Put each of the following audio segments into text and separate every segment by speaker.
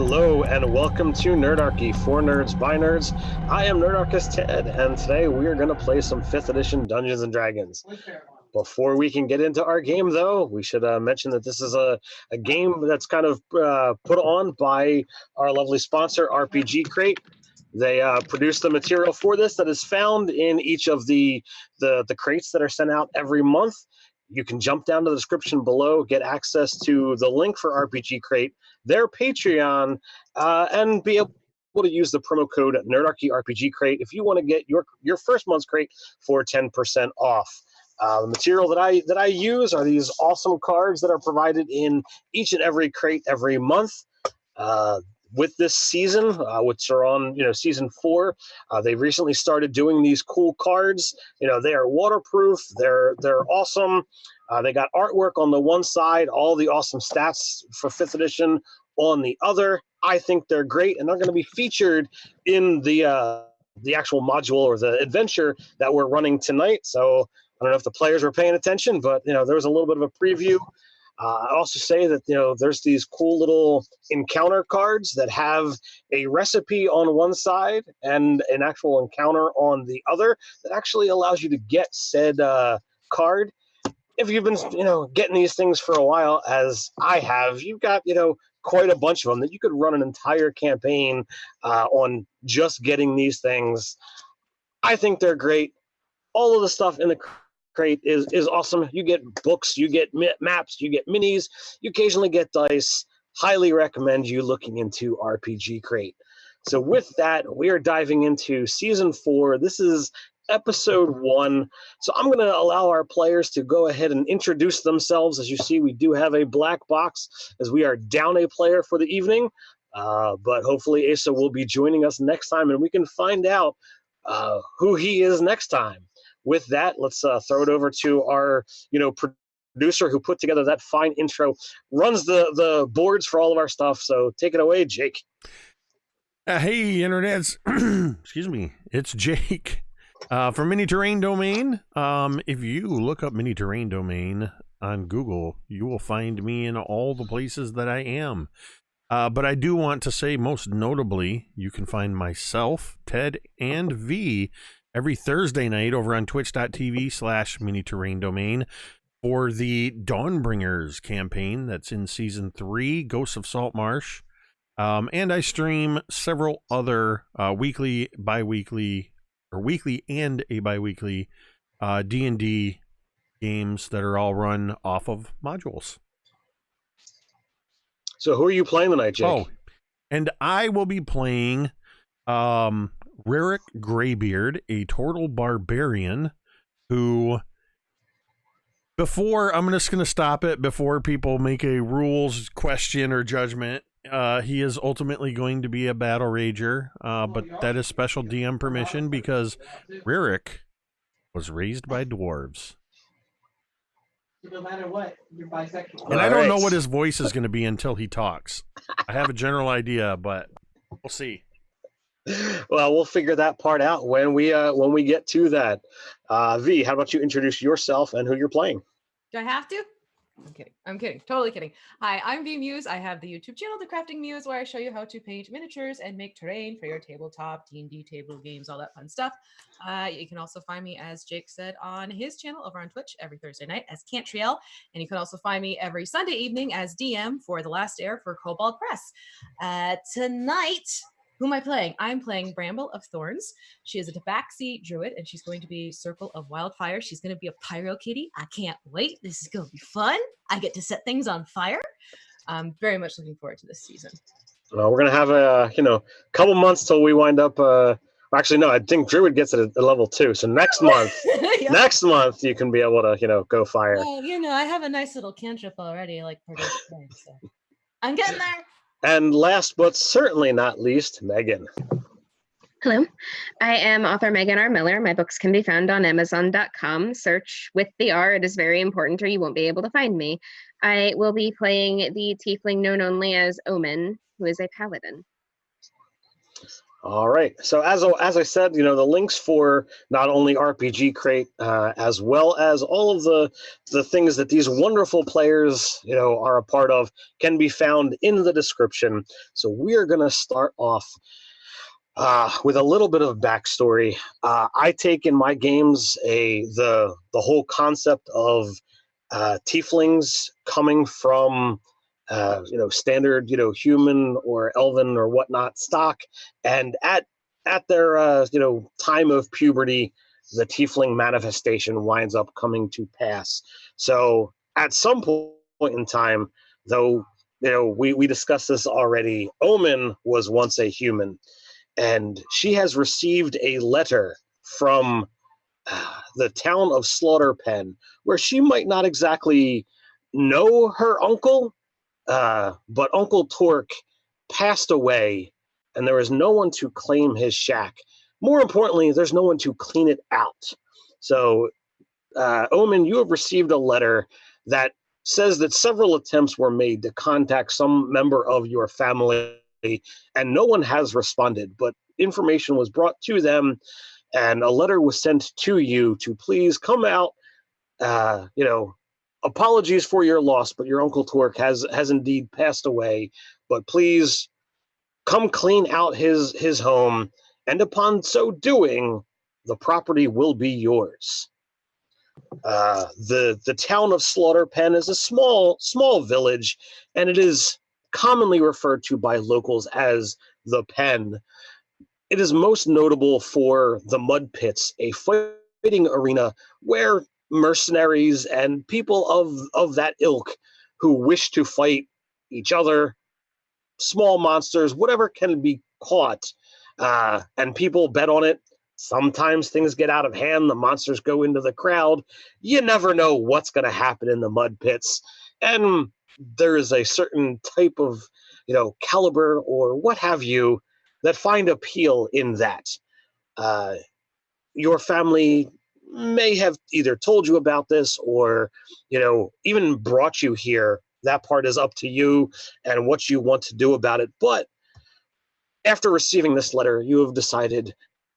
Speaker 1: Hello and welcome to Nerdarchy, for nerds by nerds. I am Nerdarchist Ted, and today we are going to play some 5th edition Dungeons & Dragons. Before we can get into our game, though, we should mention that this is a game that's kind of put on by our lovely sponsor, RPG Crate. They produce the material for this that is found in each of the crates that are sent out every month. You can jump down to the description below, get access to the link for RPG Crate, their Patreon, and be able to use the promo code Nerdarchy RPG Crate if you want to get your first month's crate for 10% off. The material that I use are these awesome cards that are provided in each and every crate every month. With this season, which are on season 4, they recently started doing these cool cards. They are waterproof. They're awesome. They got artwork on the one side, all the awesome stats for 5th edition on the other. I think they're great, and they're going to be featured in the actual module or the adventure that we're running tonight. So I don't know if the players were paying attention, but there was a little bit of a preview. I also say that there's these cool little encounter cards that have a recipe on one side and an actual encounter on the other that actually allows you to get said card. If you've been getting these things for a while, as I have, you've got quite a bunch of them that you could run an entire campaign on just getting these things. I think they're great. All of the stuff in the crate is awesome. You get books, you get maps, you get minis, you occasionally get dice. Highly recommend you looking into RPG Crate. So with that, we are diving into season 4. This is episode 1. So I'm going to allow our players to go ahead and introduce themselves. As you see, we do have a black box as we are down a player for the evening. But hopefully Asa will be joining us next time and we can find out who he is next time. With that, let's throw it over to our, producer who put together that fine intro, runs the boards for all of our stuff. So take it away, Jake.
Speaker 2: Hey, internets. Excuse me. It's Jake from Mini Terrain Domain. If you look up Mini Terrain Domain on Google, you will find me in all the places that I am. But I do want to say, most notably, you can find myself, Ted, and V every Thursday night over on twitch.tv/Mini Terrain Domain for the Dawnbringers campaign that's in Season 3, Ghosts of Saltmarsh. And I stream several other weekly, bi-weekly, or weekly and a bi-weekly D&D games that are all run off of modules.
Speaker 1: So who are you playing tonight, Jake?
Speaker 2: Oh, and I will be playing Rarick Greybeard, a Tortle barbarian who, I'm just going to stop it before people make a rules question or judgment. He is ultimately going to be a battle rager, but that is special DM permission because Rarick was raised by dwarves.
Speaker 3: No matter what, you're bisexual.
Speaker 2: And I don't know what his voice is going to be until he talks. I have a general idea, but we'll see.
Speaker 1: Well, we'll figure that part out when we get to that. V, how about you introduce yourself and who you're playing?
Speaker 3: Do I have to? I'm kidding. Totally kidding. Hi, I'm V Muse. I have the YouTube channel, The Crafting Muse, where I show you how to paint miniatures and make terrain for your tabletop, D&D table games, all that fun stuff. You can also find me, as Jake said, on his channel over on Twitch every Thursday night as Cantriel. And you can also find me every Sunday evening as DM for The Last Air for Kobold Press. Tonight, who am I playing? I'm playing Bramble of Thorns. She is a Tabaxi druid, and she's going to be Circle of Wildfire. She's going to be a pyro kitty. I can't wait. This is going to be fun. I get to set things on fire. I'm very much looking forward to this season.
Speaker 1: Well, we're going to have a couple months till we wind up. Actually, no, I think druid gets it at level 2. So next month,
Speaker 3: Yep.
Speaker 1: next month you can be able to go fire.
Speaker 3: Well, I have a nice little cantrip already, like for this thing, so I'm getting there.
Speaker 1: And last but certainly not least, Megan.
Speaker 4: Hello, I am author Megan R. Miller. My books can be found on Amazon.com. Search with the R. It is very important or you won't be able to find me. I will be playing the Tiefling known only as Omen, who is a paladin.
Speaker 1: All right. So as I said, the links for not only RPG Crate as well as all of the things that these wonderful players are a part of can be found in the description. So we are going to start off with a little bit of backstory. I take in my games the whole concept of tieflings coming from standard human or elven or whatnot stock, and at their time of puberty, the tiefling manifestation winds up coming to pass. So at some point in time, though, we discussed this already, Omen was once a human, and she has received a letter from the town of Slaughterpen, where she might not exactly know her uncle, but Uncle Torque passed away, and there is no one to claim his shack. More importantly, there's no one to clean it out. So, Omen, you have received a letter that says that several attempts were made to contact some member of your family, and no one has responded, but information was brought to them, and a letter was sent to you to please come out. Apologies for your loss, but your Uncle Torque has indeed passed away. But please come clean out his home, and upon so doing, the property will be yours. The town of Slaughterpen is a small village, and it is commonly referred to by locals as the Pen. It is most notable for the Mud Pits, a fighting arena where mercenaries and people of that ilk who wish to fight each other, small monsters, whatever can be caught, and people bet on it. Sometimes things get out of hand, the monsters go into the crowd. You never know what's going to happen in the Mud Pits. And there is a certain type of, caliber or what have you that find appeal in that. Your family may have either told you about this or, even brought you here. That part is up to you and what you want to do about it. But after receiving this letter, you have decided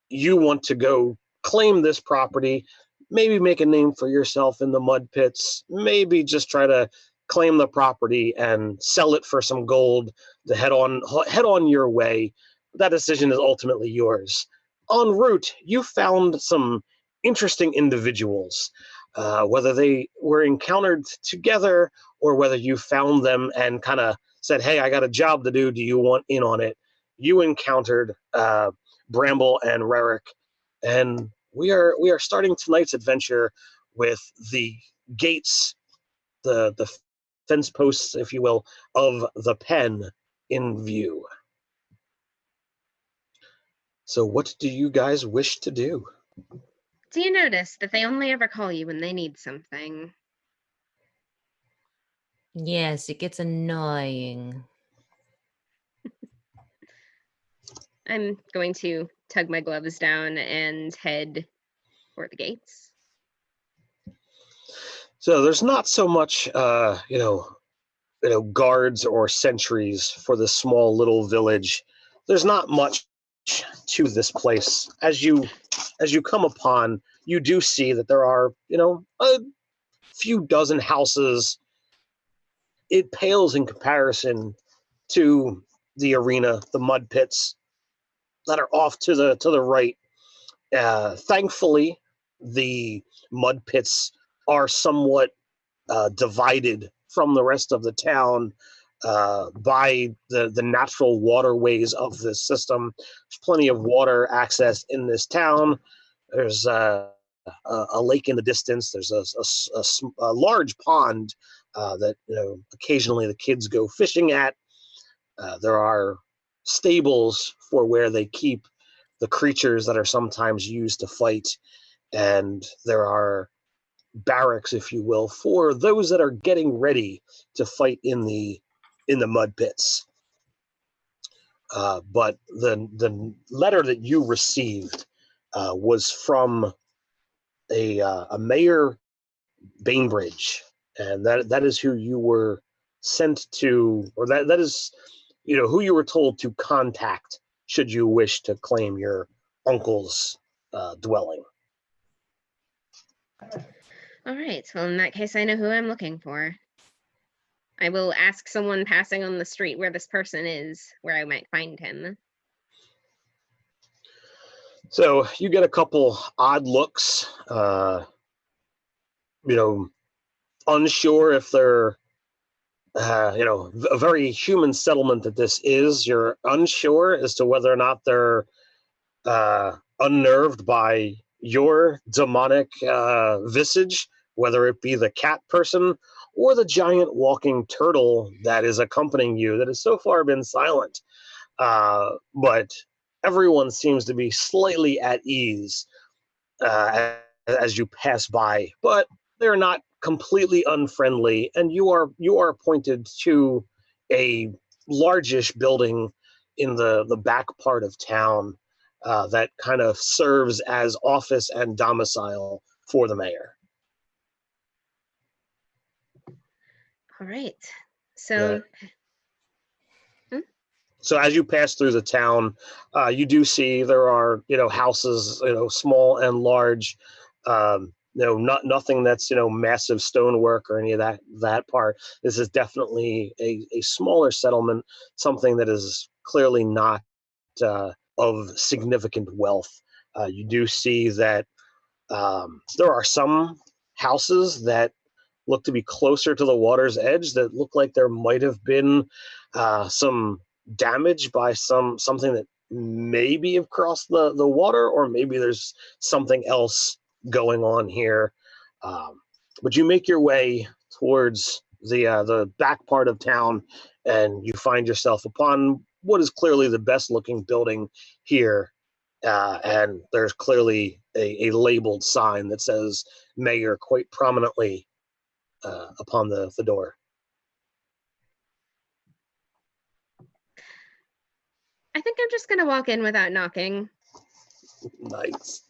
Speaker 1: you want to go claim this property, maybe make a name for yourself in the Mud Pits, maybe just try to claim the property and sell it for some gold to head on your way. That decision is ultimately yours. En route, you found some interesting individuals, whether they were encountered together or whether you found them and kind of said, hey, I got a job to do. Do you want in on it? You encountered Bramble and Rarick, and we are starting tonight's adventure with the gates, the fence posts, if you will, of the Pen in view. So what do you guys wish to do?
Speaker 4: Do you notice that they only ever call you when they need something?
Speaker 3: Yes, it gets annoying.
Speaker 4: I'm going to tug my gloves down and head for the gates.
Speaker 1: So there's not so much, guards or sentries for this small little village. There's not much to this place. As you come upon, you do see that there are, a few dozen houses. It pales in comparison to the arena, the Mud Pits that are off to the right. Thankfully, the Mud Pits are somewhat divided from the rest of the town by the natural waterways of the system. There's plenty of water access in this town. There's a lake in the distance. There's a large pond that occasionally the kids go fishing at. There are stables for where they keep the creatures that are sometimes used to fight, and there are barracks, if you will, for those that are getting ready to fight in the Mud Pits. But the letter that you received was from a Mayor Bainbridge, and that is who you were sent to, or that is who you were told to contact should you wish to claim your uncle's dwelling.
Speaker 4: All right. Well, in that case, I know who I'm looking for. I will ask someone passing on the street where this person is, where I might find him.
Speaker 1: So you get a couple odd looks, unsure if they're, a very human settlement that this is. You're unsure as to whether or not they're unnerved by your demonic visage, whether it be the cat person or the giant walking turtle that is accompanying you that has so far been silent. But everyone seems to be slightly at ease as you pass by, but they're not completely unfriendly, and you are pointed to a largish building in the back part of town that kind of serves as office and domicile for the mayor.
Speaker 4: All right. So,
Speaker 1: So as you pass through the town, you do see there are, houses, small and large, nothing that's, massive stonework or any of that part. This is definitely a smaller settlement, something that is clearly not of significant wealth. You do see that there are some houses that look to be closer to the water's edge that look like there might have been some damage by something that maybe have crossed the water, or maybe there's something else going on here. But you make your way towards the back part of town, and you find yourself upon what is clearly the best looking building here. And there's clearly a labeled sign that says mayor quite prominently upon the door.
Speaker 4: I think I'm just going to walk in without knocking.
Speaker 1: Nice.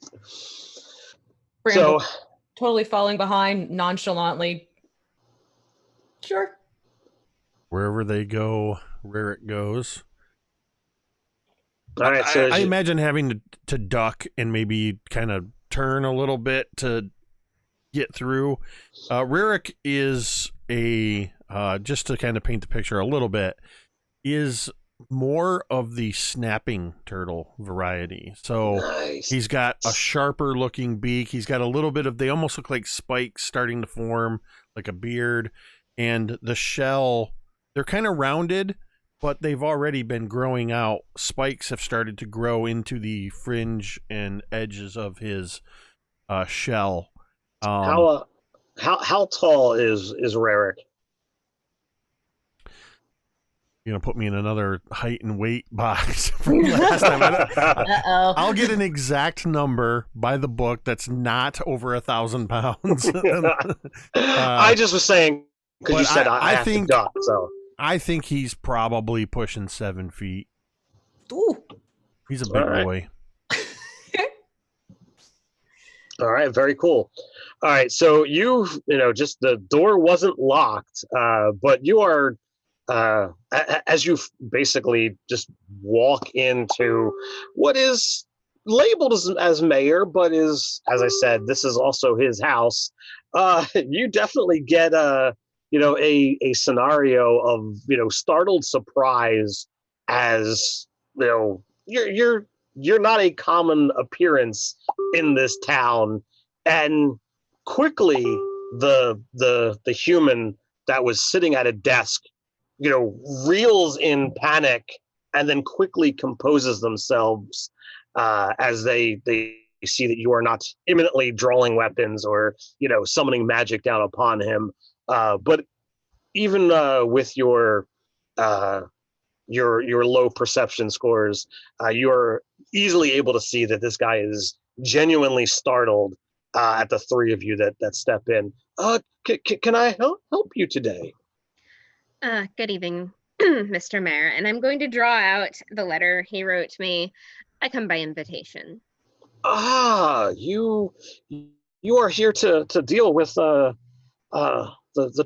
Speaker 3: Bramble, totally falling behind nonchalantly. Sure.
Speaker 2: Wherever they go, where it goes.
Speaker 1: All right, so
Speaker 2: I imagine having to duck and maybe kind of turn a little bit to get through. Ririk is just to kind of paint the picture a little bit, is more of the snapping turtle variety. So
Speaker 1: nice.
Speaker 2: He's got a sharper looking beak. He's got a little bit of, they almost look like spikes starting to form, like a beard. And the shell, they're kind of rounded, but they've already been growing out. Spikes have started to grow into the fringe and edges of his shell.
Speaker 1: How tall is Ririk?
Speaker 2: You're gonna put me in another height and weight box from last time. I'll get an exact number by the book that's not over 1,000 pounds.
Speaker 1: I just was saying because you said I have
Speaker 2: think,
Speaker 1: to duck, so
Speaker 2: I think he's probably pushing 7 feet.
Speaker 3: Ooh.
Speaker 2: He's a big boy.
Speaker 1: All right, very cool. All right, so just the door wasn't locked, but you are, as you basically just walk into what is labeled as mayor, but is, as I said, this is also his house. You definitely get a scenario of startled surprise, as you're not a common appearance in this town, and quickly the human that was sitting at a desk reels in panic and then quickly composes themselves as they see that you are not imminently drawing weapons or summoning magic down upon him, but even with your low perception scores, you're easily able to see that this guy is genuinely startled at the three of you that step in. Can I help you today?
Speaker 4: Good evening, Mr. Mayor, and I'm going to draw out the letter he wrote me. I come by invitation.
Speaker 1: You are here to deal with the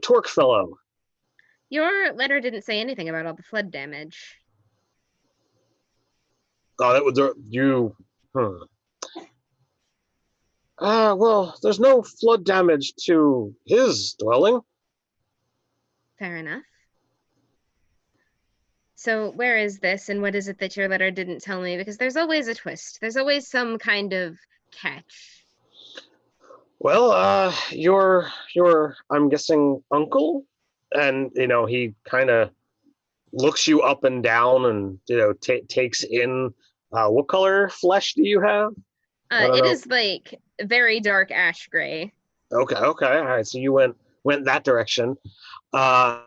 Speaker 1: Torque fellow.
Speaker 4: Your letter didn't say anything about all the flood damage.
Speaker 1: Oh, that would you. Well, there's no flood damage to his dwelling.
Speaker 4: Fair enough. So where is this, and what is it that your letter didn't tell me? Because there's always a twist. There's always some kind of catch.
Speaker 1: Well, your I'm guessing uncle, and he kind of looks you up and down, and takes in. What color flesh do you have? I don't
Speaker 4: It
Speaker 1: know.
Speaker 4: is like very dark ash gray.
Speaker 1: Okay, all right. So you went that direction. Uh,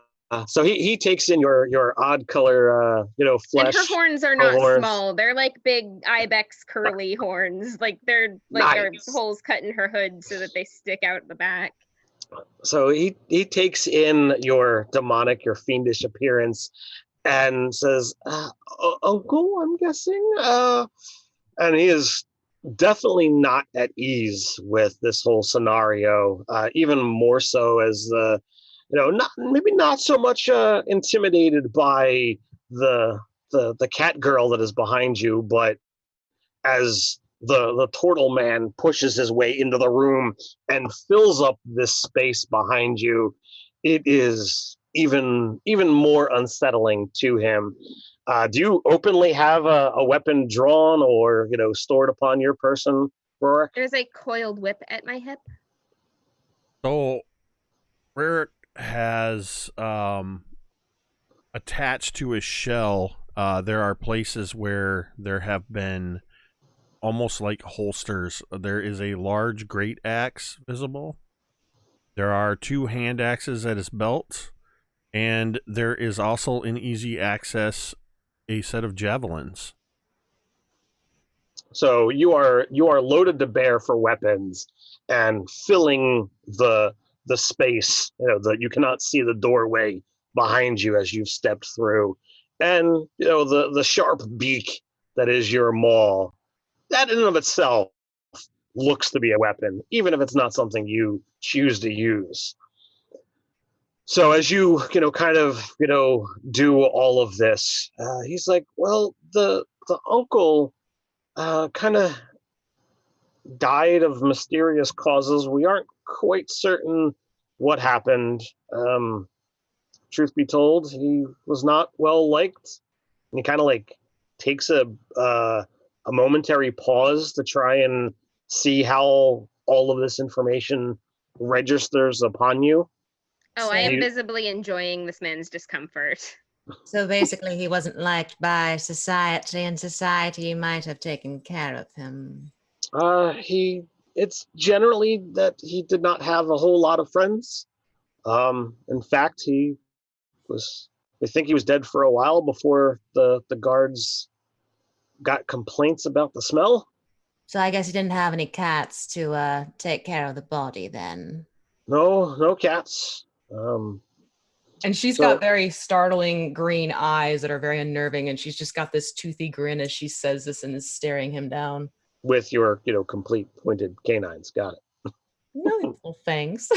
Speaker 1: so he takes in your odd color,
Speaker 4: And
Speaker 1: flesh.
Speaker 4: her horns are not small. They're like big ibex curly horns. Like they're like are
Speaker 1: Nice.
Speaker 4: holes cut in her hood so that they stick out the back.
Speaker 1: So he takes in your demonic, your fiendish appearance, and says, "Uncle, I'm guessing." And he is definitely not at ease with this whole scenario. Even more so as not so much intimidated by the cat girl that is behind you, but as the Tortle man pushes his way into the room and fills up this space behind you, it is even more unsettling to him. Do you openly have a weapon drawn or stored upon your person, Rorik?
Speaker 4: There's a coiled whip at my hip.
Speaker 2: So, Rorik has attached to his shell. There are places where there have been almost like holsters. There is a large great axe visible. There are 2 hand axes at his belt, and there is also in easy access a set of javelins.
Speaker 1: So you are loaded to bear for weapons and filling the space. You cannot see the doorway behind you as you've stepped through, and the sharp beak that is your maul. That in and of itself looks to be a weapon, even if it's not something you choose to use. So as you kind of do all of this, he's like, well, the uncle kind of died of mysterious causes. We aren't quite certain what happened. Truth be told, he was not well liked. And he kind of like takes a momentary pause to try and see how all of this information registers upon you.
Speaker 4: Oh, I am visibly enjoying this man's discomfort.
Speaker 5: So basically, he wasn't liked by society, and society might have taken care of him.
Speaker 1: It's generally that he did not have a whole lot of friends. In fact, they think he was dead for a while before the guards got complaints about the smell.
Speaker 5: So I guess he didn't have any cats to take care of the body then.
Speaker 1: No cats.
Speaker 3: And she's got very startling green eyes that are very unnerving, and she's just got this toothy grin as she says this and is staring him down.
Speaker 1: With your, complete pointed canines. Got it.
Speaker 3: No little fangs.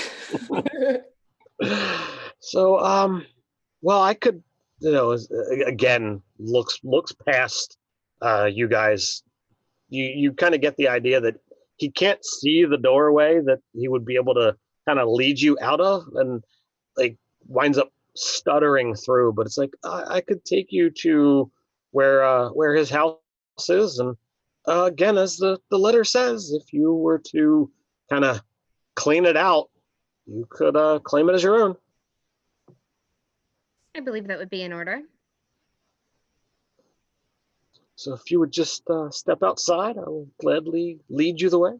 Speaker 1: So, well, I could, again, looks past you guys. You kind of get the idea that he can't see the doorway that he would be able to kind of lead you out of, and like winds up stuttering through. But it's like, I could take you to where his house is, and again, as the letter says, if you were to kind of clean it out, you could claim it as your own.
Speaker 4: I believe that would be in order.
Speaker 1: So if you would just step outside, I will gladly lead you the way.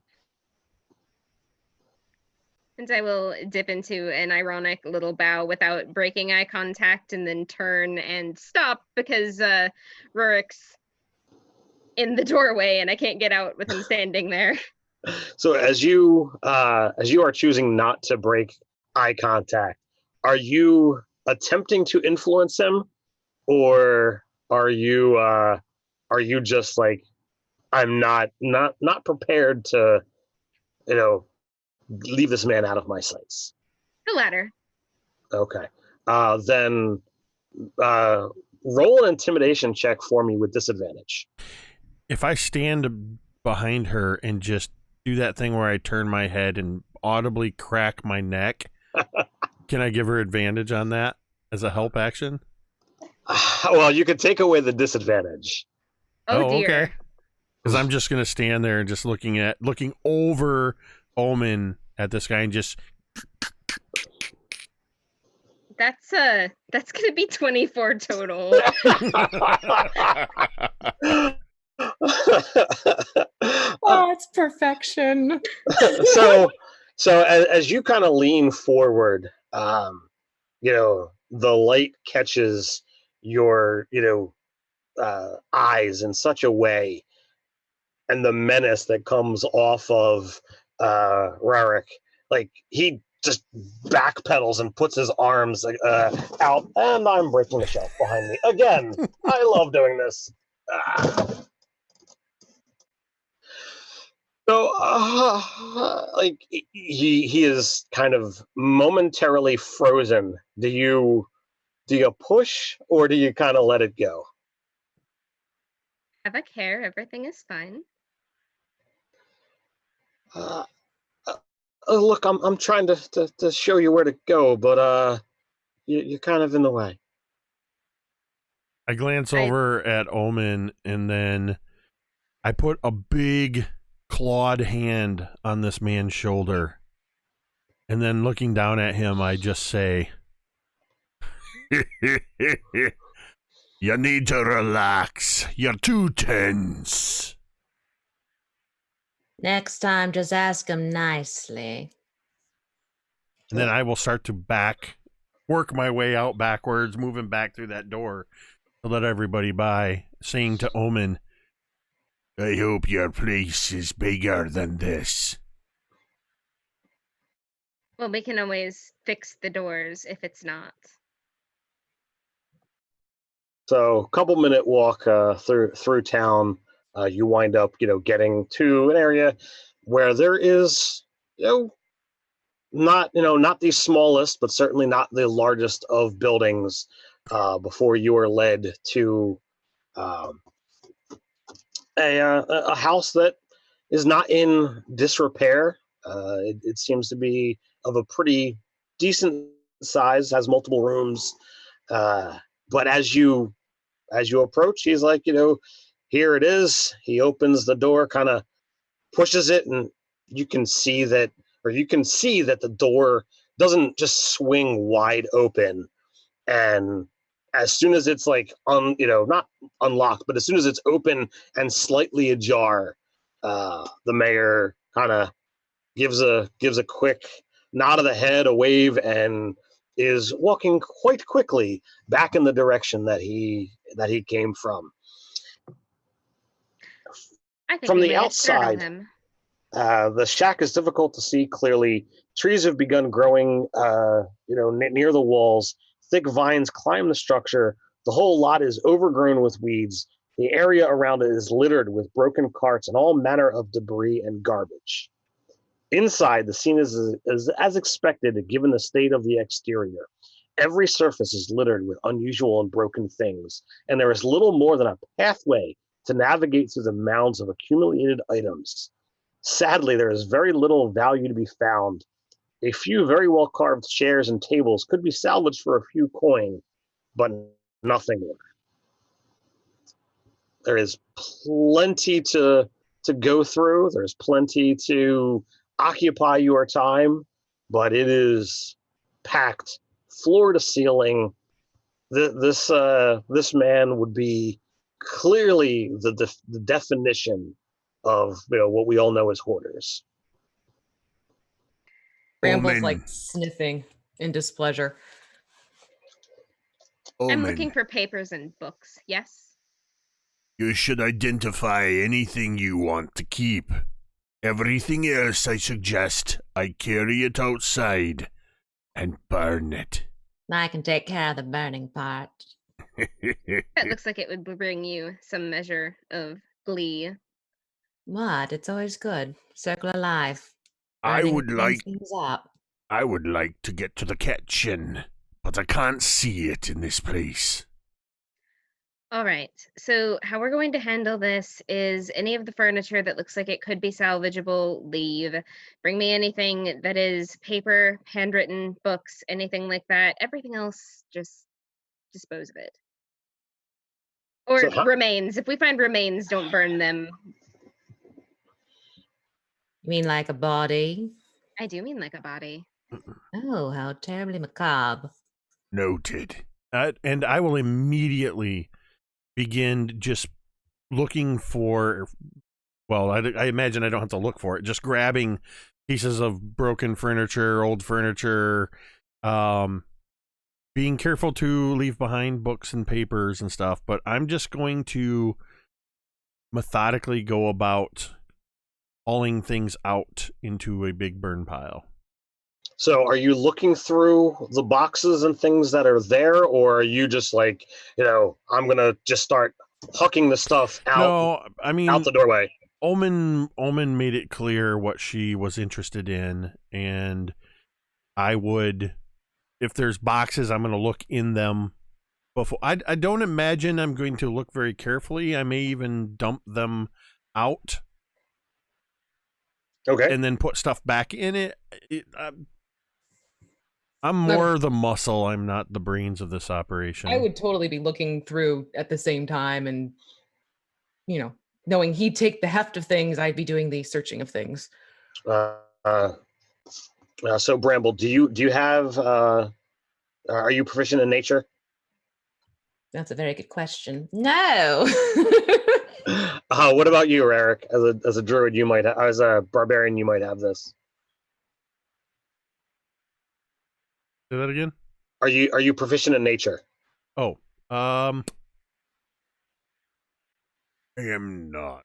Speaker 4: And I will dip into an ironic little bow without breaking eye contact, and then turn and stop because Rurik's in the doorway and I can't get out with him standing there.
Speaker 1: So as you are choosing not to break eye contact, are you attempting to influence him, or are you just like, I'm not prepared to leave this man out of my sights?
Speaker 4: The latter.
Speaker 1: Okay. Then roll an intimidation check for me with disadvantage.
Speaker 2: if I stand behind her and just do that thing where I turn my head and audibly crack my neck, can I give her advantage on that as a help action?
Speaker 1: Well, you could take away the disadvantage.
Speaker 4: Oh, dear.
Speaker 2: Okay. Because I'm just gonna stand there and just looking over Omen at this guy and just
Speaker 4: That's gonna be 24 total.
Speaker 3: Oh, it's perfection.
Speaker 1: so as you kind of lean forward, the light catches your eyes in such a way, and the menace that comes off of Rarik, like he just backpedals and puts his arms out, and I'm breaking the shelf behind me again. I love doing this. So, like he is kind of momentarily frozen. Do you push, or do you kind of let it go?
Speaker 4: Have a care. Everything is fine.
Speaker 1: Uh, Look, I'm trying to show you where to go, but you're kind of in the way.
Speaker 2: I glance over at Omen and then I put a big clawed hand on this man's shoulder. And then looking down at him, I just say, you need to relax. You're too tense.
Speaker 5: Next time, just ask him nicely.
Speaker 2: And then I will start to work my way out backwards, moving back through that door to let everybody by, saying to Omen, I hope your place is bigger than this.
Speaker 4: Well, we can always fix the doors if it's not.
Speaker 1: So, couple-minute walk through town. You wind up, getting to an area where there is, not the smallest, but certainly not the largest of buildings. Before you are led to a house that is not in disrepair. It seems to be of a pretty decent size, has multiple rooms. But as you approach, he's like, here it is. He opens the door, kind of pushes it, and you can see that the door doesn't just swing wide open. And as soon as it's like not unlocked, but as soon as it's open and slightly ajar, the mayor kind of gives a quick nod of the head, a wave, and is walking quite quickly back in the direction that he came from.
Speaker 4: I think
Speaker 1: From
Speaker 4: we
Speaker 1: the
Speaker 4: may have startled
Speaker 1: outside,
Speaker 4: him.
Speaker 1: the shack is difficult to see clearly. Trees have begun growing, near the walls. Thick vines climb the structure. The whole lot is overgrown with weeds. The area around it is littered with broken carts and all manner of debris and garbage. Inside, the scene is as expected given the state of the exterior. Every surface is littered with unusual and broken things, and there is little more than a pathway to navigate through the mounds of accumulated items. Sadly, there is very little value to be found. A few very well-carved chairs and tables could be salvaged for a few coin, but nothing more. There is plenty to go through. There's plenty to occupy your time, but it is packed floor to ceiling. This man would be clearly the definition of what we all know as hoarders.
Speaker 3: Bramble's
Speaker 2: Omen.
Speaker 3: like sniffing in displeasure.
Speaker 4: I'm
Speaker 2: Omen,
Speaker 4: looking for papers and books. Yes?
Speaker 2: you should identify anything you want to keep. Everything else, I suggest I carry it outside and burn it.
Speaker 5: I can take care of the burning part.
Speaker 4: That looks like it would bring you some measure of glee.
Speaker 5: What? It's always good. Circle of life.
Speaker 2: I
Speaker 5: Burning
Speaker 2: would
Speaker 5: cleans
Speaker 2: like
Speaker 5: things up.
Speaker 2: to get to the kitchen, but I can't see it in this place.
Speaker 4: All right. So how we're going to handle this is any of the furniture that looks like it could be salvageable, leave. Bring me anything that is paper, handwritten, books, anything like that. Everything else, just dispose of it. Or
Speaker 1: So how,
Speaker 4: remains. If we find remains, don't burn them.
Speaker 5: You mean like a body?
Speaker 4: I do mean like a body.
Speaker 5: Oh, how terribly macabre.
Speaker 2: Noted. And I will immediately begin just looking for, well, I imagine I don't have to look for it, just grabbing pieces of broken furniture, old furniture, being careful to leave behind books and papers and stuff, but I'm just going to methodically go about hauling things out into a big burn pile.
Speaker 1: so are you looking through the boxes and things that are there, or are you just like, I'm gonna just start hucking the stuff out
Speaker 2: No, I mean,
Speaker 1: out the doorway?
Speaker 2: Omen made it clear what she was interested in, and I would, if there's boxes, I'm going to look in them before. I don't imagine I'm going to look very carefully. I may even dump them out
Speaker 1: Okay.
Speaker 2: and then put stuff back in it. I'm more the muscle. I'm not the brains of this operation.
Speaker 3: I would totally be looking through at the same time, and knowing he'd take the heft of things, I'd be doing the searching of things.
Speaker 1: So Bramble, do you have? Are you proficient in nature?
Speaker 5: That's a very good question. No.
Speaker 1: What about you, Eric? As a druid, you might. As a barbarian, you might have this.
Speaker 2: Say that again.
Speaker 1: Are you proficient in nature?
Speaker 2: Oh, I am not.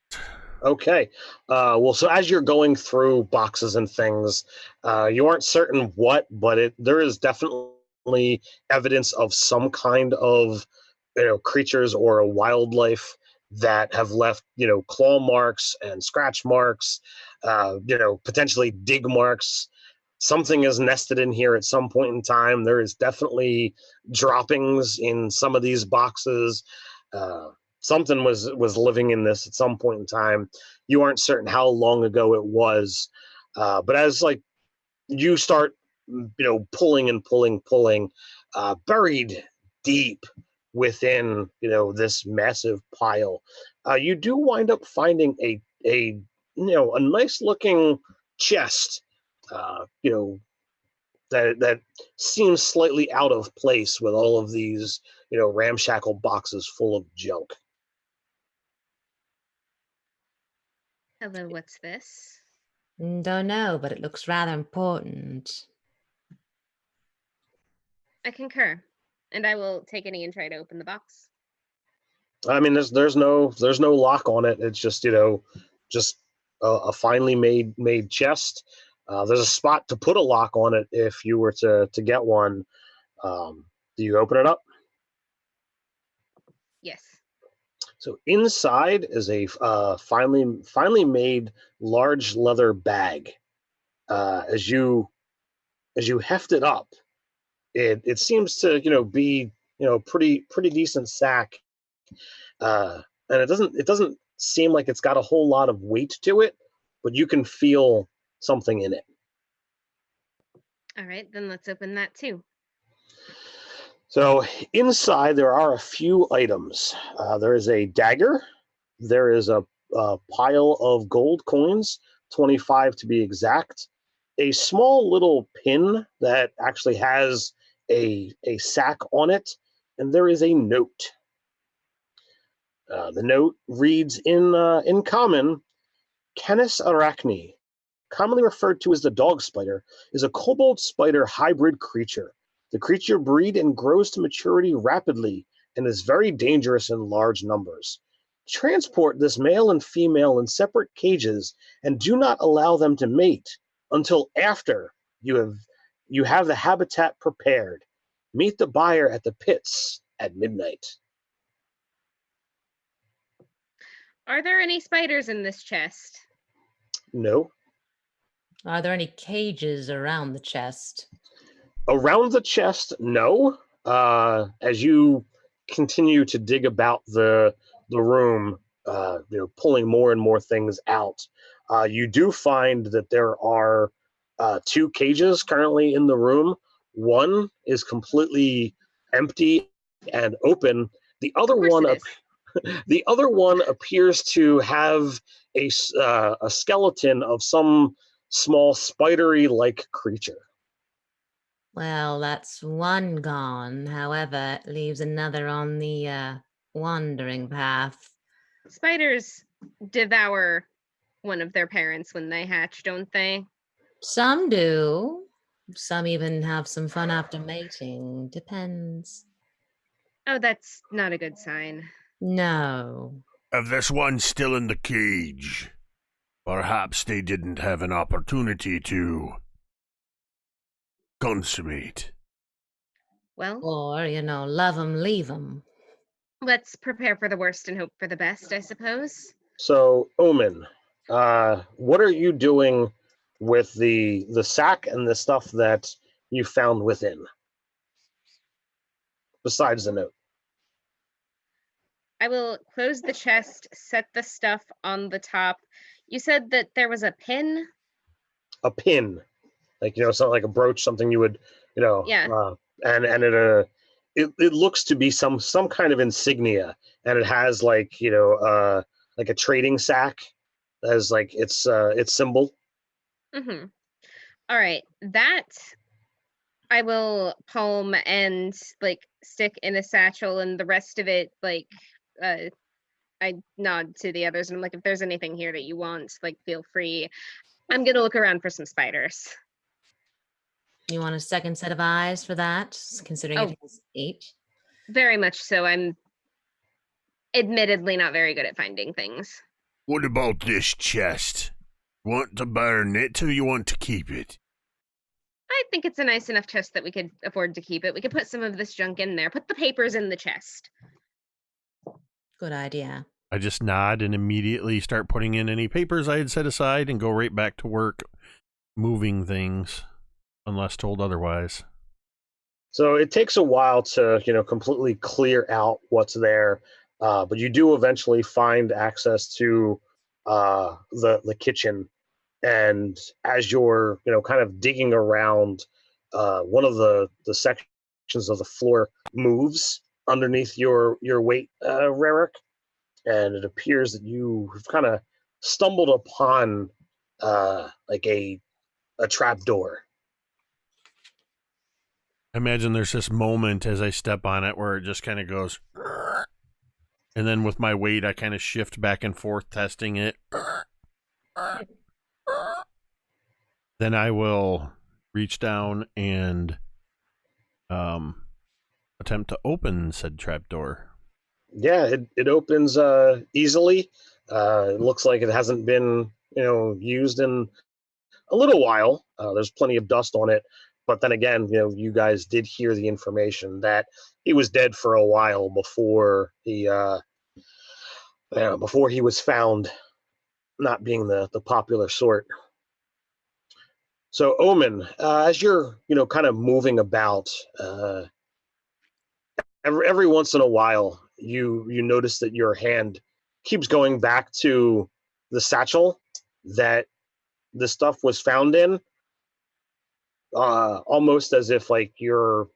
Speaker 1: Okay. Well, so as you're going through boxes and things, you aren't certain what, but there is definitely evidence of some kind of, creatures or wildlife that have left, claw marks and scratch marks, potentially dig marks. Something is nested in here at some point in time. There is definitely droppings in some of these boxes. Something was living in this at some point in time. You aren't certain how long ago it was, but as like you start, pulling and pulling, buried deep within, this massive pile, you do wind up finding a nice looking chest, that seems slightly out of place with all of these, ramshackle boxes full of junk.
Speaker 4: Hello, what's this?
Speaker 5: Don't know, but it looks rather important.
Speaker 4: I concur. And I will take any and try to open the box.
Speaker 1: I mean, there's no lock on it. It's just just a finely made chest. There's a spot to put a lock on it if you were to get one. Do you open it up?
Speaker 4: Yes.
Speaker 1: So inside is a finely made large leather bag. As you heft it up, it seems to be pretty decent sack. And it doesn't seem like it's got a whole lot of weight to it, but you can feel something in it.
Speaker 4: All right, then let's open that too.
Speaker 1: So inside there are a few items. There is a dagger. There is a pile of gold coins, 25 to be exact. A small little pin that actually has a sack on it, and there is a note. The note reads in common: Canis arachne, commonly referred to as the dog spider, is a kobold spider hybrid creature. The creature breeds and grows to maturity rapidly and is very dangerous in large numbers. Transport this male and female in separate cages and do not allow them to mate until after you have the habitat prepared. Meet the buyer at the pits at midnight.
Speaker 4: Are there any spiders in this chest?
Speaker 1: No.
Speaker 5: Are there any cages around the chest?
Speaker 1: Around the chest, no. As you continue to dig about the room, pulling more and more things out, you do find that there are 2 cages currently in the room. One is completely empty and open. The
Speaker 4: Of
Speaker 1: other
Speaker 4: course
Speaker 1: one,
Speaker 4: it is.
Speaker 1: the other one appears to have a skeleton of some small spidery-like creature.
Speaker 5: Well, that's one gone. However, it leaves another on the wandering path.
Speaker 4: Spiders devour one of their parents when they hatch, don't they?
Speaker 5: Some do. Some even have some fun after mating. Depends.
Speaker 4: Oh, that's not a good sign.
Speaker 5: No.
Speaker 2: If this one's still in the cage, perhaps they didn't have an opportunity to consummate.
Speaker 4: Well,
Speaker 5: Or, love 'em, leave 'em.
Speaker 4: let's prepare for the worst and hope for the best, I suppose.
Speaker 1: So, Omen, what are you doing with the sack and the stuff that you found within, besides the note?
Speaker 4: I will close the chest, set the stuff on the top. You said that there was a pin?
Speaker 1: A pin, like something like a brooch, something you would,
Speaker 4: Yeah.
Speaker 1: and it looks to be some kind of insignia, and it has like like a trading sack as like its symbol.
Speaker 4: Mm-hmm. All right. That I will palm and like stick in a satchel, and the rest of it, like, I nod to the others and I'm like, if there's anything here that you want, like, feel free. I'm gonna look around for some spiders.
Speaker 5: You want a second set of eyes for that, considering
Speaker 4: Oh.
Speaker 5: it has 8?
Speaker 4: Very much so. I'm admittedly not very good at finding things.
Speaker 2: What about this chest? Want to burn it or you want to keep it?
Speaker 4: I think it's a nice enough chest that we could afford to keep it. We could put some of this junk in there. Put the papers in the chest.
Speaker 5: Good idea.
Speaker 2: I just nod and immediately start putting in any papers I had set aside and go right back to work moving things, unless told otherwise.
Speaker 1: So it takes a while to completely clear out what's there, but you do eventually find access to the kitchen. And as you're kind of digging around, one of the sections of the floor moves underneath your weight, Rarick, and it appears that you've kind of stumbled upon like a trap door.
Speaker 2: Imagine there's this moment as I step on it where it just kind of goes, and then with my weight, I kind of shift back and forth, testing it. Then I will reach down and attempt to open said trapdoor.
Speaker 1: Yeah, it opens easily. It looks like it hasn't been used in a little while. There's plenty of dust on it, but then again, you guys did hear the information that he was dead for a while before he was found, not being the popular sort. So, Omen, as you're kind of moving about, every once in a while, you notice that your hand keeps going back to the satchel that the stuff was found in, almost as if like you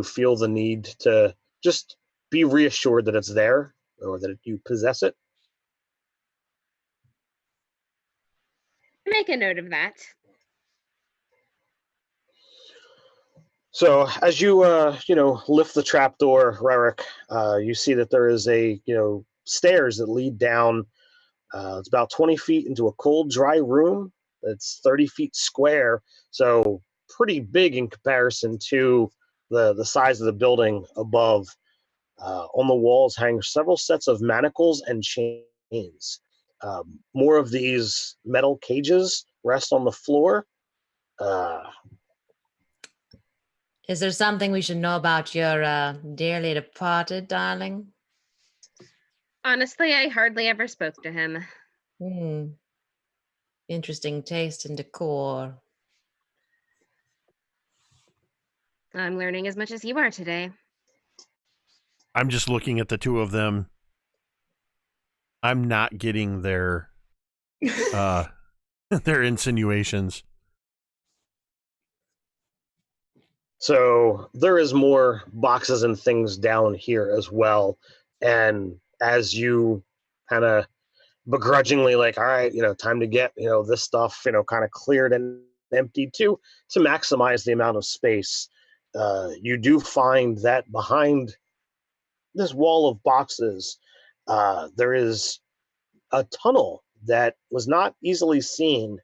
Speaker 1: feel the need to just be reassured that it's there or that you possess it.
Speaker 4: Make a note of that.
Speaker 1: So as you lift the trapdoor, Rarick, you see that there is a stairs that lead down. It's about 20 feet into a cold, dry room. It's 30 feet square, so pretty big in comparison to the size of the building above. On the walls hang several sets of manacles and chains. More of these metal cages rest on the floor.
Speaker 5: Is there something we should know about your dearly departed, darling?
Speaker 4: Honestly, I hardly ever spoke to him.
Speaker 5: Interesting taste and decor.
Speaker 4: I'm learning as much as you are today.
Speaker 2: I'm just looking at the two of them. I'm not getting their their insinuations.
Speaker 1: So there is more boxes and things down here as well. And as you kind of begrudgingly like, all right, time to get, this stuff, kind of cleared and emptied to maximize the amount of space, you do find that behind this wall of boxes, there is a tunnel that was not easily seen,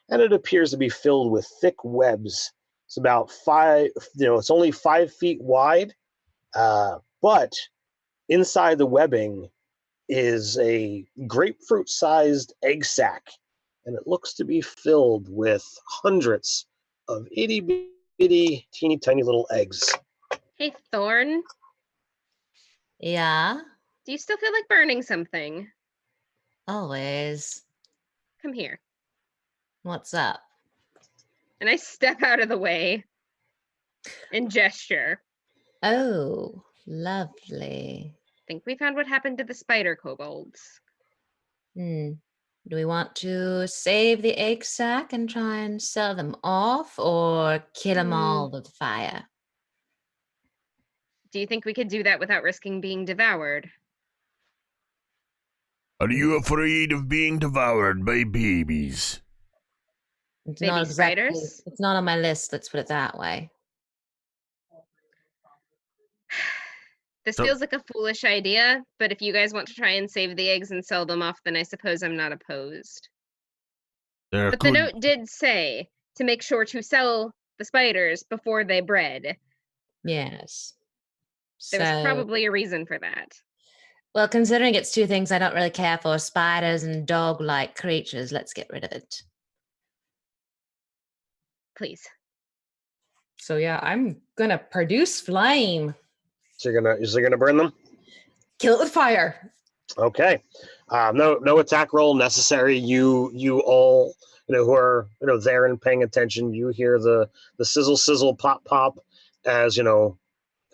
Speaker 1: and it appears to be filled with thick webs. It's about it's only 5 feet wide, but inside the webbing is a grapefruit-sized egg sac, and it looks to be filled with hundreds of itty-bitty, teeny-tiny little eggs.
Speaker 4: Hey, Thorn,
Speaker 5: Yeah,
Speaker 4: do you still feel like burning something?
Speaker 5: always.
Speaker 4: Come here.
Speaker 5: What's up?
Speaker 4: And I step out of the way and gesture.
Speaker 5: Oh, lovely.
Speaker 4: Think we found what happened to the spider kobolds.
Speaker 5: Do we want to save the egg sac and try and sell them off, or kill them all with fire?
Speaker 4: Do you think we could do that without risking being devoured?
Speaker 2: Are you afraid of being devoured by babies?
Speaker 5: It's
Speaker 4: Baby
Speaker 5: not exactly,
Speaker 4: spiders?
Speaker 5: it's not on my list, let's put it that way.
Speaker 4: This
Speaker 2: So-
Speaker 4: feels like a foolish idea, but if you guys want to try and save the eggs and sell them off, then I suppose I'm not opposed.
Speaker 2: There
Speaker 4: But the
Speaker 2: could-
Speaker 4: note did say to make sure to sell the spiders before they bred.
Speaker 5: Yes.
Speaker 4: There was
Speaker 5: So,
Speaker 4: probably a reason for that.
Speaker 5: well, considering it's two things I don't really care for, spiders and dog-like creatures, let's get rid of it.
Speaker 4: Please.
Speaker 3: So yeah, I'm gonna produce flame.
Speaker 1: So you're gonna burn them?
Speaker 3: Kill it with fire.
Speaker 1: Okay. No attack roll necessary. You all who are there and paying attention. You hear the sizzle pop pop as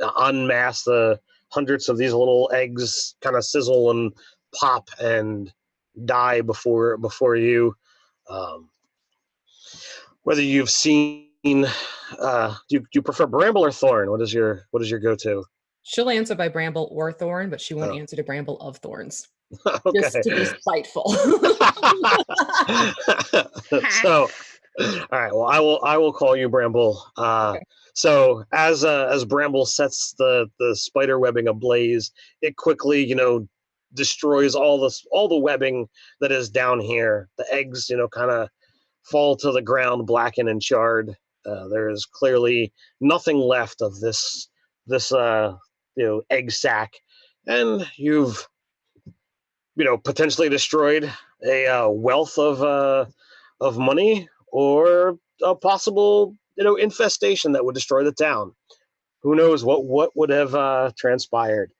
Speaker 1: unmask the hundreds of these little eggs kind of sizzle and pop and die before you. Whether you've seen, do you prefer Bramble or Thorn? What is your go-to?
Speaker 3: She'll answer by Bramble or Thorn, but she won't
Speaker 1: Oh.
Speaker 3: answer to Bramble of Thorns.
Speaker 1: Okay.
Speaker 3: Just to be spiteful.
Speaker 1: So, all right. Well, I will call you Bramble.
Speaker 3: Okay.
Speaker 1: So as Bramble sets the spider webbing ablaze, it quickly destroys all the webbing that is down here. The eggs kind of fall to the ground, blackened and charred. There is clearly nothing left of this egg sac, and you've potentially destroyed a wealth of money, or a possible infestation that would destroy the town. Who knows what would have transpired?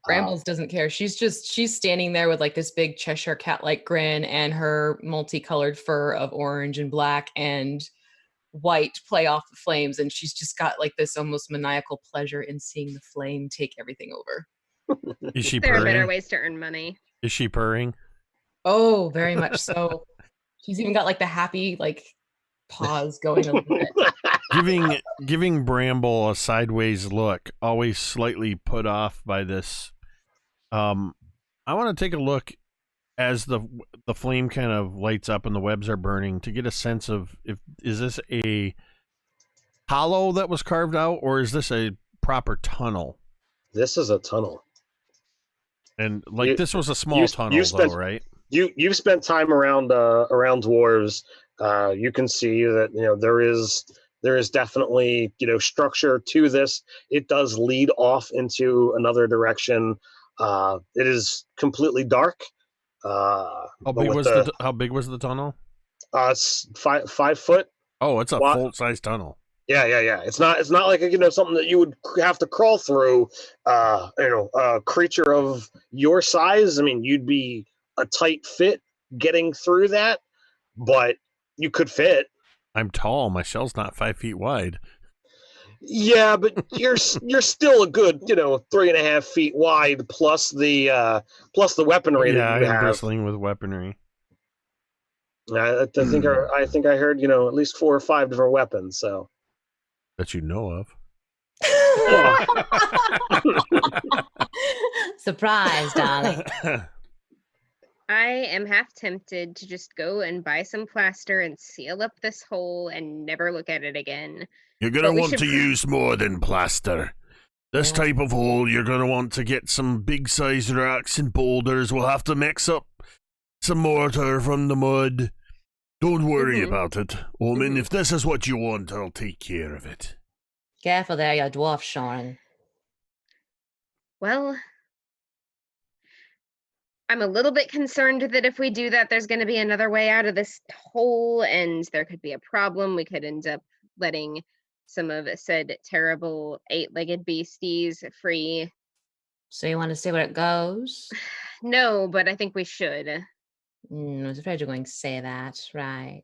Speaker 3: Brambles doesn't care. She's standing there with like this big Cheshire cat-like grin, and her multicolored fur of orange and black and white play off the flames, and she's just got like this almost maniacal pleasure in seeing the flame take everything over.
Speaker 2: Is she
Speaker 4: There are better
Speaker 2: purring?
Speaker 4: ways to earn money.
Speaker 2: Is she purring?
Speaker 3: Oh, very much so. She's even got like the happy like paws going a little bit.
Speaker 2: Giving Bramble a sideways look, always slightly put off by this. I want to take a look as the flame kind of lights up and the webs are burning to get a sense of is this a hollow that was carved out, or is this a proper tunnel?
Speaker 1: This is a tunnel.
Speaker 2: And this was a small tunnel, though, right?
Speaker 1: You've spent time around dwarves. You can see that there is definitely structure to this. It does lead off into another direction. It is completely dark.
Speaker 2: How big was the tunnel?
Speaker 1: It's 5 foot.
Speaker 2: Oh, it's a
Speaker 1: Wide.
Speaker 2: full-size tunnel.
Speaker 1: Yeah. It's not like something that you would have to crawl through. A creature of your size. I mean, you'd be a tight fit getting through that, but you could fit.
Speaker 2: I'm tall. My shell's not 5 feet wide.
Speaker 1: Yeah, but you're still a good 3.5 feet wide plus the weaponry
Speaker 2: Yeah,
Speaker 1: that
Speaker 2: I
Speaker 1: you
Speaker 2: am
Speaker 1: have.
Speaker 2: bristling with weaponry.
Speaker 1: I think I heard at least 4 or 5 different weapons. So
Speaker 2: That you know of.
Speaker 5: Surprise, darling.
Speaker 4: I am half tempted to just go and buy some plaster and seal up this hole and never look at it again.
Speaker 2: You're going
Speaker 4: But
Speaker 2: to
Speaker 4: we
Speaker 2: want
Speaker 4: should
Speaker 2: to
Speaker 4: pr-
Speaker 2: use more than plaster. This
Speaker 5: Yeah.
Speaker 2: type of hole, you're going to want to get some big-sized rocks and boulders. We'll have to mix up some mortar from the mud. Don't worry
Speaker 4: Mhm.
Speaker 2: about it, Omen.
Speaker 4: Mhm.
Speaker 2: If this is what you want, I'll take care of it.
Speaker 5: Careful there, your dwarf Shorin.
Speaker 4: Well, I'm a little bit concerned that if we do that, there's going to be another way out of this hole, and there could be a problem. We could end up letting some of said terrible 8-legged beasties free.
Speaker 5: So you want to see where it goes?
Speaker 4: No, but I think we should.
Speaker 5: I was afraid you were going to say that. Right.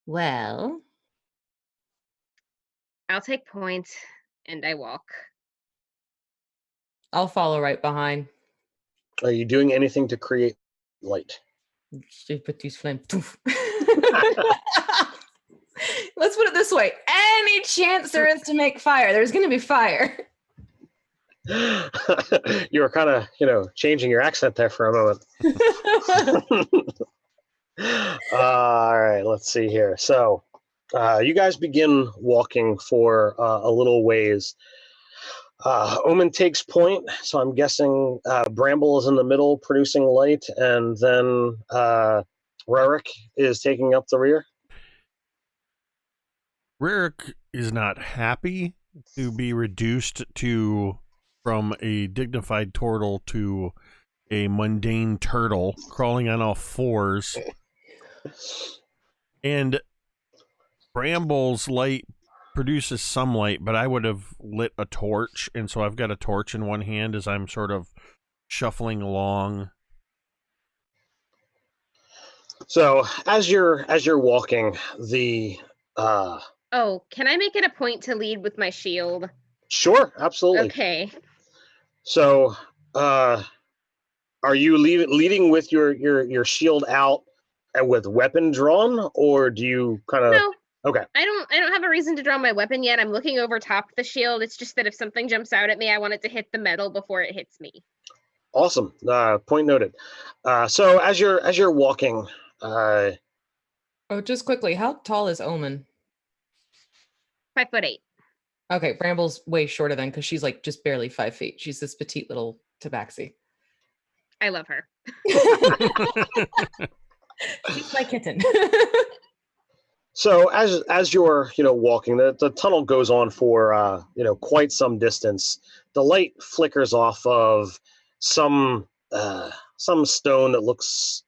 Speaker 5: Well,
Speaker 4: I'll take point, and I walk.
Speaker 3: I'll follow right behind.
Speaker 1: are you doing anything to create light?
Speaker 3: Just put these flames. Let's put it this way. Any chance there is to make fire, there's going to be fire.
Speaker 1: You were kind of changing your accent there for a moment. All right, let's see here. So you guys begin walking for a little ways. Omen takes point, so I'm guessing Bramble is in the middle producing light, and then Rurik is taking up the rear.
Speaker 2: Rurik is not happy to be reduced from a dignified Tortle to a mundane turtle crawling on all fours. And Bramble's light produces some light, but I would have lit a torch, and so I've got a torch in one hand as I'm sort of shuffling along.
Speaker 1: So as you're walking, the
Speaker 4: Oh, can I make it a point to lead with my shield?
Speaker 1: sure, absolutely.
Speaker 4: Okay.
Speaker 1: So are you leading with your shield out and with weapon drawn, or do you kind of
Speaker 4: No,
Speaker 1: okay?
Speaker 4: I don't have a reason to draw my weapon yet. I'm looking over top the shield. It's just that if something jumps out at me, I want it to hit the metal before it hits me.
Speaker 1: Awesome. Point noted. So as you're walking,
Speaker 3: Oh, just quickly, how tall is Omen?
Speaker 4: 5'8".
Speaker 3: Okay, Bramble's way shorter then because she's like just barely 5 feet. She's this petite little tabaxi.
Speaker 4: I love her.
Speaker 3: She's my kitten.
Speaker 1: so as you're walking, the tunnel goes on for quite some distance. The light flickers off of some stone that looks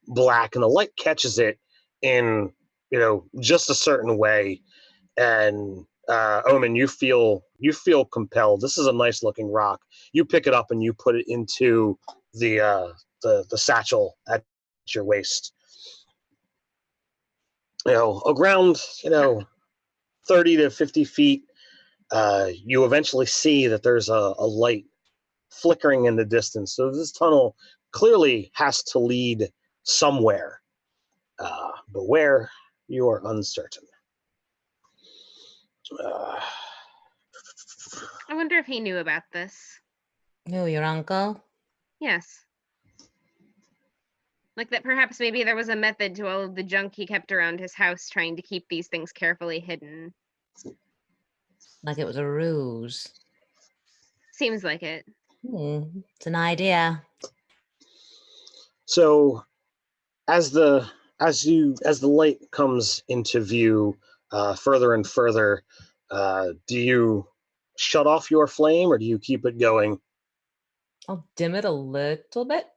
Speaker 1: black, and the light catches it in just a certain way, and Omen, you feel compelled. This is a nice looking rock. You pick it up and you put it into the satchel at your waist. Around 30 to 50 feet, you eventually see that there's a light flickering in the distance. So this tunnel clearly has to lead somewhere, but where, you are uncertain.
Speaker 4: I wonder if he knew about this.
Speaker 5: who, your uncle?
Speaker 4: Yes. Like that perhaps maybe there was a method to all of the junk he kept around his house trying to keep these things carefully hidden.
Speaker 5: Like it was a ruse.
Speaker 4: Seems like it.
Speaker 5: It's an idea.
Speaker 1: So as the light comes into view further and further, do you shut off your flame or do you keep it going?
Speaker 3: I'll dim it a little bit.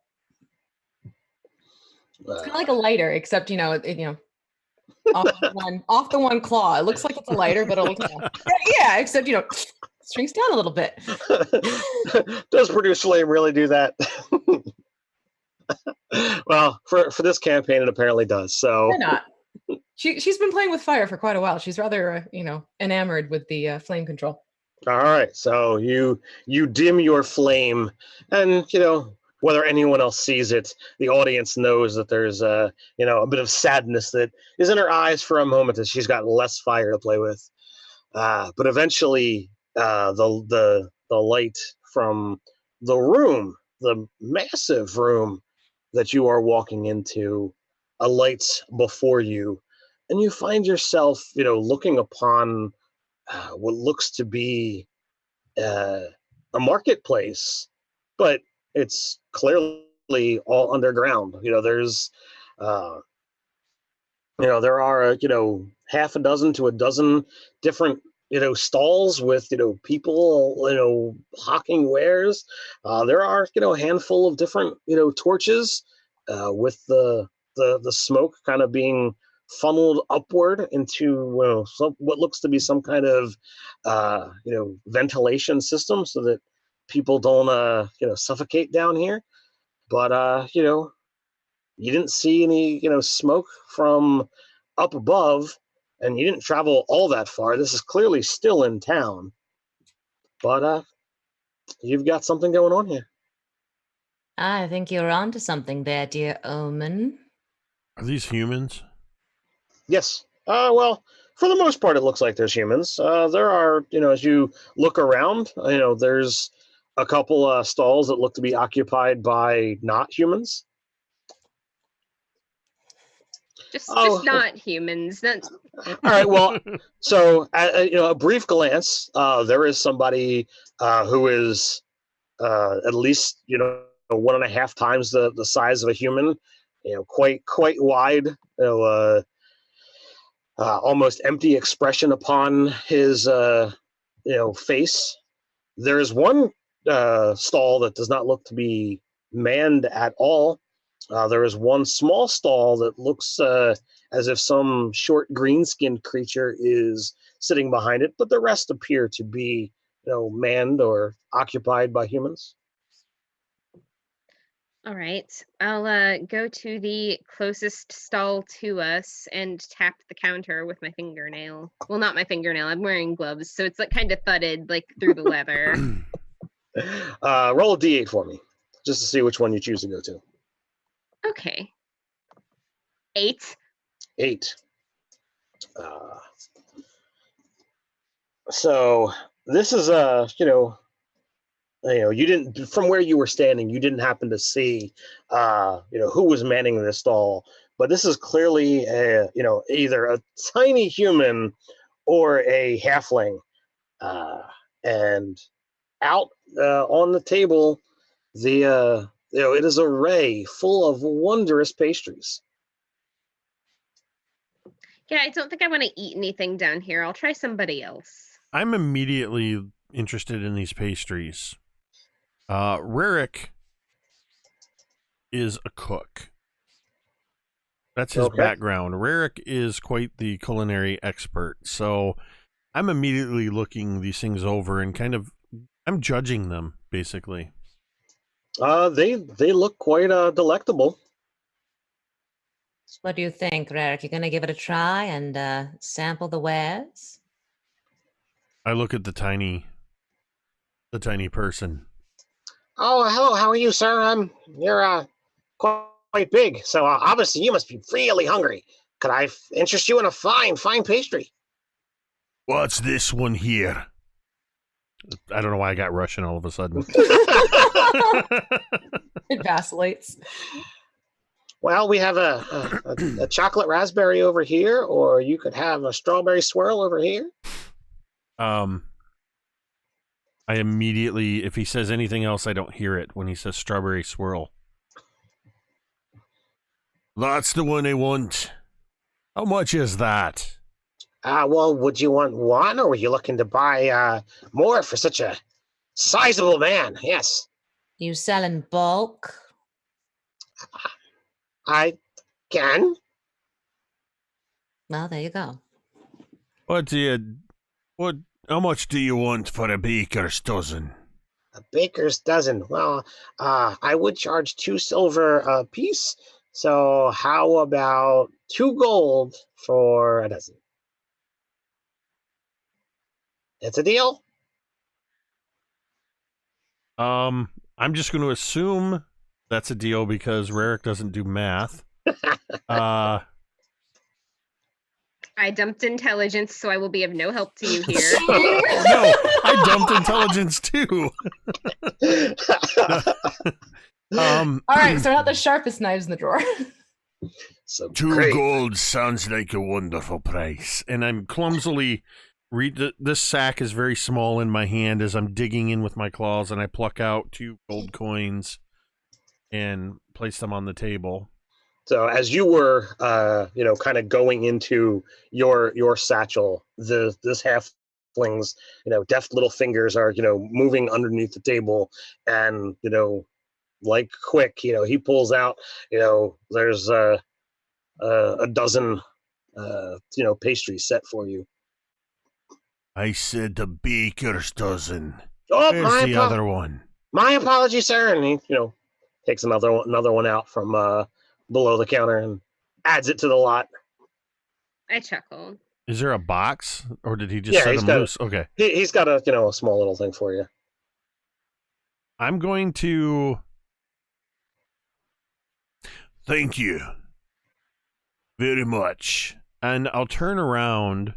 Speaker 3: It's kind of
Speaker 1: Uh,
Speaker 3: like a lighter, except off the one claw. It looks like it's a lighter, but it'll yeah, except shrinks down a little bit.
Speaker 1: Does produce flame really do that? Well, for this campaign, it apparently does. So
Speaker 3: Why not? She's been playing with fire for quite a while. She's rather enamored with the flame control.
Speaker 1: All right, so you dim your flame, and whether anyone else sees it, the audience knows that there's a bit of sadness that is in her eyes for a moment as she's got less fire to play with. But eventually, the light from the room, the massive room that you are walking into, alights before you, and you find yourself, looking upon what looks to be uh, a marketplace, but it's clearly all underground. There's, uh, there are, half a dozen to a dozen different, stalls with, people, hawking wares. There are, a handful of different, torches with the smoke kind of being funneled upward into what looks to be some kind of ventilation system so that people don't suffocate down here. But you didn't see any smoke from up above, and you didn't travel all that far. This is clearly still in town, but you've got something going on here.
Speaker 5: I think you're onto something there, dear Omen.
Speaker 2: Are these humans?
Speaker 1: Yes. Well, for the most part, it looks like there's humans. There are, as you look around, there's a couple stalls that look to be occupied by not humans.
Speaker 4: Just not humans. That's
Speaker 1: all right. Well, so a brief glance, there is somebody who is at least 1.5 times the size of a human. Quite wide. Almost empty expression upon his face. There is one stall that does not look to be manned at all. There is one small stall that looks as if some short green-skinned creature is sitting behind it, but the rest appear to be, manned or occupied by humans.
Speaker 4: all right. I'll go to the closest stall to us and tap the counter with my fingernail. Well, not my fingernail. I'm wearing gloves, so it's like kind of thudded like through the leather.
Speaker 1: Roll a d8 for me, just to see which one you choose to go to.
Speaker 4: Okay. 8.
Speaker 1: 8. So this is you didn't, from where you were standing, you didn't happen to see who was manning this stall, but this is clearly either a tiny human or a halfling, and out on the table, it is a array full of wondrous pastries.
Speaker 4: Yeah, I don't think I want to eat anything down here. I'll try somebody else.
Speaker 2: I'm immediately interested in these pastries. Rarick is a cook. That's his background. Rarick is quite the culinary expert. So I'm immediately looking these things over and I'm judging them, basically.
Speaker 1: They look quite delectable.
Speaker 5: What do you think, Rarick? You gonna give it a try and sample the wares?
Speaker 2: I look at the tiny person.
Speaker 1: Oh, hello. How are you, sir? You're quite big, so obviously you must be really hungry. Could I interest you in a fine pastry?
Speaker 2: What's this one here? I don't know why I got Russian all of a sudden.
Speaker 3: It vacillates.
Speaker 1: Well, we have a chocolate raspberry over here, or you could have a strawberry swirl over here.
Speaker 2: I immediately, if he says anything else, I don't hear it when he says strawberry swirl. That's the one I want. How much is that?
Speaker 1: Well, would you want one, or were you looking to buy more for such a sizable man? Yes.
Speaker 5: You sell in bulk?
Speaker 1: I can.
Speaker 5: Well, there you go.
Speaker 2: How much do you want for a baker's dozen?
Speaker 1: A baker's dozen. Well, I would charge 2 silver a piece. So how about 2 gold for a dozen. It's a deal.
Speaker 2: I'm just going to assume that's a deal because Rarick doesn't do math.
Speaker 4: I dumped intelligence, so I will be of no help to you here.
Speaker 2: No, I dumped intelligence too.
Speaker 3: All right, so we're not the sharpest knives in the drawer.
Speaker 1: So
Speaker 2: 2
Speaker 1: great.
Speaker 2: gold sounds like a wonderful price. And I'm clumsily this sack is very small in my hand as I'm digging in with my claws, and I pluck out 2 gold coins and place them on the table.
Speaker 1: So as you were, kind of going into your satchel, this halfling's, deft little fingers are, moving underneath the table, and like quick, he pulls out, there's a dozen, pastries set for you.
Speaker 2: I said the baker's dozen.
Speaker 1: Oh,
Speaker 2: Where's the other one?
Speaker 1: My apologies, sir. And he, takes another one out from below the counter and adds it to the lot.
Speaker 4: I chuckled.
Speaker 2: Is there a box, or did he just set him loose? Okay.
Speaker 1: He's got a small little thing for you.
Speaker 2: I'm going to... Thank you very much. And I'll turn around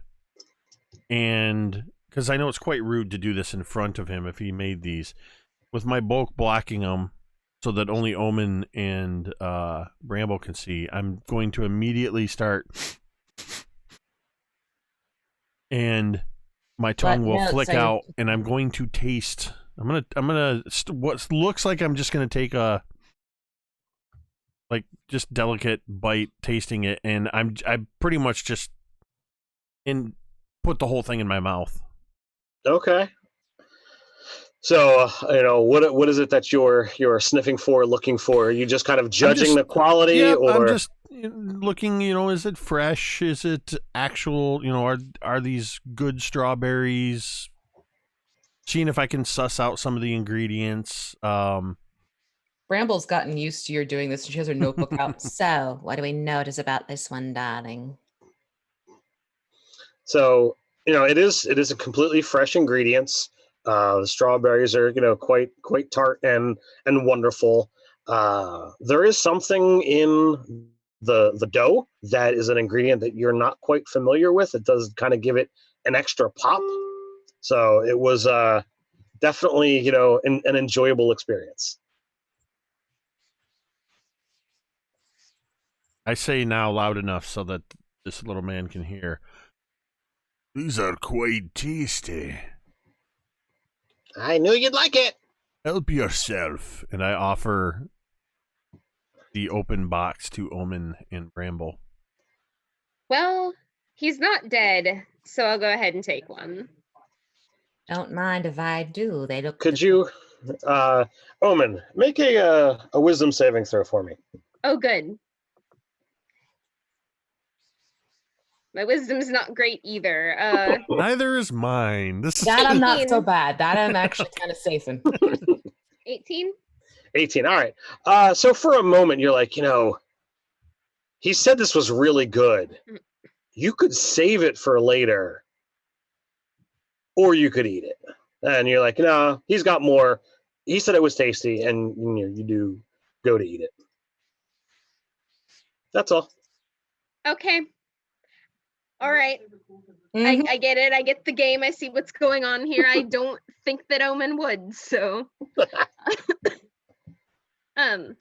Speaker 2: and... Because I know it's quite rude to do this in front of him if he made these. With my bulk blocking them so that only Omen and Bramble can see, I'm going to immediately start... And my tongue will flick out, and I'm going to taste... I'm gonna what looks like I'm just gonna take a just delicate bite tasting it, and I pretty much just put the whole thing in my mouth.
Speaker 1: Okay. So what is it that you're sniffing for, looking for? Are you just kind of judging the quality, or
Speaker 2: I'm just looking? Is it fresh? Is it actual? Are these good strawberries? Seeing if I can suss out some of the ingredients.
Speaker 3: Bramble's gotten used to your doing this, and she has her notebook out.
Speaker 5: So, what do we notice about this one, darling?
Speaker 1: So, it is a completely fresh ingredients. The strawberries are, quite tart and wonderful. There is something in the dough that is an ingredient that you're not quite familiar with. It does kind of give it an extra pop. So it was definitely, an enjoyable experience.
Speaker 2: I say now loud enough so that this little man can hear. These are quite tasty.
Speaker 1: I knew you'd like it.
Speaker 2: Help yourself. And I offer the open box to Omen and Bramble.
Speaker 4: Well, he's not dead, so I'll go ahead and take one.
Speaker 5: Don't mind if I do. They look...
Speaker 1: Could you, Omen, make a wisdom saving throw for me?
Speaker 4: Oh, good. My wisdom's not great either.
Speaker 2: Neither is mine.
Speaker 3: That I'm not so bad. That I'm actually kind of safe in.
Speaker 4: 18?
Speaker 1: 18. All right. So for a moment, you're like, he said this was really good. You could save it for later, or you could eat it. And you're like, no, he's got more. He said it was tasty, and you do go to eat it. That's all.
Speaker 4: Okay. All right. Mm-hmm. I get it. I get the game. I see what's going on here. I don't think that Omen would, so. I'm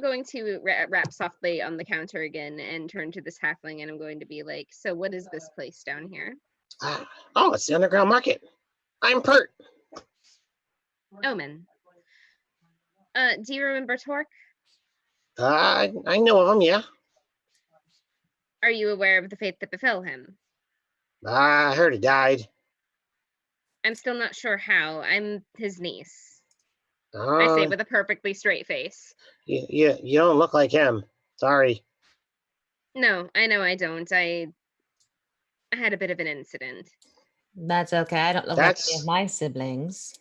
Speaker 4: going to rap softly on the counter again and turn to this halfling, and I'm going to be like, so what is this place down here?
Speaker 1: Oh, it's the underground market. I'm Pert.
Speaker 4: Omen. Do you remember Torque?
Speaker 1: I know of him, yeah.
Speaker 4: Are you aware of the fate that befell him?
Speaker 1: I heard he died.
Speaker 4: I'm still not sure how. I'm his niece. I say with a perfectly straight face.
Speaker 1: You don't look like him. Sorry.
Speaker 4: No, I know I don't. I had a bit of an incident.
Speaker 5: That's okay. I don't look like any of my siblings.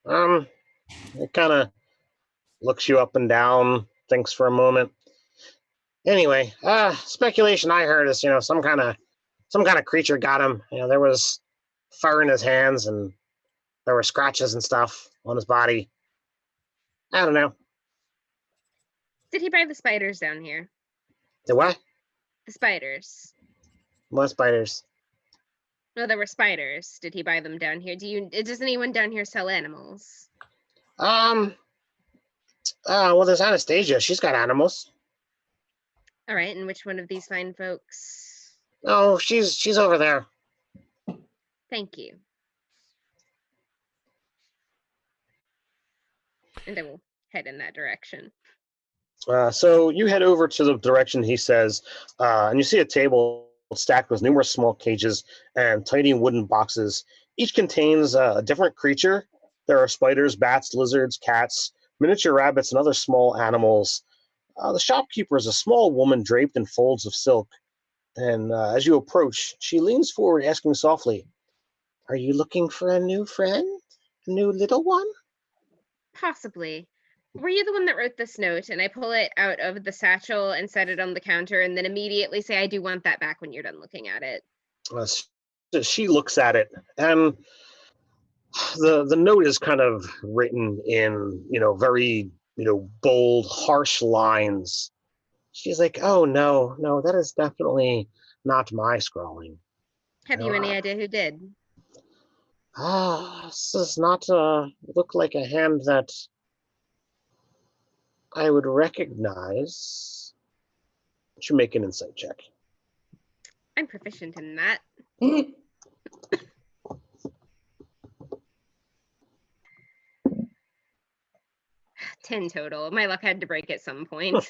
Speaker 1: It kind of looks you up and down, thinks for a moment. Anyway, speculation I heard is, some kind of creature got him. There was fur in his hands and there were scratches and stuff on his body. I don't know.
Speaker 4: Did he buy the spiders down here?
Speaker 1: The what?
Speaker 4: The spiders.
Speaker 1: What spiders?
Speaker 4: No, there were spiders. Did he buy them down here? Does anyone down here sell animals?
Speaker 1: Well, there's Anastasia. She's got animals.
Speaker 4: All right, and which one of these fine folks?
Speaker 1: Oh, she's over there.
Speaker 4: Thank you. And I will head in that direction.
Speaker 1: So you head over to the direction he says, and you see a table stacked with numerous small cages and tiny wooden boxes. Each contains a different creature. There are spiders, bats, lizards, cats, miniature rabbits, and other small animals. The shopkeeper is a small woman draped in folds of silk. And as you approach, she leans forward, asking softly, "Are you looking for a new friend? A new little one?"
Speaker 4: Possibly. Were you the one that wrote this note? And I pull it out of the satchel and set it on the counter and then immediately say, I do want that back when you're done looking at it.
Speaker 1: She looks at it, and the note is kind of written in, very, bold, harsh lines. She's like, "Oh, no, that is definitely not my scrawling.
Speaker 4: Have you any idea who did?
Speaker 1: This does not look like a hand that I would recognize." You should make an insight check.
Speaker 4: I'm proficient in that. 10 total. My luck had to break at some point.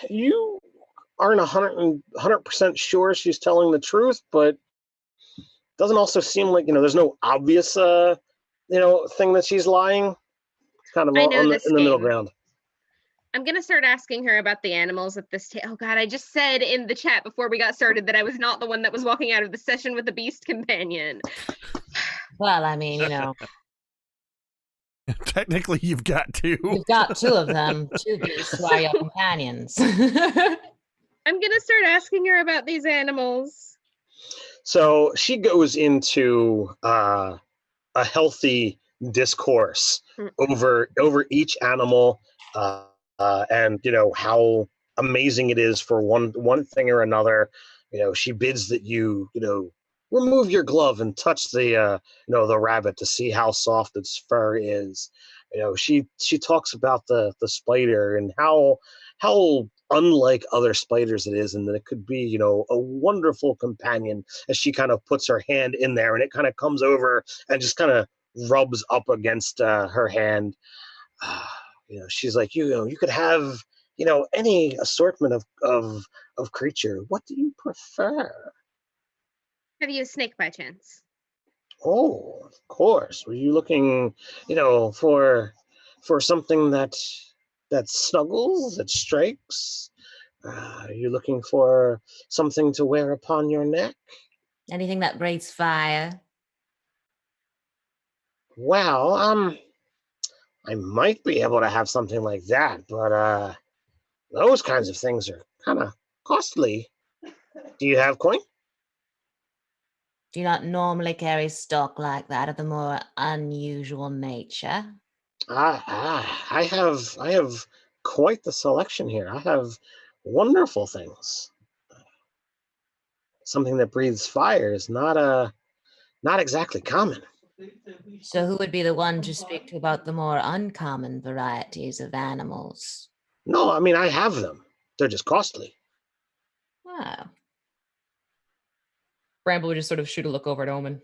Speaker 1: You aren't 100% sure she's telling the truth, but doesn't also seem like, there's no obvious, thing that she's lying. It's kind of
Speaker 4: I know
Speaker 1: in
Speaker 4: this
Speaker 1: the middle
Speaker 4: game.
Speaker 1: ground.
Speaker 4: I'm going to start asking her about the animals at this oh God, I just said in the chat before we got started that I was not the one that was walking out of the session with the beast companion.
Speaker 5: Well, I mean,
Speaker 2: Technically, you've got two.
Speaker 5: you've got two of them, two beasts who are your companions.
Speaker 4: I'm going to start asking her about these animals.
Speaker 1: So she goes into a healthy discourse over each animal, and how amazing it is for one thing or another. She bids that you remove your glove and touch the the rabbit to see how soft its fur is. She talks about the spider and how unlike other spiders it is, and that it could be a wonderful companion, as she kind of puts her hand in there and it kind of comes over and just kind of rubs up against her hand. She's like, you could have any assortment of creature. What do you prefer?
Speaker 4: Have you a snake by chance?
Speaker 1: Oh, of course. Were you looking for something that snuggles, that strikes? Are you looking for something to wear upon your neck?
Speaker 5: Anything that breathes fire?
Speaker 1: Well, I might be able to have something like that, but those kinds of things are kind of costly. Do you have coin?
Speaker 5: Do you not normally carry stock like that of the more unusual nature?
Speaker 1: I have quite the selection here. I have wonderful things. Something that breathes fire is not exactly common.
Speaker 5: So who would be the one to speak to about the more uncommon varieties of animals?
Speaker 1: No, I mean, I have them. They're just costly.
Speaker 5: Wow.
Speaker 3: Bramble would just sort of shoot a look over at Omen.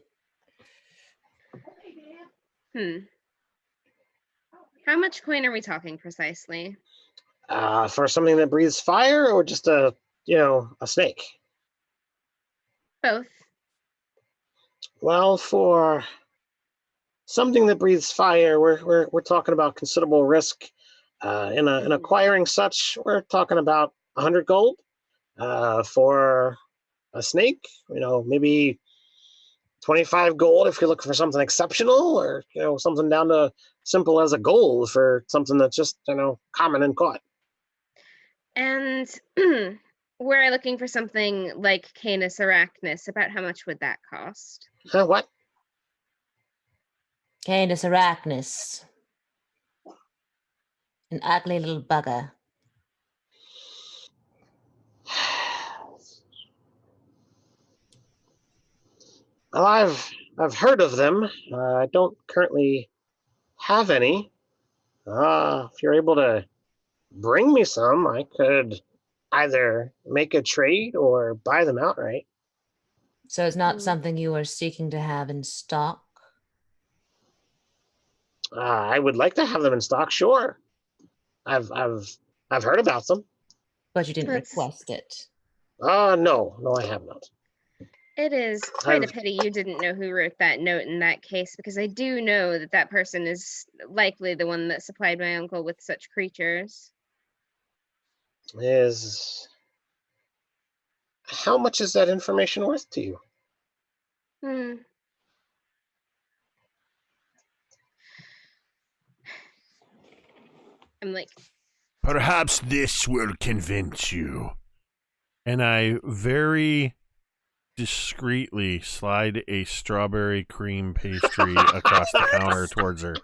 Speaker 4: How much coin are we talking precisely?
Speaker 1: For something that breathes fire, or just a snake?
Speaker 4: Both.
Speaker 1: Well, for something that breathes fire, we're talking about considerable risk. In acquiring such, we're talking about 100 gold. For a snake, maybe 25 gold if you're looking for something exceptional, or something down to simple as a gold for something that's just common and caught.
Speaker 4: And were I looking for something like Canis Arachnus, about how much would that cost?
Speaker 1: What?
Speaker 5: Canis Arachnus. An ugly little bugger.
Speaker 1: Well, I've heard of them. I don't currently have any. If you're able to bring me some, I could either make a trade or buy them outright.
Speaker 5: So it's not something you are seeking to have in stock?
Speaker 1: I would like to have them in stock, sure. I've heard about them.
Speaker 5: But you didn't
Speaker 4: That's-
Speaker 5: request it.
Speaker 1: No, I have not.
Speaker 4: It is quite a
Speaker 1: I've-
Speaker 4: pity you didn't know who wrote that note in that case, because I do know that that person is likely the one that supplied my uncle with such creatures.
Speaker 1: How much is that information worth to you?
Speaker 4: I'm like,
Speaker 2: Perhaps this will convince you. And I very discreetly slide a strawberry cream pastry across the counter towards her.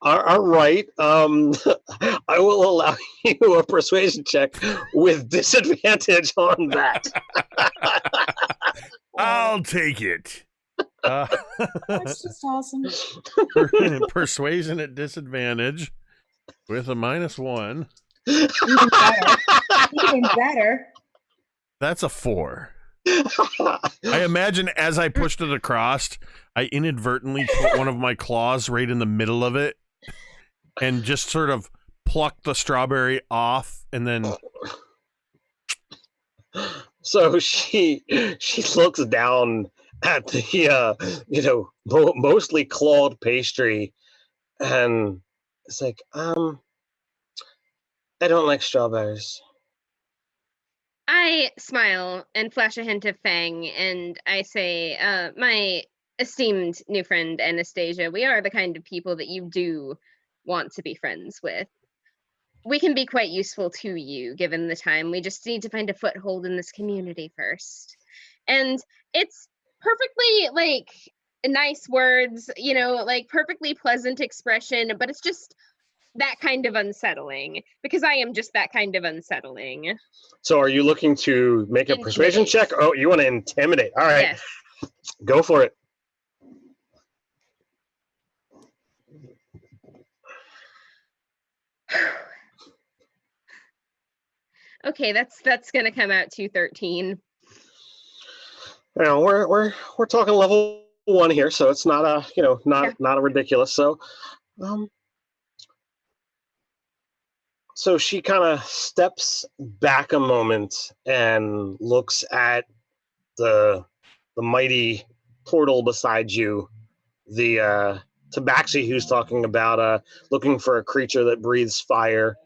Speaker 1: All right. I will allow you a persuasion check with disadvantage on that.
Speaker 2: I'll take it.
Speaker 3: That's just awesome.
Speaker 2: Persuasion at disadvantage with a -1.
Speaker 3: Even better. Even better.
Speaker 2: That's a 4. I imagine as I pushed it across, I inadvertently put one of my claws right in the middle of it and just sort of plucked the strawberry off and then...
Speaker 1: So she looks down at the mostly clawed pastry, and it's like, I don't like strawberries.
Speaker 4: I smile and flash a hint of Fang, and I say, my esteemed new friend Anastasia, we are the kind of people that you do want to be friends with. We can be quite useful to you given the time. We just need to find a foothold in this community first. And it's perfectly like nice words, like perfectly pleasant expression, but it's just that kind of unsettling, because I am just that kind of unsettling.
Speaker 1: So are you looking to make a persuasion check? Oh, you want to intimidate. All right.
Speaker 4: Yes.
Speaker 1: Go for it.
Speaker 4: Okay, that's gonna come out to 13.
Speaker 1: We're talking level 1 here, so it's not not a ridiculous. So she kind of steps back a moment and looks at the mighty Tortle beside you, the Tabaxi who's talking about looking for a creature that breathes fire.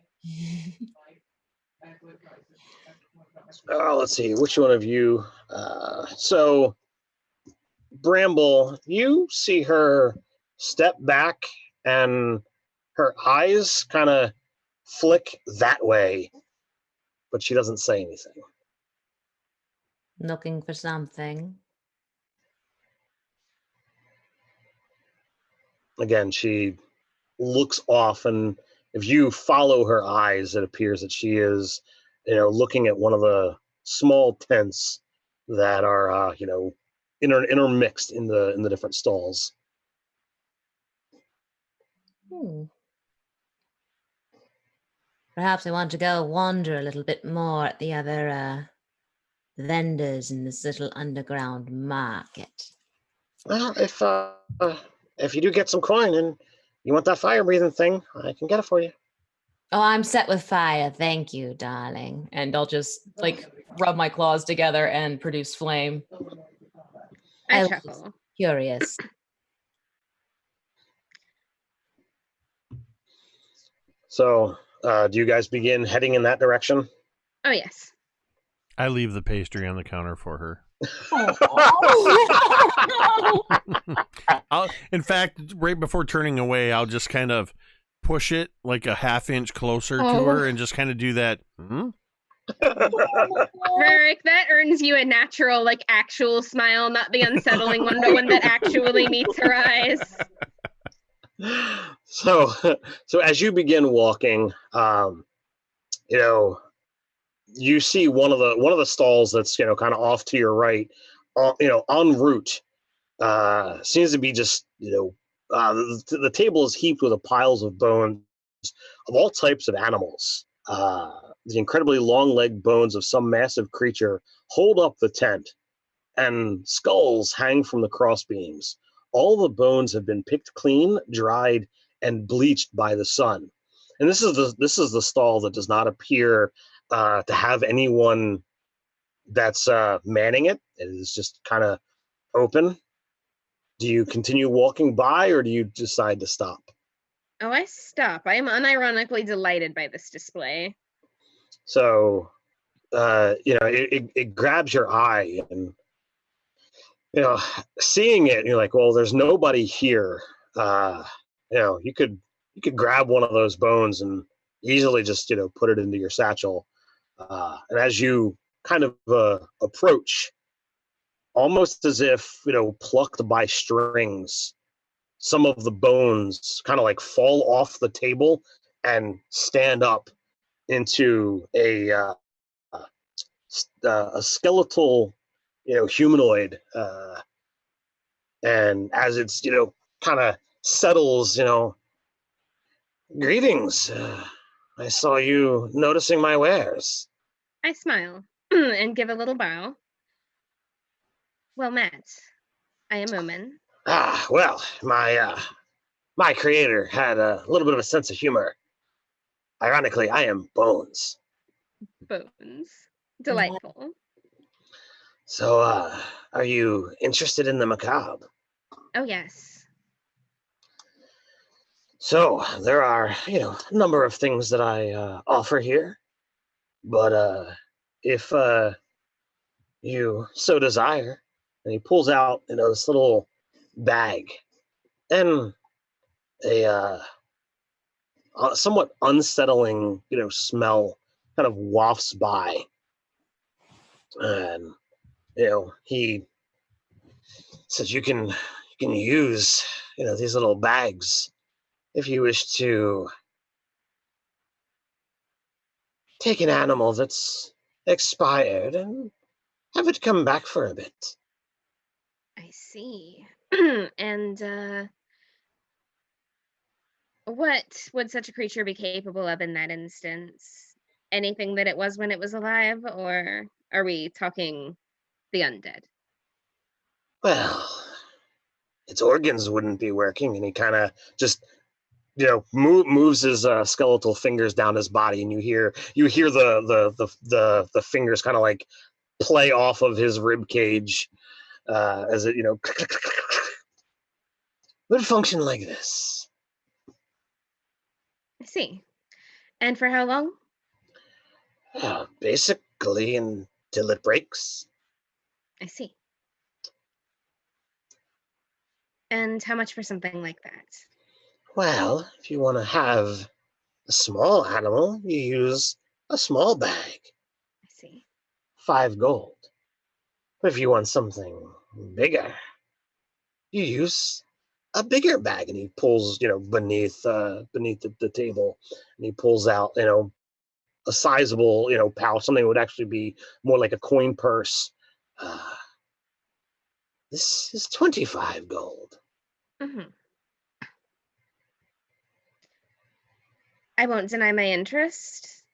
Speaker 1: Let's see, which one of you? So Bramble, you see her step back and her eyes kind of flick that way, but she doesn't say anything.
Speaker 5: Looking for something.
Speaker 1: Again, she looks off, and if you follow her eyes, it appears that she is, looking at one of the small tents that are, intermixed in the different stalls.
Speaker 5: Perhaps we want to go wander a little bit more at the other vendors in this little underground market.
Speaker 1: Well, if you do get some coin and you want that fire-breathing thing, I can get it for you.
Speaker 5: Oh, I'm set with fire. Thank you, darling.
Speaker 3: And I'll just rub my claws together and produce flame.
Speaker 4: I
Speaker 5: was
Speaker 4: chuckle.
Speaker 5: Curious.
Speaker 1: So, do you guys begin heading in that direction?
Speaker 4: Oh, yes.
Speaker 2: I leave the pastry on the counter for her. In fact, right before turning away, I'll just kind of push it like a half-inch closer to
Speaker 4: Oh.
Speaker 2: her and just kind of do that.
Speaker 4: Rurik, that earns you a natural, like, actual smile, not the unsettling one, but one that actually meets her eyes.
Speaker 1: So as you begin walking, you see one of the stalls that's kind of off to your right, en route. Seems to be just the table is heaped with piles of bones of all types of animals. The incredibly long-legged bones of some massive creature hold up the tent, and skulls hang from the crossbeams. All the bones have been picked clean, dried, and bleached by the sun. And this is the stall that does not appear to have anyone that's manning it. It is just kind of open. Do you continue walking by, or do you decide to stop?
Speaker 4: Oh, I stop. I am unironically delighted by this display.
Speaker 1: So, it grabs your eye, and seeing it, you're like, well, there's nobody here. You could grab one of those bones and easily just put it into your satchel. And as you kind of approach, almost as if plucked by strings, some of the bones kind of like fall off the table and stand up into a skeletal humanoid, and as it's kind of settles, greetings, I saw you noticing my wares.
Speaker 4: I smile and give a little bow. Well met. I am Moomin.
Speaker 1: Well, my creator had a little bit of a sense of humor. Ironically, I am Bones.
Speaker 4: Bones. Delightful.
Speaker 1: So, are you interested in the macabre?
Speaker 4: Oh, yes.
Speaker 1: So, there are, a number of things that I offer here. But if you so desire, and he pulls out, this little bag, and a somewhat unsettling, smell kind of wafts by. And, he says you can use, these little bags if you wish to take an animal that's expired and have it come back for a bit.
Speaker 4: I see. And what would such a creature be capable of in that instance? Anything that it was when it was alive, or are we talking the undead?
Speaker 1: Well, its organs wouldn't be working, and he kind of just moves his skeletal fingers down his body, and you hear the fingers kind of like play off of his rib cage as it would function like this.
Speaker 4: I see. And for how long?
Speaker 1: Basically until it breaks.
Speaker 4: I see. And how much for something like that?
Speaker 1: Well, if you want to have a small animal, you use a small bag.
Speaker 4: I see.
Speaker 1: 5 gold. But if you want something bigger, you use a bigger bag. And he pulls, beneath the table, and he pulls out, a sizable, pouch, something that would actually be more like a coin purse. This is 25 gold.
Speaker 4: Mm-hmm. I won't deny my interest.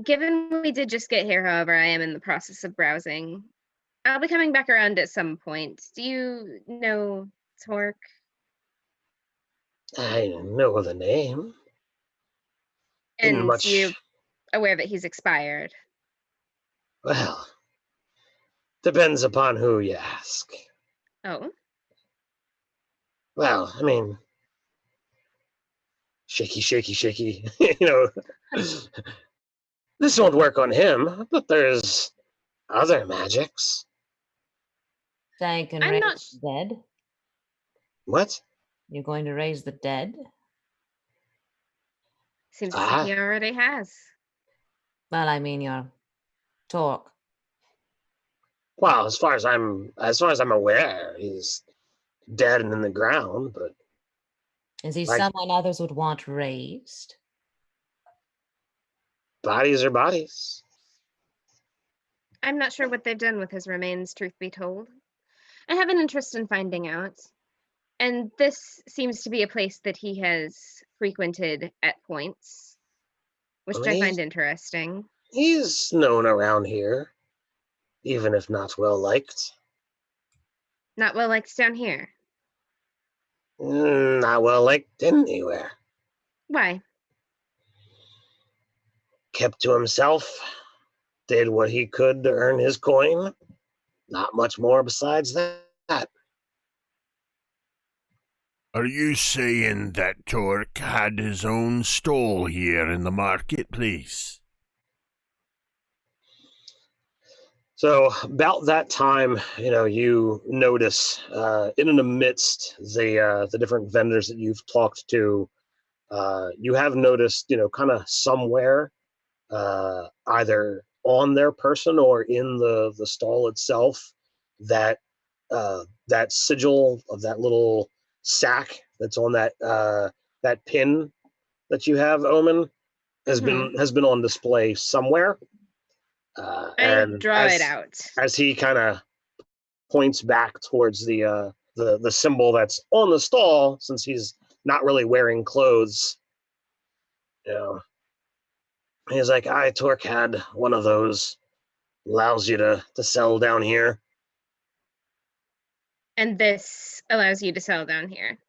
Speaker 4: Given we did just get here, however, I am in the process of browsing. I'll be coming back around at some point. Do you know Torque?
Speaker 1: I know the name.
Speaker 4: And you aware that he's expired?
Speaker 1: Well, depends upon who you ask.
Speaker 4: Oh?
Speaker 1: Well, I mean, shaky. This won't work on him, but there's other magics.
Speaker 5: So you can
Speaker 4: I'm
Speaker 5: raise
Speaker 4: not
Speaker 5: the dead?
Speaker 1: What?
Speaker 5: You're going to raise the dead?
Speaker 4: Seems as if he already has.
Speaker 5: Well, I mean your talk.
Speaker 1: Well, as far as I'm aware, he's dead and in the ground. But
Speaker 5: Is he
Speaker 1: like,
Speaker 5: someone others would want raised?
Speaker 1: bodies are bodies.
Speaker 4: I'm not sure what they've done with his remains, truth be told. I have an interest in finding out. And this seems to be a place that he has frequented at points, which I find interesting.
Speaker 1: He's known around here, even if not well liked.
Speaker 4: Not well liked down here.
Speaker 1: Not well liked anywhere.
Speaker 4: Why?
Speaker 1: Kept to himself, did what he could to earn his coin. Not much more besides that.
Speaker 2: Are you saying that Torque had his own stall here in the marketplace?
Speaker 1: So about that time, you notice in the midst the different vendors that you've talked to, you have noticed, kind of somewhere, either on their person or in the stall itself, that that sigil of that little sack that's on that pin that you have, Omen, has been on display somewhere.
Speaker 4: I draw it out
Speaker 1: as he kind of points back towards the symbol that's on the stall, since he's not really wearing clothes. He's like, Torque had one of those. Allows you to sell down here.
Speaker 4: And this allows you to sell down here.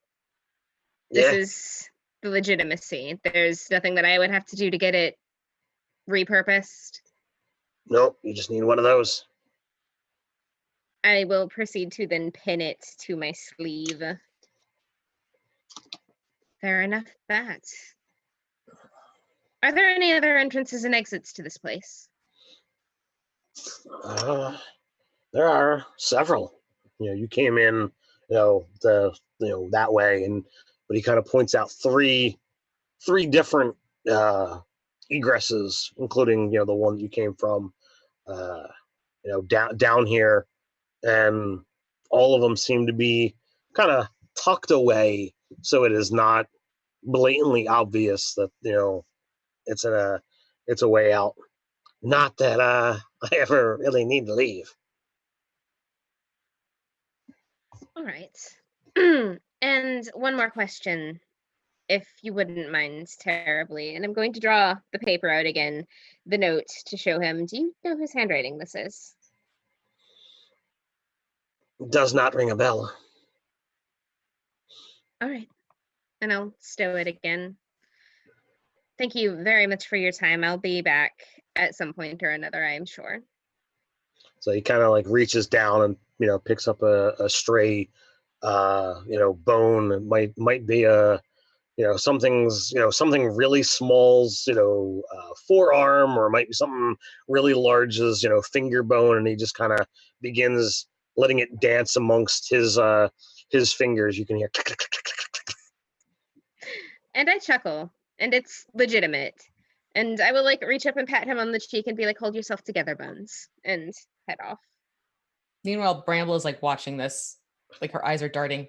Speaker 1: Yeah.
Speaker 4: This is the legitimacy. There's nothing that I would have to do to get it repurposed.
Speaker 1: Nope, you just need one of those.
Speaker 4: I will proceed to then pin it to my sleeve. Fair enough, that. Are there any other entrances and exits to this place?
Speaker 1: There are several. You came in, that way, but he kind of points out three different egresses, including the one that you came from, down here, and all of them seem to be kind of tucked away, so it is not blatantly obvious that it's a way out. Not that I ever really need to leave.
Speaker 4: All right. And one more question, if you wouldn't mind terribly. And I'm going to draw the paper out again, the note, to show him. Do you know whose handwriting this is?
Speaker 1: Does not ring a bell.
Speaker 4: All right. And I'll stow it again. Thank you very much for your time. I'll be back at some point or another, I am sure.
Speaker 1: So he kind of like reaches down and picks up a stray bone. It might be a something really small's forearm, or it might be something really large's finger bone, and he just kind of begins letting it dance amongst his fingers. You can hear click, click, click, click, click.
Speaker 4: And I chuckle, and it's legitimate. And I will reach up and pat him on the cheek and be like, hold yourself together, Bones, and head off.
Speaker 3: Meanwhile, Bramble is watching this, her eyes are darting.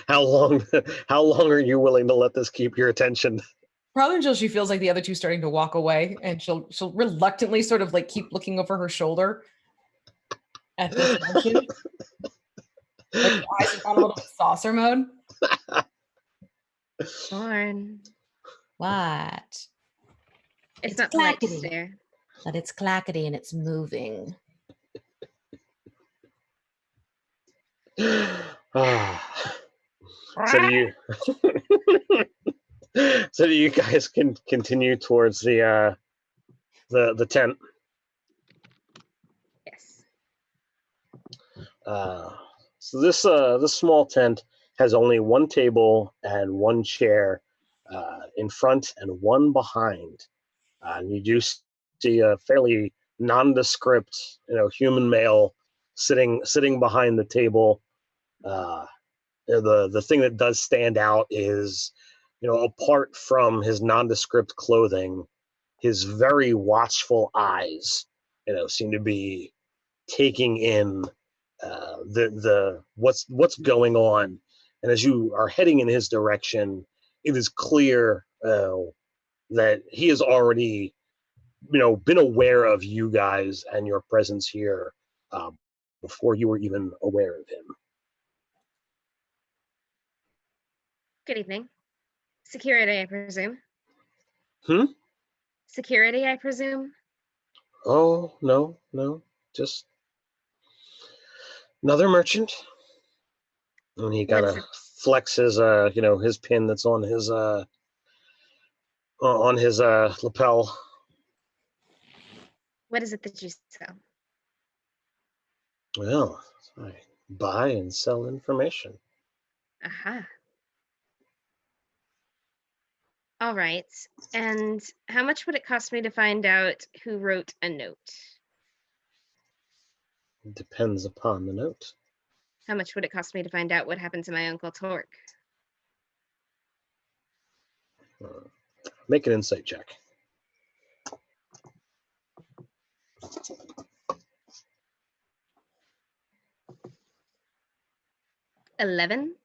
Speaker 1: How long are you willing to let this keep your attention?
Speaker 3: Probably until she feels like the other two starting to walk away, and she'll reluctantly sort of keep looking over her shoulder at this motion. Her eyes have gone a little bit saucer mode.
Speaker 4: Thorn.
Speaker 5: What?
Speaker 4: It's not polite to stare.
Speaker 5: But it's clackety and it's moving.
Speaker 1: So do you guys can continue towards the tent?
Speaker 4: Yes.
Speaker 1: So this small tent has only one table and one chair in front and one behind. And you do see a fairly nondescript, human male sitting behind the table. the thing that does stand out is, apart from his nondescript clothing, his very watchful eyes, seem to be taking in the what's going on. And as you are heading in his direction, it is clear that he has already, been aware of you guys and your presence here before you were even aware of him.
Speaker 4: Good evening. Security, I presume.
Speaker 1: Hmm?
Speaker 4: Security, I presume.
Speaker 1: Oh, no, just another merchant. And he kind of flexes, his pin that's on his lapel.
Speaker 4: What is it that you sell?
Speaker 1: Well, I buy and sell information.
Speaker 4: Aha. All right. And how much would it cost me to find out who wrote a note?
Speaker 1: It depends upon the note.
Speaker 4: How much would it cost me to find out what happened to my Uncle Torque?
Speaker 1: Make an insight check.
Speaker 4: 11.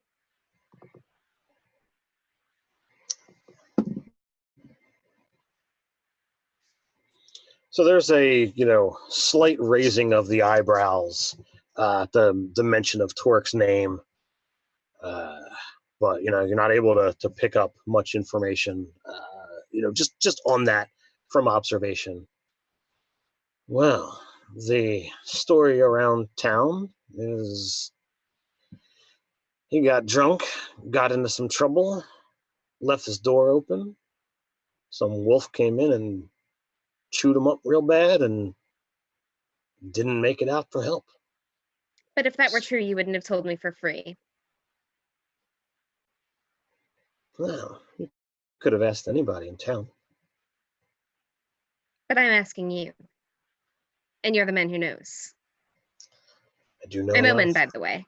Speaker 1: So there's a, slight raising of the eyebrows at the mention of Torque's name. But, you're not able to pick up much information, just on that from observation. Well, the story around town is he got drunk, got into some trouble, left his door open. Some wolf came in and chewed him up real bad and didn't make it out for help.
Speaker 4: But if that were true, you wouldn't have told me for free.
Speaker 1: Well, you could have asked anybody in town.
Speaker 4: But I'm asking you. And you're the man who knows.
Speaker 1: I do know.
Speaker 4: I'm Omen, by the way.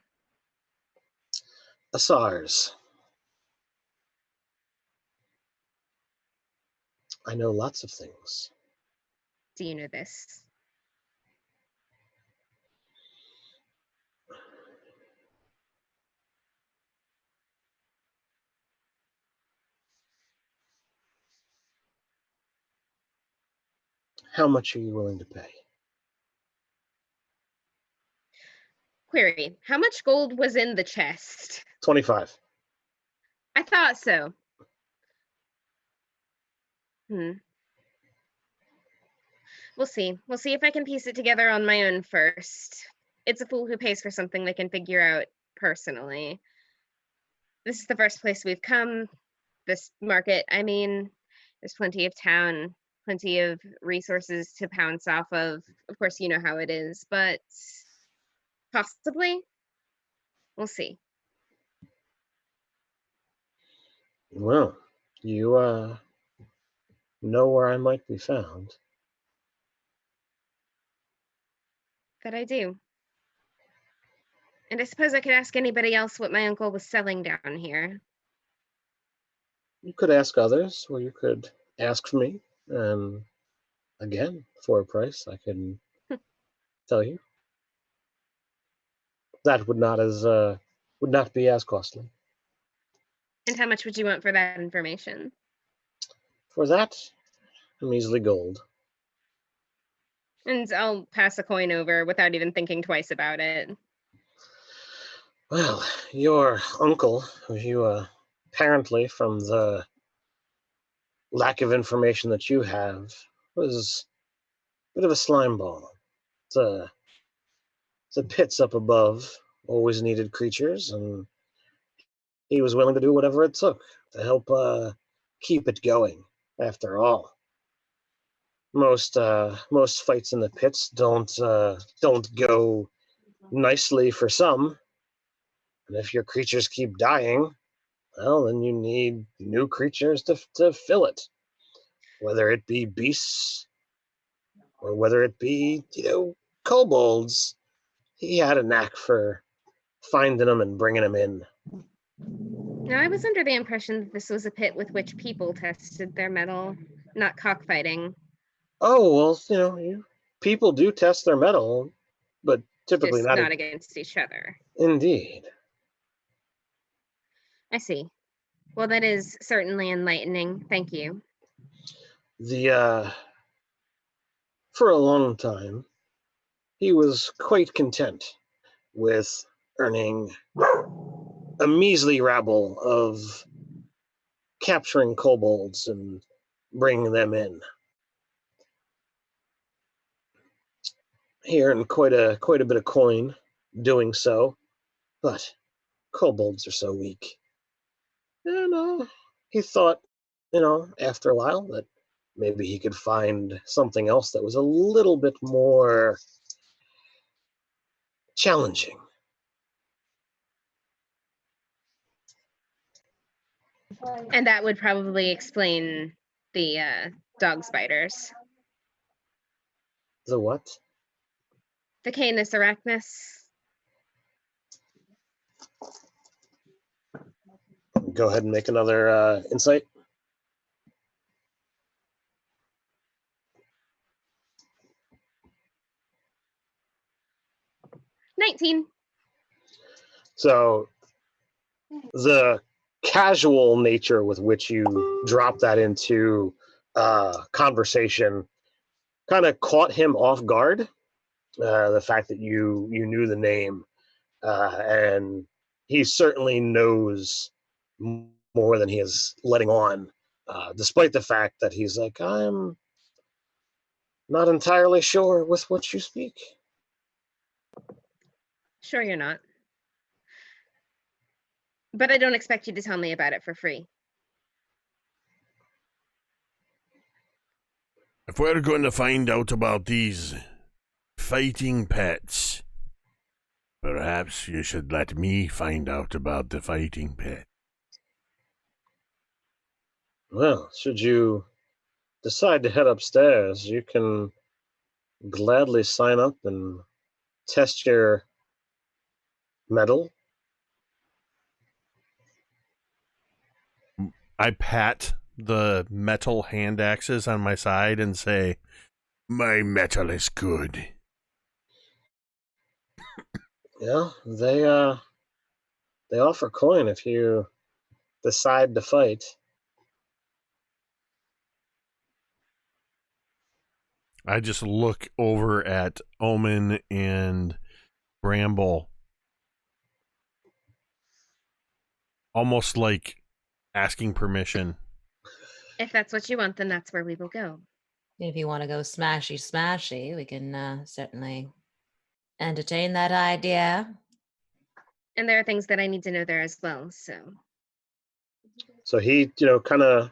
Speaker 1: Asars. I know lots of things.
Speaker 4: Do you know this?
Speaker 1: How much are you willing to pay?
Speaker 4: Query. How much gold was in the chest?
Speaker 1: 25.
Speaker 4: I thought so. We'll see. We'll see if I can piece it together on my own first. It's a fool who pays for something they can figure out personally. This is the first place we've come. This market, I mean, there's plenty of town, plenty of resources to pounce off of. Of course, you know how it is, but possibly. We'll see.
Speaker 1: Well, you know where I might be found.
Speaker 4: That I do. And I suppose I could ask anybody else what my uncle was selling down here.
Speaker 1: You could ask others, or you could ask me, and again, for a price, I can tell you. That would not be as costly.
Speaker 4: And how much would you want for that information?
Speaker 1: For that, a measly gold.
Speaker 4: And I'll pass a coin over without even thinking twice about it.
Speaker 1: Well, your uncle, who you apparently, from the lack of information that you have, was a bit of a slime ball. The pits up above always needed creatures, and he was willing to do whatever it took to help keep it going. After all, most fights in the pits don't go nicely for some, and if your creatures keep dying, well, then you need new creatures to fill it, whether it be beasts or whether it be kobolds. He had a knack for finding them and bringing them in.
Speaker 4: Now, I was under the impression that this was a pit with which people tested their mettle, not cockfighting.
Speaker 1: Oh, well, people do test their mettle, but typically
Speaker 4: Just
Speaker 1: not.
Speaker 4: not against each other.
Speaker 1: Indeed.
Speaker 4: I see. Well, that is certainly enlightening. Thank you.
Speaker 1: For a long time, he was quite content with earning a measly rabble of capturing kobolds and bringing them in. He earned quite a bit of coin doing so, but kobolds are so weak. And he thought, after a while that maybe he could find something else that was a little bit more challenging.
Speaker 4: And that would probably explain the dog spiders.
Speaker 1: The what?
Speaker 4: The Canis arachnus.
Speaker 1: Go ahead and make another insight.
Speaker 4: $19.
Speaker 1: So the casual nature with which you drop that into conversation kind of caught him off guard. The fact that you knew the name, and he certainly knows more than he is letting on, despite the fact that he's like, I'm not entirely sure with what you speak.
Speaker 4: Sure you're not. But I don't expect you to tell me about it for free.
Speaker 2: If we're going to find out about these fighting pets, perhaps you should let me find out about the fighting pet.
Speaker 1: Well, should you decide to head upstairs, you can gladly sign up and test your mettle.
Speaker 2: I pat the metal hand axes on my side and say, my metal is good.
Speaker 1: Yeah, they offer coin if you decide to fight.
Speaker 2: I just look over at Omen and Bramble, almost like asking permission.
Speaker 4: If that's what you want, then that's where we will go.
Speaker 5: If you want to go smashy, we can certainly entertain that idea.
Speaker 4: And there are things that I need to know there as well, so.
Speaker 1: So he, kind of,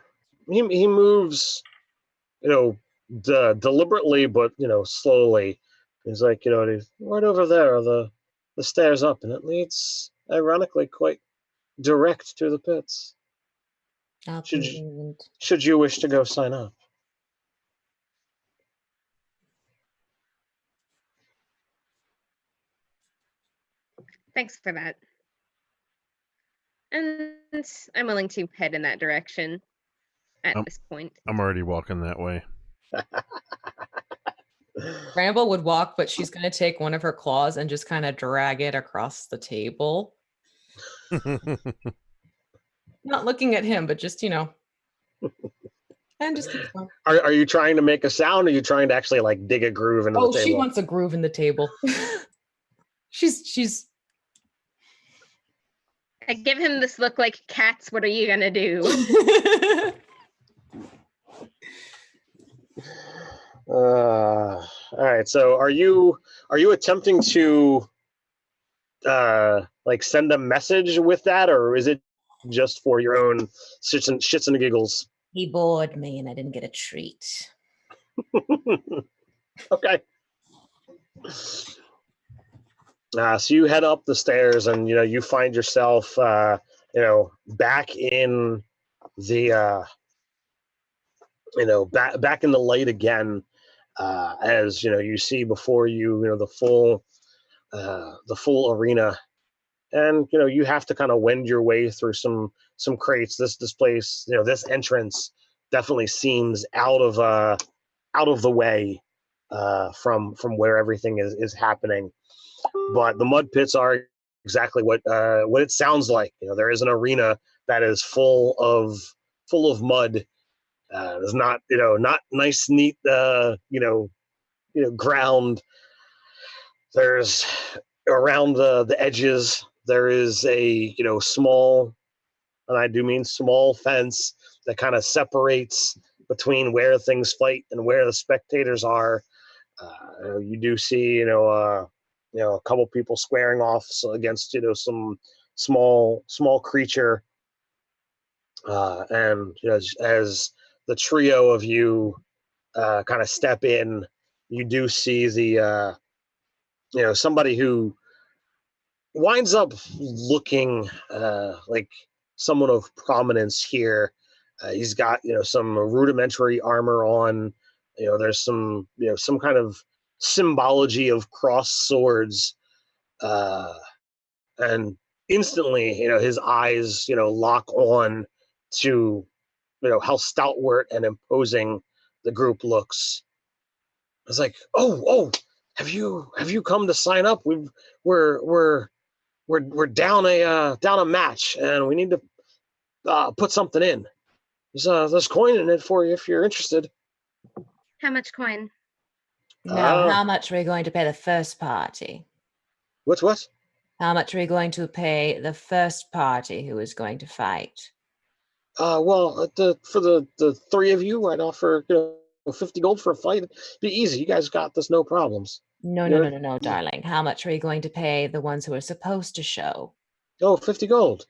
Speaker 1: he moves, deliberately, but, slowly. He's like, he's right over there are the stairs up, and it leads, ironically, quite direct to the pits.
Speaker 5: How
Speaker 1: Should
Speaker 5: convenient.
Speaker 1: Should you wish to go sign up?
Speaker 4: Thanks for that. And I'm willing to head in that direction at this point.
Speaker 2: I'm already walking that way.
Speaker 3: Bramble would walk, but she's going to take one of her claws and just kind of drag it across the table. Not looking at him, but just, and just keep going.
Speaker 1: Are you trying to make a sound, or are you trying to actually like dig a groove into the table?
Speaker 3: Oh, she wants a groove in the table. she's
Speaker 4: I give him this look like, cats, what are you gonna do?
Speaker 1: All right. So are you attempting to like send a message with that, or is it just for your own shits and giggles?
Speaker 5: He bored me and I didn't get a treat.
Speaker 1: Okay. So you head up the stairs, and you find yourself back in the back in the light again, as you see before you the full arena, and you have to kind of wend your way through some crates. This place, this entrance definitely seems out of the way from where everything is happening. But the mud pits are exactly what it sounds like. There is an arena that is full of mud. There's not nice, neat ground. There's around the edges. There is a small, and I do mean small, fence that kind of separates between where things fight and where the spectators are. You do see a couple people squaring off against some small creature, and as the trio of you kind of step in, you do see the somebody who winds up looking like someone of prominence here. He's got some rudimentary armor on. There's some some kind of symbology of cross swords, and instantly his eyes lock on to how stalwart and imposing the group looks. It's like, oh, have you come to sign up? We're down a match, and we need to put something in. There's coin in it for you if you're interested.
Speaker 4: How much coin?
Speaker 5: Now, how much are we going to pay the first party?
Speaker 1: What?
Speaker 5: How much are we going to pay the first party who is going to fight?
Speaker 1: Well, for the three of you, I'd offer 50 gold for a fight. It'd be easy. You guys got this, no problems.
Speaker 5: No, darling. How much are we going to pay the ones who are supposed to show?
Speaker 1: Oh, 50 gold.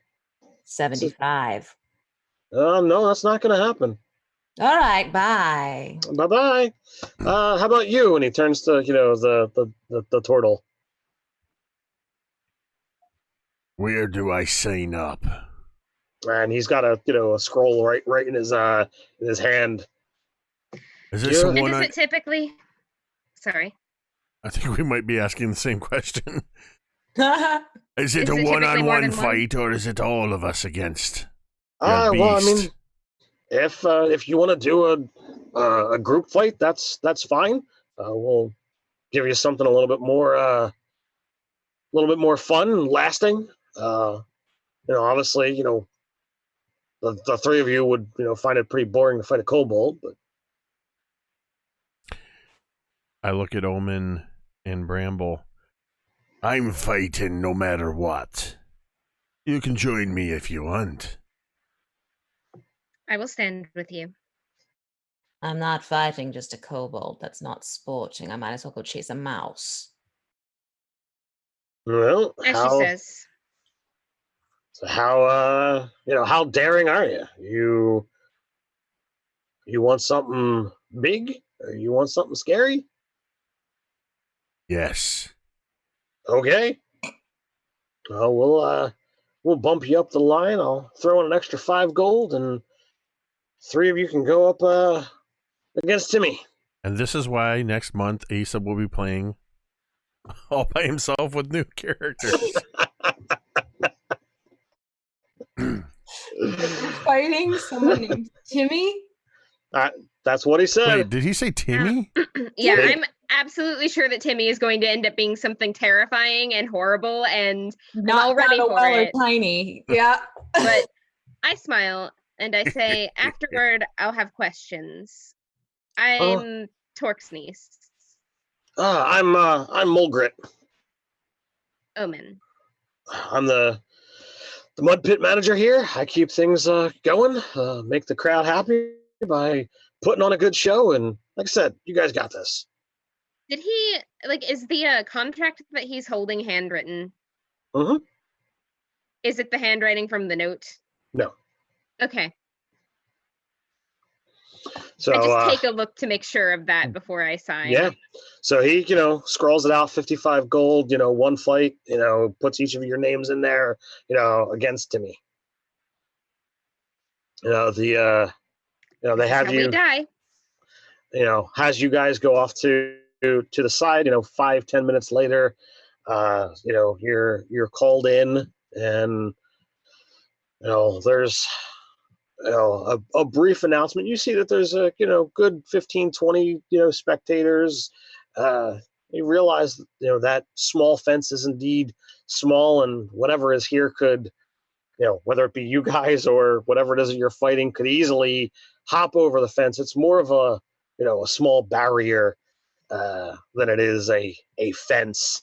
Speaker 5: 75.
Speaker 1: No, that's not going to happen.
Speaker 5: All right, bye.
Speaker 1: Bye-bye. How about you? And he turns to, the Tortle.
Speaker 2: Where do I sign up?
Speaker 1: And he's got a scroll right in his hand.
Speaker 2: Is this the
Speaker 4: And
Speaker 2: one?
Speaker 4: is it typically? Sorry.
Speaker 2: I think we might be asking the same question. Is it
Speaker 4: Is
Speaker 2: a
Speaker 4: it typically more
Speaker 2: one-on-one
Speaker 4: than one?
Speaker 2: fight, or is it all of us against?
Speaker 1: Well, I
Speaker 2: beast?
Speaker 1: mean, if you want to do a group fight, that's fine. We'll give you something a little bit more fun and lasting. Obviously, the three of you would find it pretty boring to fight a kobold, but
Speaker 2: I look at Omen and Bramble. I'm fighting no matter what. You can join me if you want.
Speaker 4: I will stand with you.
Speaker 5: I'm not fighting just a kobold. That's not sporting. I might as well go chase a mouse.
Speaker 1: well,
Speaker 4: As she says.
Speaker 1: So how daring are you? You want something big, or you want something scary?
Speaker 2: Yes.
Speaker 1: Okay. We'll bump you up the line. I'll throw in an extra 5 gold, and three of you can go up against Timmy.
Speaker 2: And this is why next month Asa will be playing all by himself with new characters.
Speaker 3: Fighting someone named Timmy?
Speaker 1: That's what he said.
Speaker 2: Wait, did he say Timmy?
Speaker 4: Yeah,
Speaker 1: Timmy.
Speaker 4: I'm absolutely sure that Timmy is going to end up being something terrifying and horrible, and
Speaker 3: Not
Speaker 4: all ready
Speaker 3: down a
Speaker 4: for
Speaker 3: well or
Speaker 4: it.
Speaker 3: tiny. Yeah.
Speaker 4: But I smile and I say, afterward, I'll have questions. I'm Torque's niece.
Speaker 1: I'm Mulgrit.
Speaker 4: Omen.
Speaker 1: I'm the mud pit manager here. I keep things going, make the crowd happy by putting on a good show, and like I said, you guys got this.
Speaker 4: Did he, is the contract that he's holding handwritten?
Speaker 1: Mm-hmm.
Speaker 4: Is it the handwriting from the note?
Speaker 1: No.
Speaker 4: Okay.
Speaker 1: So
Speaker 4: I just take a look to make sure of that before I sign.
Speaker 1: Yeah. So he, scrolls it out, 55 gold, one fight, puts each of your names in there, against Timmy. They have
Speaker 4: How
Speaker 1: you,
Speaker 4: we die.
Speaker 1: has you guys go off to the side, 5-10 minutes later, you're called in and there's a brief announcement. You see that there's a good 15, 20 spectators. You realize that small fence is indeed small, and whatever is here could, whether it be you guys or whatever it is that you're fighting, could easily hop over the fence. It's more of a small barrier than it is a fence.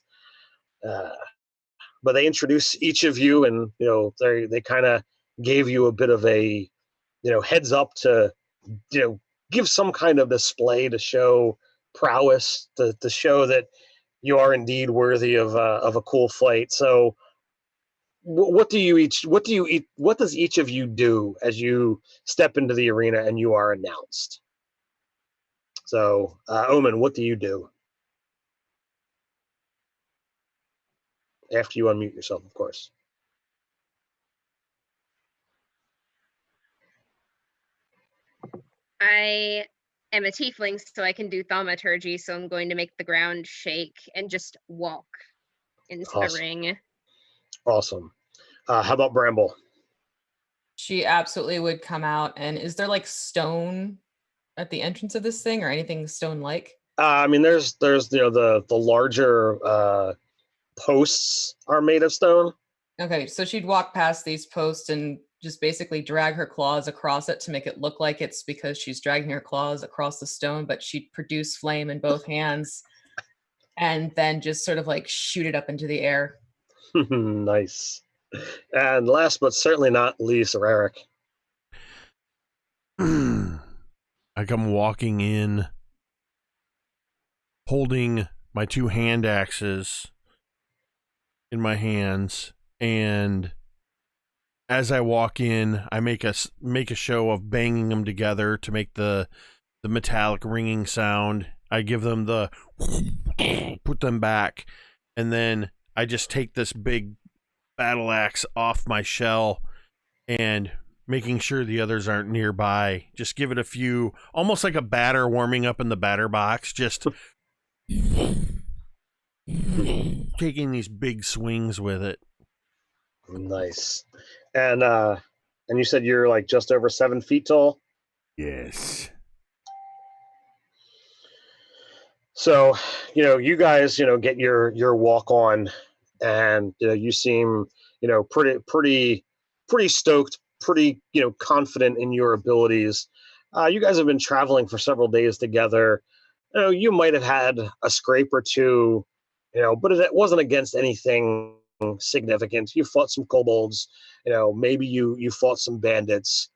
Speaker 1: But they introduce each of you, and they kind of gave you a bit of a heads up to give some kind of display to show prowess, to show that you are indeed worthy of a cool fight. So what does each of you do as you step into the arena and you are announced? So Omen, what do you do after you unmute yourself, of course?
Speaker 4: I am a tiefling, so I can do thaumaturgy, so I'm going to make the ground shake and just walk into the ring.
Speaker 1: Awesome. How about Bramble?
Speaker 3: She absolutely would come out. And is there like stone at the entrance of this thing or anything stone-like?
Speaker 1: I mean, there's the larger posts are made of stone.
Speaker 3: Okay, so she'd walk past these posts and just basically drag her claws across it to make it look like it's because she's dragging her claws across the stone, but she'd produce flame in both hands and then just sort of like shoot it up into the air.
Speaker 1: Nice. And last but certainly not least, Eric.
Speaker 2: I come walking in, holding my two hand axes in my hands, and as I walk in, I make a show of banging them together to make the metallic ringing sound. I give them the put them back, and then I just take this big battle axe off my shell and making sure the others aren't nearby. Just give it a few, almost like a batter warming up in the batter box, just taking these big swings with it.
Speaker 1: Nice. And you said you're like just over 7 feet tall?
Speaker 2: Yes.
Speaker 1: So, you guys, get your walk on, and you seem, pretty stoked, pretty, confident in your abilities. You guys have been traveling for several days together. You might have had a scrape or two, but it wasn't against anything significant. You fought some kobolds, maybe you fought some bandits.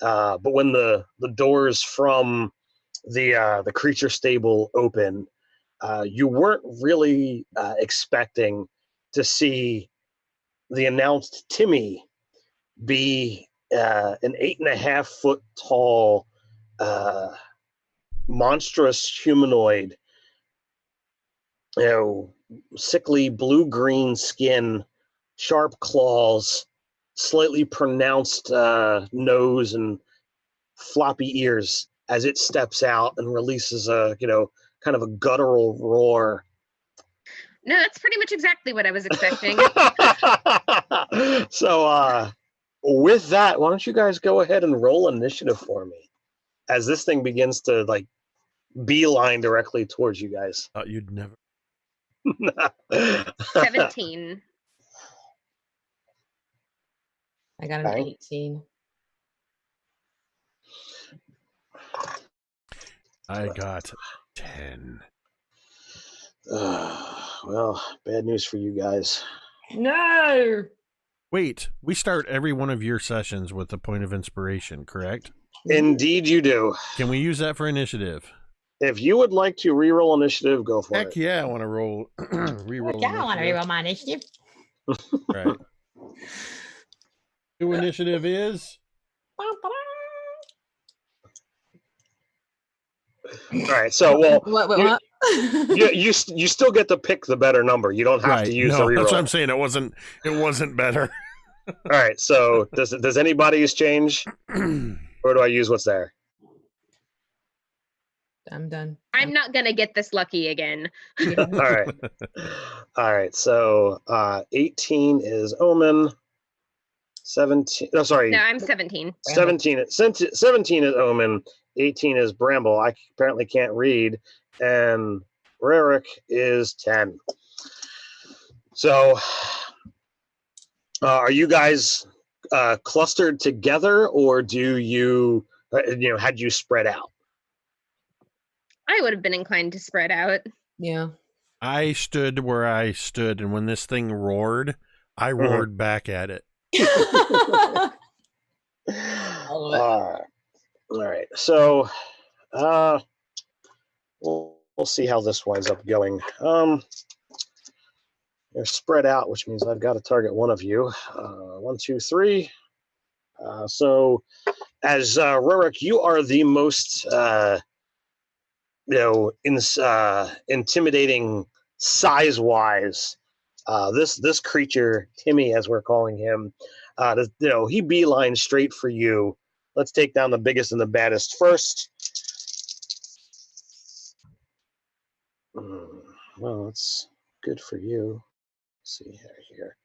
Speaker 1: But when the doors from the creature stable open, you weren't really expecting to see the announced Timmy be an 8.5 foot tall monstrous humanoid, sickly blue-green skin, sharp claws, slightly pronounced nose, and floppy ears as it steps out and releases a, kind of a guttural roar.
Speaker 4: No, that's pretty much exactly what I was expecting.
Speaker 1: So, with that, why don't you guys go ahead and roll initiative for me as this thing begins to, like, beeline directly towards you guys.
Speaker 2: Thought you'd never.
Speaker 4: 17.
Speaker 3: I got an 18.
Speaker 2: I got 10.
Speaker 1: Well, bad news for you guys.
Speaker 3: No!
Speaker 2: Wait, we start every one of your sessions with a point of inspiration, correct?
Speaker 1: Indeed you do.
Speaker 2: Can we use that for initiative?
Speaker 1: If you would like to re-roll initiative, go for
Speaker 2: Heck
Speaker 1: it.
Speaker 2: yeah, I want to roll re-roll.
Speaker 5: I want to reroll my initiative.
Speaker 2: Right. New initiative is
Speaker 1: All right, so
Speaker 3: What?
Speaker 1: you still get to pick the better number. You don't have to use the reroll.
Speaker 2: That's what I'm saying. It wasn't better.
Speaker 1: All right, so does anybody's change, or do I use what's there?
Speaker 3: I'm done.
Speaker 4: I'm not gonna get this lucky again.
Speaker 3: Yeah.
Speaker 1: All right. All right. So 18 is Omen. 17. No, sorry.
Speaker 4: No, I'm 17.
Speaker 1: 17 is Omen. 18 is Bramble. I apparently can't read. And Rarick is 10. So are you guys clustered together, or do you, had you spread out?
Speaker 4: I would have been inclined to spread out.
Speaker 3: Yeah.
Speaker 2: I stood where I stood, and when this thing roared, I roared back at it.
Speaker 3: All of it.
Speaker 1: All right. So we'll see how this winds up going. They're spread out, which means I've got to target one of you. 1, 2, 3. So as Rurik, you are the most intimidating size-wise. This creature, Timmy, as we're calling him, he beelines straight for you. Let's take down the biggest and the baddest first. Well, that's good for you. Let's see here.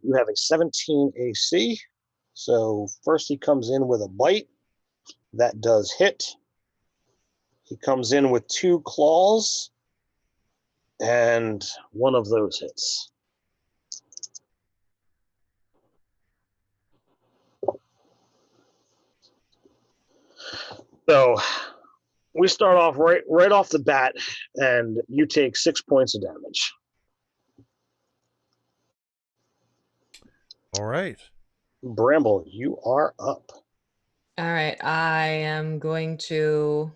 Speaker 1: You have a 17 AC. So first he comes in with a bite. That does hit. He comes in with 2 claws. And one of those hits. So we start off right off the bat, and you take 6 points of damage.
Speaker 2: All right.
Speaker 1: Bramble, you are up.
Speaker 3: All right. I am going to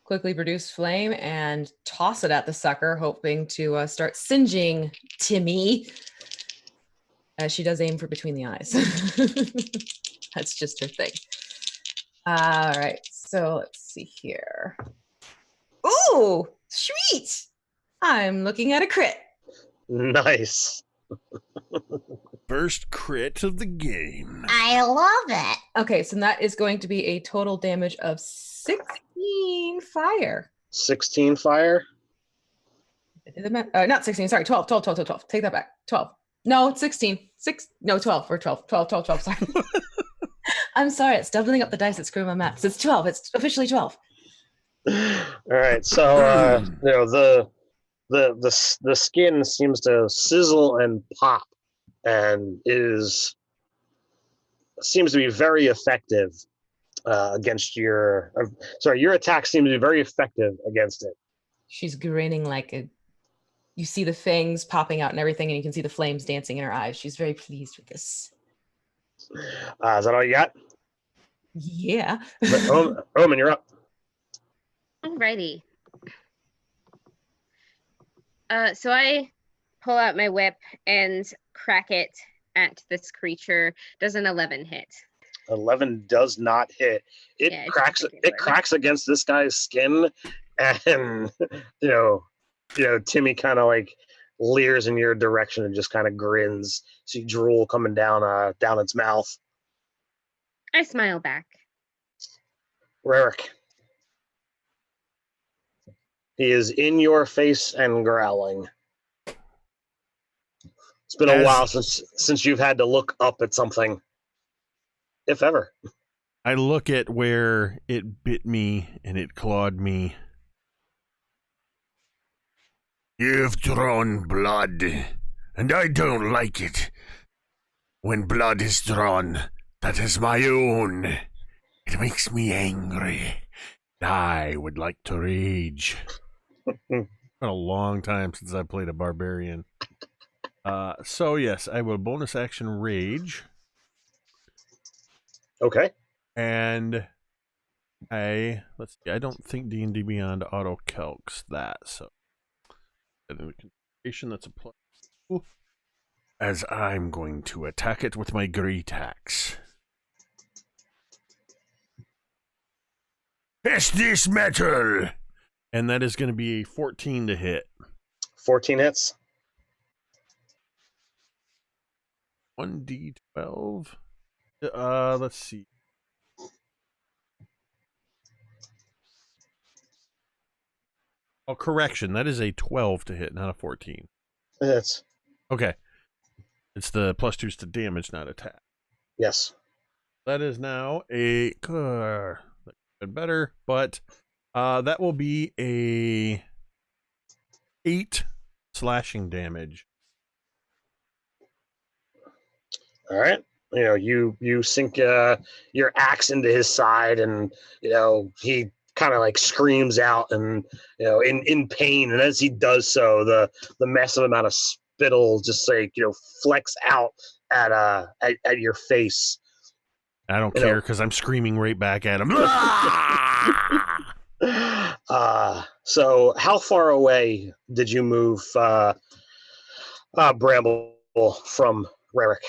Speaker 3: quickly produce flame and toss it at the sucker, hoping to start singeing Timmy. She does aim for between the eyes. That's just her thing. All right. So let's see here. Ooh, sweet. I'm looking at a crit.
Speaker 1: Nice.
Speaker 2: First crit of the game.
Speaker 5: I love it.
Speaker 3: Okay, so that is going to be a total damage of 16 fire.
Speaker 1: 16 fire.
Speaker 3: Not 16, sorry, 12. Take that back. 12. No, 16. 12 or 12. 12, sorry. I'm sorry, it's doubling up the dice. It's screwing my maths. It's 12. It's officially 12.
Speaker 1: All right. So the skin seems to sizzle and pop, and seems to be very effective against your. Your attack seems to be very effective against it.
Speaker 3: She's grinning you see the fangs popping out and everything, and you can see the flames dancing in her eyes. She's very pleased with this.
Speaker 1: Is that all you got?
Speaker 3: Yeah.
Speaker 1: Omen, you're up.
Speaker 4: Alrighty. So I pull out my whip and crack it at this creature. Does an 11 hit?
Speaker 1: 11 does not hit. It cracks against this guy's skin, and Timmy kind of like leers in your direction and just kind of grins. See drool coming down its mouth.
Speaker 4: I smile back.
Speaker 1: Rarick. He is in your face and growling. It's been a while since you've had to look up at something, if ever.
Speaker 2: I look at where it bit me and it clawed me. You've drawn blood, and I don't like it. When blood is drawn, that is my own. It makes me angry. I would like to rage. Been a long time since I played a barbarian. So yes, I will bonus action rage.
Speaker 1: Okay.
Speaker 2: And let's see, I don't think D&D Beyond auto calcs that, so the concentration that's applied. As I'm going to attack it with my great axe. Pest this metal! And that is going to be a 14 to hit.
Speaker 1: 14 hits.
Speaker 2: 1d12. Let's see. Oh, correction. That is a 12 to hit, not a 14.
Speaker 1: It's
Speaker 2: Okay. It's the +2s to damage, not attack.
Speaker 1: yes.
Speaker 2: That is now a better, but that will be a 8 slashing damage.
Speaker 1: All right. You sink your axe into his side, and he kind of like screams out, and in pain. And as he does so, the massive amount of spittle just like flecks out at your face.
Speaker 2: I don't care because I'm screaming right back at him.
Speaker 1: So how far away did you move Bramble from Rarick?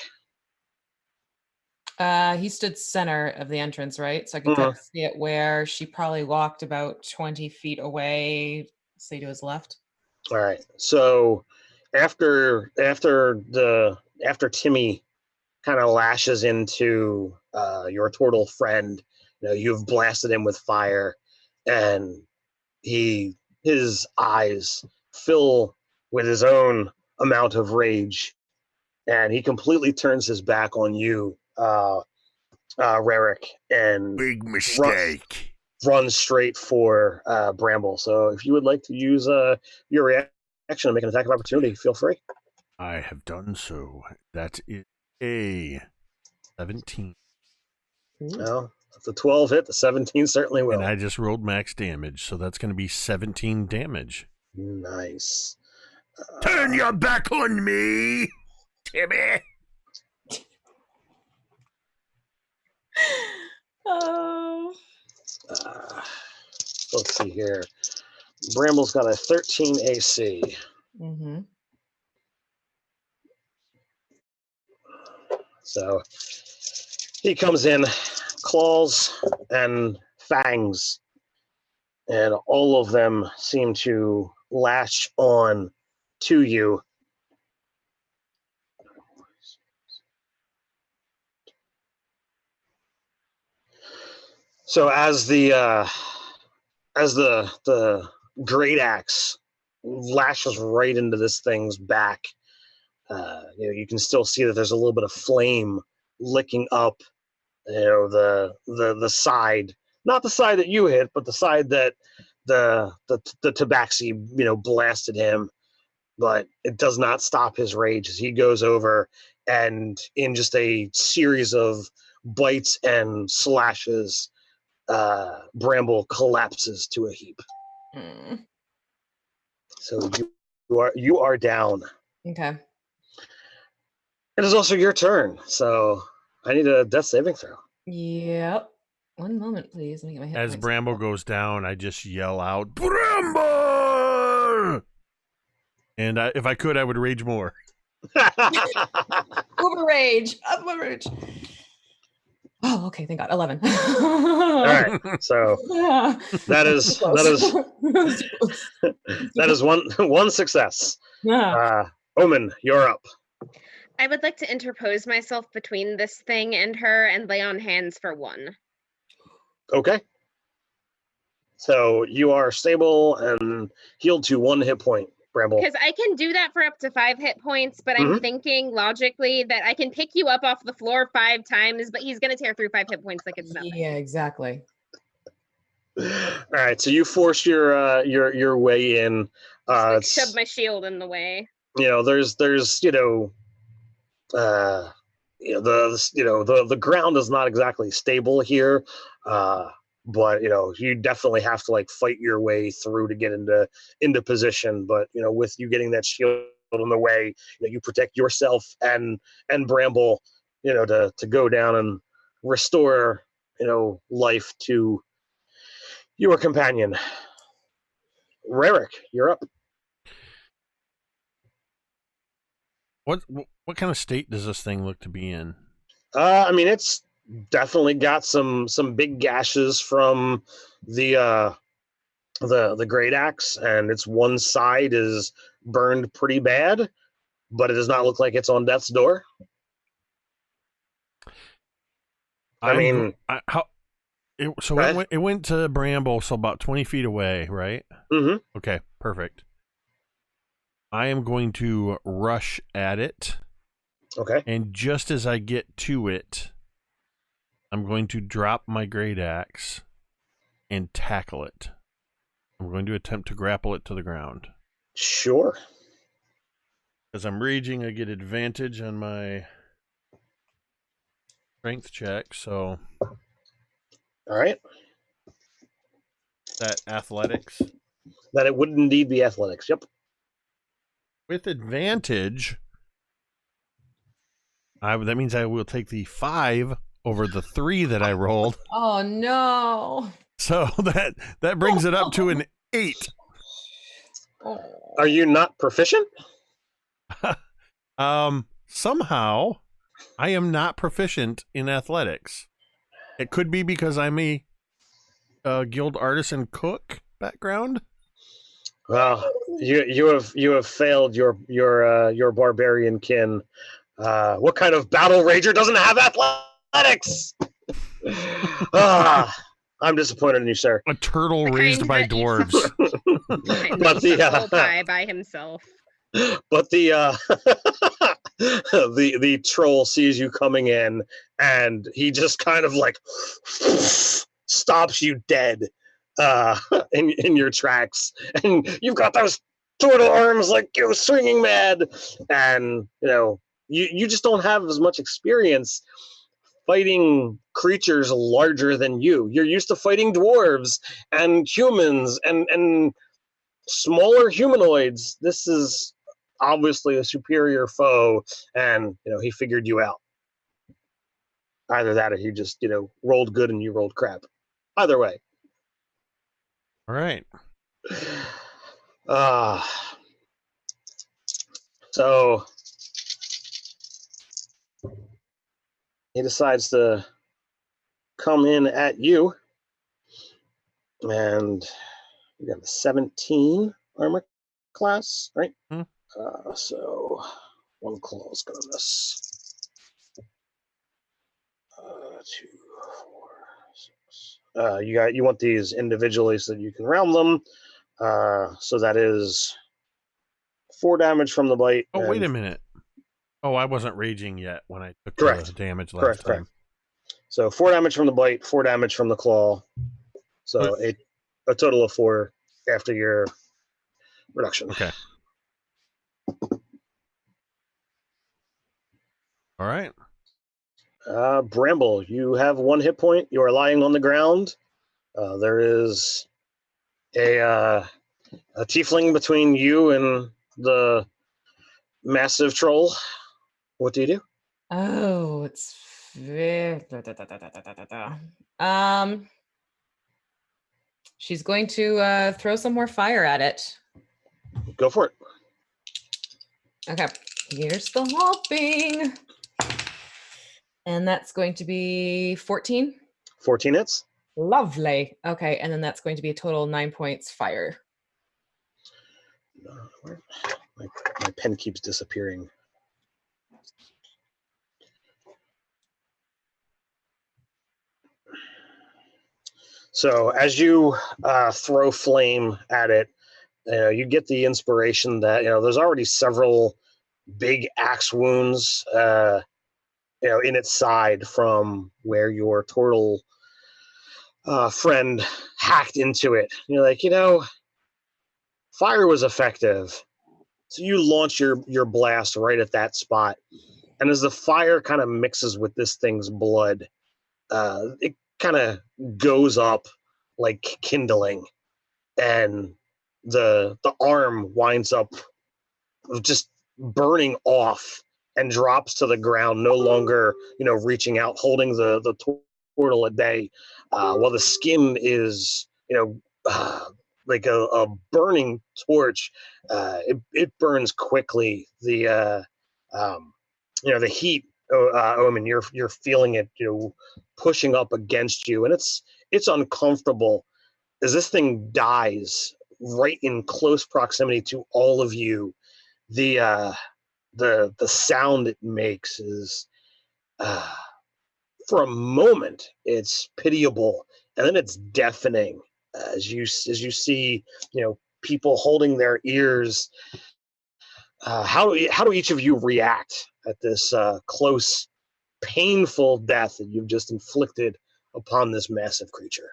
Speaker 3: He stood center of the entrance, right? So I could kind of see it where she probably walked about 20 feet away, say to his left.
Speaker 1: All right. So after Timmy kind of lashes into your Tortle friend, you've blasted him with fire, and his eyes fill with his own amount of rage, and he completely turns his back on you, Rarick, and
Speaker 2: Big mistake.
Speaker 1: Runs straight for Bramble. So if you would like to use your reaction and make an attack of opportunity, feel free.
Speaker 2: I have done so. That is a 17.
Speaker 1: Well, if the 12 hit, the 17 certainly will.
Speaker 2: And I just rolled max damage, so that's going to be 17 damage.
Speaker 1: Nice.
Speaker 2: Turn your back on me, Timmy.
Speaker 3: Oh.
Speaker 1: Let's see here. Bramble's got a 13 AC.
Speaker 3: Mm-hmm.
Speaker 1: So he comes in, claws and fangs, and all of them seem to latch on to you. So as the great axe lashes right into this thing's back, you can still see that there's a little bit of flame licking up, the side, not the side that you hit, but the side that the Tabaxi, blasted him. But it does not stop his rage as he goes over, and in just a series of bites and slashes, Bramble collapses to a heap.
Speaker 3: Mm.
Speaker 1: So you are down.
Speaker 3: Okay.
Speaker 1: It is also your turn, so I need a death saving throw.
Speaker 3: Yep. One moment, please. Let me get my hit
Speaker 2: As
Speaker 3: points.
Speaker 2: Bramble goes down, I just yell out, Bramble! And if I could, I would rage more.
Speaker 3: Uber rage. Uber rage. Oh, okay. Thank God. 11.
Speaker 1: All right. So that is one success. Omen, you're up.
Speaker 4: I would like to interpose myself between this thing and her and lay on hands for one.
Speaker 1: Okay. So you are stable and healed to 1 hit point, Bramble.
Speaker 4: Because I can do that for up to 5 hit points, but I'm thinking logically that I can pick you up off the floor 5 times, but he's going to tear through 5 hit points like it's nothing.
Speaker 3: Yeah, exactly.
Speaker 1: All right. So you force your way in.
Speaker 4: Shove my shield in the way.
Speaker 1: There's the ground is not exactly stable here, but you definitely have to fight your way through to get into position. But with you getting that shield in the way, you protect yourself and Bramble, to go down and restore life to your companion. Rarick, you're up.
Speaker 2: What kind of state does this thing look to be in?
Speaker 1: It's definitely got some big gashes from the great axe, and its one side is burned pretty bad, but it does not look like it's on death's door.
Speaker 2: it went to Bramble, so about 20 feet away, right?
Speaker 1: Mm-hmm.
Speaker 2: Okay, perfect. I am going to rush at it.
Speaker 1: Okay.
Speaker 2: And just as I get to it, I'm going to drop my great axe and tackle it. I'm going to attempt to grapple it to the ground.
Speaker 1: Sure.
Speaker 2: As I'm raging, I get advantage on my strength check, so
Speaker 1: All right.
Speaker 2: that athletics.
Speaker 1: That it would indeed be athletics. Yep.
Speaker 2: With advantage, that means I will take the 5 over the 3 that I rolled.
Speaker 3: Oh no.
Speaker 2: So that brings it up to an 8.
Speaker 1: Are you not proficient?
Speaker 2: Somehow I am not proficient in athletics. It could be because I'm a guild artisan cook background.
Speaker 1: Well, you have failed your barbarian kin. What kind of battle rager doesn't have athletics? I'm disappointed in you, sir.
Speaker 2: A turtle
Speaker 4: The
Speaker 2: raised
Speaker 4: kind
Speaker 2: by
Speaker 4: that eats
Speaker 2: dwarves.
Speaker 1: But the
Speaker 4: whole pie by himself.
Speaker 1: but the the troll sees you coming in, and he just kind of like stops you dead in your tracks, and you've got those turtle arms like you swinging mad, and you just don't have as much experience fighting creatures larger than you. You're used to fighting dwarves and humans and smaller humanoids. This is obviously a superior foe, and he figured you out. Either that or he just rolled good and you rolled crap. Either way.
Speaker 2: All right.
Speaker 1: So he decides to come in at you, and you got a 17 armor class, right?
Speaker 2: Hmm.
Speaker 1: So one claw is gonna miss. 2, 4, 6. You want these individually so that you can round them. So that is 4 damage from the bite.
Speaker 2: Oh, wait a minute. Oh, I wasn't raging yet when I took
Speaker 1: Correct.
Speaker 2: the damage last time.
Speaker 1: Correct. So 4 damage from the bite, 4 damage from the claw. So a total of 4 after your reduction.
Speaker 2: Okay. All right.
Speaker 1: Bramble, you have 1 hit point. You are lying on the ground. There is a tiefling between you and the massive troll. What do you do?
Speaker 3: Oh, it's she's going to throw some more fire at it.
Speaker 1: Go for it.
Speaker 3: Okay, here's the hopping. And that's going to be 14.
Speaker 1: 14 hits.
Speaker 3: Lovely. Okay, and then that's going to be a total 9 points fire.
Speaker 1: My pen keeps disappearing. So as you throw flame at it, you get the inspiration that there's already several big axe wounds in its side from where your Tortle friend hacked into it. You're like, fire was effective. So you launch your blast right at that spot. And as the fire kind of mixes with this thing's blood, it kind of goes up like kindling. And the arm winds up just burning off and drops to the ground, no longer, reaching out, holding the Tortle at bay, while the skin is, like a burning torch. It burns quickly. The the heat, Omen, you're feeling it, pushing up against you, and it's uncomfortable as this thing dies right in close proximity to all of you. The sound it makes is, for a moment, it's pitiable and then it's deafening as you see, people holding their ears. How do each of you react at this close, painful death that you've just inflicted upon this massive creature?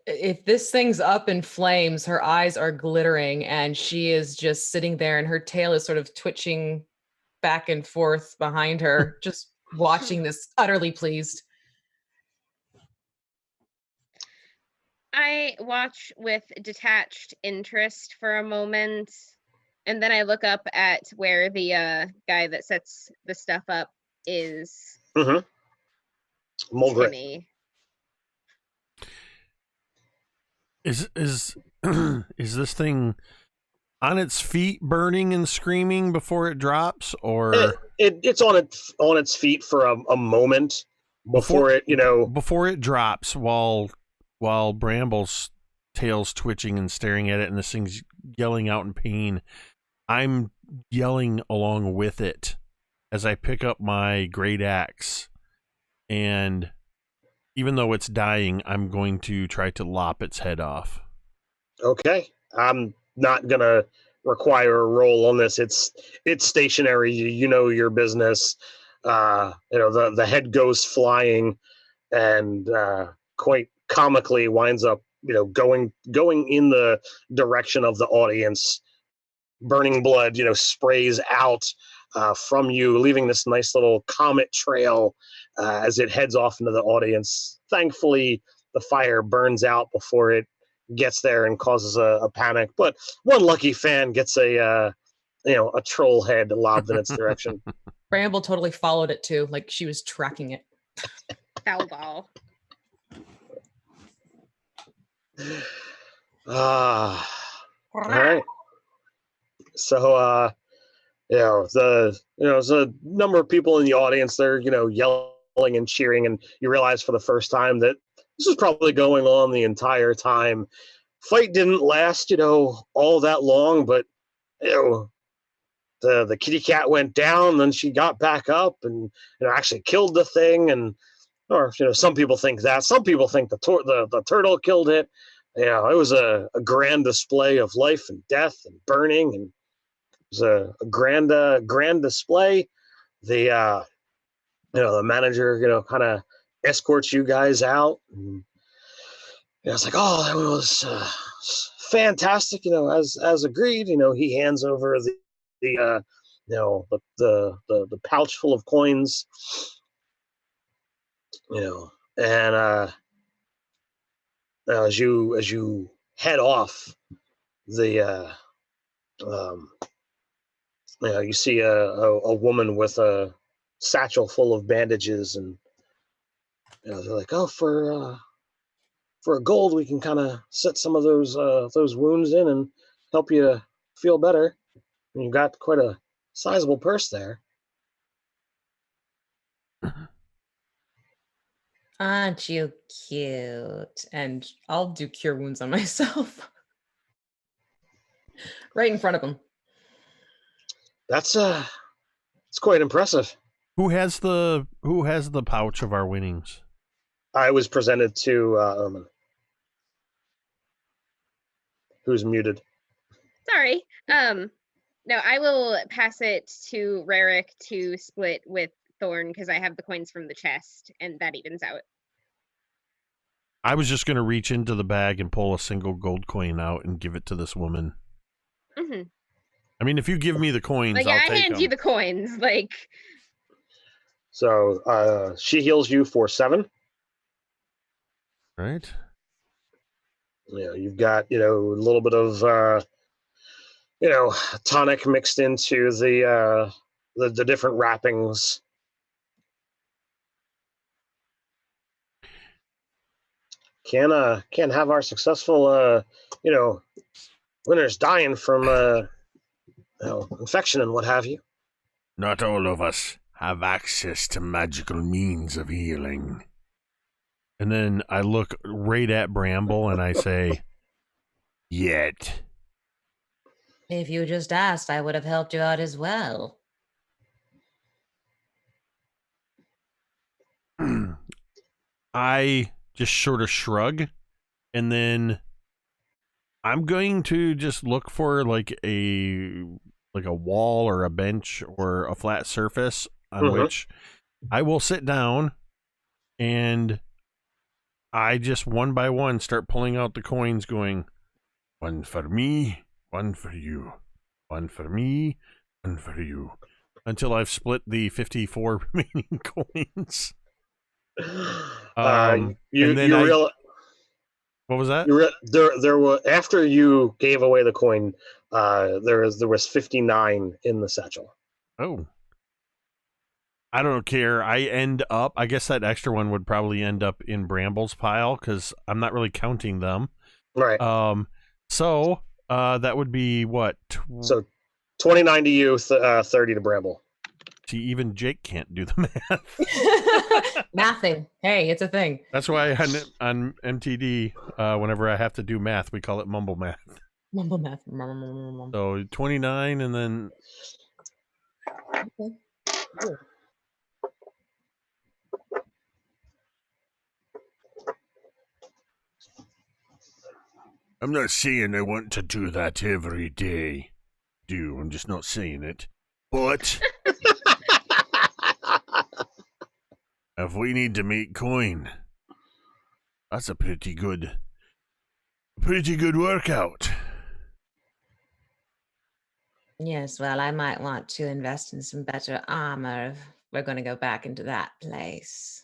Speaker 3: If this thing's up in flames, her eyes are glittering and she is just sitting there and her tail is sort of twitching back and forth behind her, just watching this, utterly pleased.
Speaker 4: I watch with detached interest for a moment, and then I look up at where the guy that sets the stuff up is.
Speaker 1: Mm-hmm. Mulgrit.
Speaker 4: Timmy.
Speaker 2: Is is this thing on its feet, burning and screaming before it drops, or
Speaker 1: it's on its feet for a moment before it,
Speaker 2: before it drops, while Bramble's tail's twitching and staring at it, and this thing's yelling out in pain. I'm yelling along with it as I pick up my great axe, and even though it's dying, I'm going to try to lop its head off.
Speaker 1: Okay. I'm not gonna require a roll on this. It's stationary. You know your business. The head goes flying, and quite comically winds up going in the direction of the audience. Burning blood sprays out from you, leaving this nice little comet trail as it heads off into the audience. Thankfully, the fire burns out before it gets there and causes a panic. But one lucky fan gets a troll head lobbed in its direction.
Speaker 3: Bramble totally followed it too, like she was tracking it.
Speaker 4: Foul ball.
Speaker 1: All right. So there's a number of people in the audience. They're yelling and cheering, and you realize for the first time that this was probably going on the entire time. Fight didn't last all that long, but the kitty cat went down, then she got back up and actually killed the thing. And or some people think that, some people think the turtle killed it. It was a grand display of life and death and burning, and it was a grand display. The the manager kind of escorts you guys out, and it's like, oh, that was fantastic. As agreed. He hands over the pouch full of coins. And as you head off, you see a woman with a satchel full of bandages, and they're like, oh, for a gold, we can kind of set some of those wounds in and help you feel better. And you've got quite a sizable purse there.
Speaker 3: Aren't you cute? And I'll do cure wounds on myself. Right in front of him.
Speaker 1: That's it's quite impressive.
Speaker 2: Who has the pouch of our winnings?
Speaker 1: I was presented to Ermin, who's muted.
Speaker 4: Sorry. No, I will pass it to Rarick to split with Thorn because I have the coins from the chest, and that evens out.
Speaker 2: I was just going to reach into the bag and pull a single gold coin out and give it to this woman.
Speaker 4: Mm-hmm.
Speaker 2: I mean, if you give me the coins,
Speaker 4: Like,
Speaker 2: I'll
Speaker 4: I
Speaker 2: take
Speaker 4: hand
Speaker 2: them.
Speaker 4: you the coins. Like,
Speaker 1: so she heals you for 7.
Speaker 2: Right.
Speaker 1: You've got a little bit of tonic mixed into the different wrappings. Can't have our successful winners dying from infection and what have you.
Speaker 2: Not all of us have access to magical means of healing. And then I look right at Bramble and I say, yet.
Speaker 5: If you just asked, I would have helped you out as well.
Speaker 2: I just sort of shrug, and then I'm going to just look for like a wall or a bench or a flat surface on which I will sit down, and I just one by one start pulling out the coins, going, one for me, one for you, one for me, one for you, until I've split the 54 remaining coins. And then what was that?
Speaker 1: There were, after you gave away the coin, there was 59 in the satchel.
Speaker 2: Oh, I don't care. I guess that extra one would probably end up in Bramble's pile because I'm not really counting them.
Speaker 1: Right.
Speaker 2: So that would be what?
Speaker 1: So 29 to you, 30 to Bramble.
Speaker 2: See, even Jake can't do the math.
Speaker 3: Mathing. Hey, it's a thing.
Speaker 2: That's why on MTD, whenever I have to do math, we call it mumble math.
Speaker 3: Mumble math.
Speaker 2: So 29 and then...
Speaker 3: Okay. Cool.
Speaker 2: I'm not saying I want to do that every day. I'm just not saying it. But... if we need to make coin, that's a pretty good workout.
Speaker 5: Yes, well, I might want to invest in some better armor if we're going to go back into that place.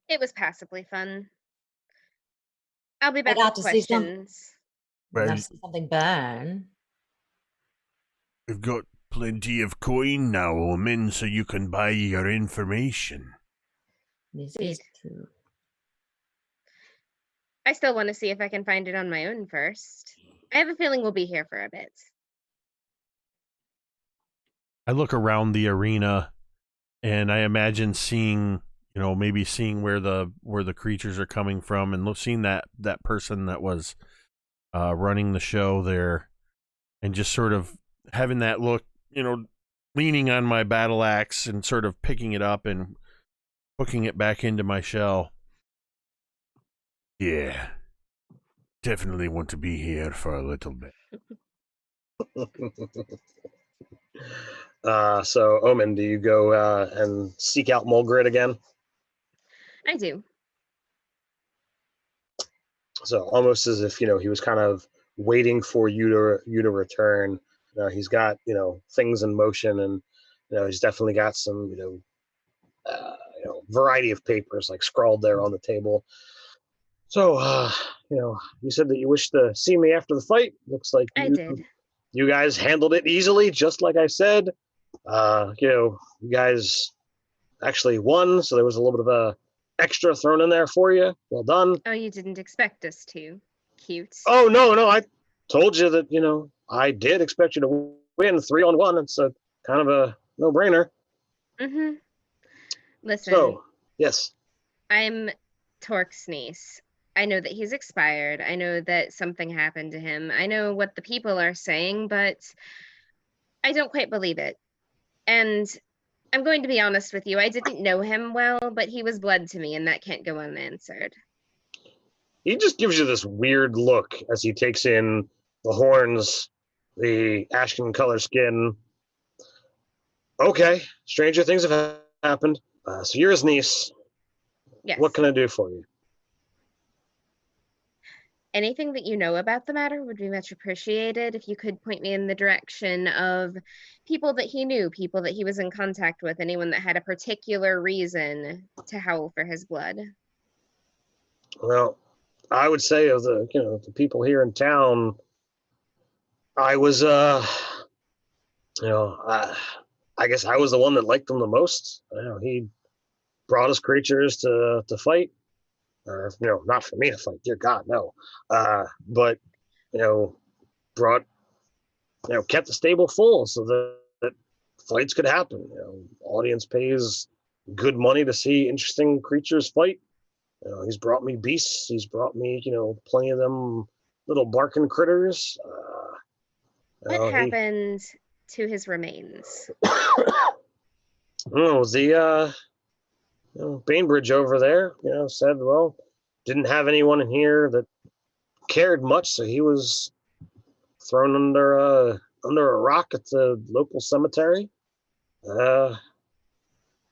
Speaker 4: It was passably fun. I'll be
Speaker 5: I
Speaker 4: back
Speaker 5: got
Speaker 4: with
Speaker 5: to see some-
Speaker 4: questions.
Speaker 2: Well,
Speaker 5: Love to see something burn.
Speaker 2: we've got plenty of coin now, Omen, so you can buy your information.
Speaker 5: This
Speaker 4: Sweet.
Speaker 5: is true.
Speaker 4: I still want to see if I can find it on my own first. I have a feeling we'll be here for a bit.
Speaker 2: I look around the arena, and I imagine seeing, maybe seeing where the creatures are coming from, and seeing that person that was running the show there, and just sort of having that look, leaning on my battle axe and sort of picking it up and hooking it back into my shell. Yeah, definitely want to be here for a little bit.
Speaker 1: So, Omen, do you go and seek out Mulgrid again?
Speaker 4: I do.
Speaker 1: So, almost as if, he was kind of waiting for you to return. He's got, things in motion, and, he's definitely got some, variety of papers like scrawled there on the table. So, you said that you wish to see me after the fight. Looks like
Speaker 4: I did.
Speaker 1: You guys handled it easily, just like I said. You guys actually won, so there was a little bit of a extra thrown in there for you. Well done.
Speaker 4: Oh, you didn't expect us to. Cute.
Speaker 1: Oh, no, I told you that, I did expect you to win 3-on-1. It's a kind of a no-brainer.
Speaker 4: Mm-hmm. Listen,
Speaker 1: So, yes.
Speaker 4: I'm Torque's niece. I know that he's expired. I know that something happened to him. I know what the people are saying, but I don't quite believe it. And I'm going to be honest with you. I didn't know him well, but he was blood to me, and that can't go unanswered.
Speaker 1: He just gives you this weird look as he takes in the horns, the ashen color skin. Okay, stranger things have happened. So you're his niece.
Speaker 4: Yes.
Speaker 1: What can I do for you?
Speaker 4: Anything that you know about the matter would be much appreciated. If you could point me in the direction of people that he knew, people that he was in contact with, anyone that had a particular reason to howl for his blood.
Speaker 1: Well, I would say of the the people here in town, I was I guess I was the one that liked him the most. He brought his creatures to fight. Or not for me to fight, dear God, no. But brought kept the stable full so that fights could happen. Audience pays good money to see interesting creatures fight. He's brought me beasts. He's brought me plenty of them little barking critters.
Speaker 4: What happened to his remains?
Speaker 1: Oh, Bainbridge over there, said, well, didn't have anyone in here that cared much, so he was thrown under a rock at the local cemetery.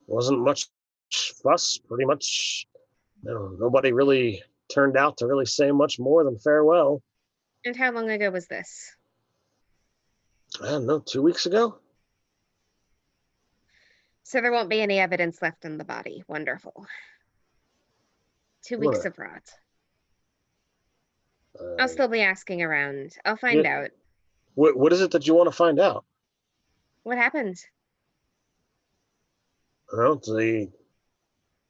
Speaker 1: Wasn't much fuss. Pretty much, nobody really turned out to really say much more than farewell.
Speaker 4: And how long ago was this?
Speaker 1: I don't know, 2 weeks ago.
Speaker 4: So there won't be any evidence left on the body. Wonderful. 2 weeks of rot. I'll still be asking around. I'll find out.
Speaker 1: What is it that you want to find out?
Speaker 4: What happened?
Speaker 1: Well, the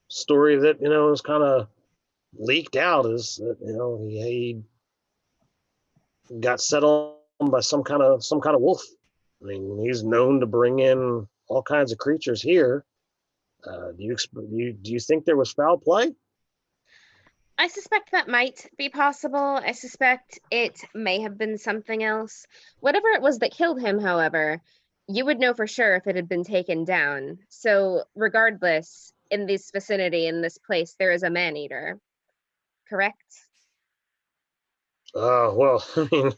Speaker 1: story that is kind of leaked out is that he got set on by some kind of wolf. I mean, he's known to bring in all kinds of creatures here. Do you think there was foul play?
Speaker 4: I suspect that might be possible. I suspect it may have been something else. Whatever it was that killed him, however, you would know for sure if it had been taken down. So regardless, in this vicinity, in this place, there is a man-eater. Correct?
Speaker 1: Well, I mean,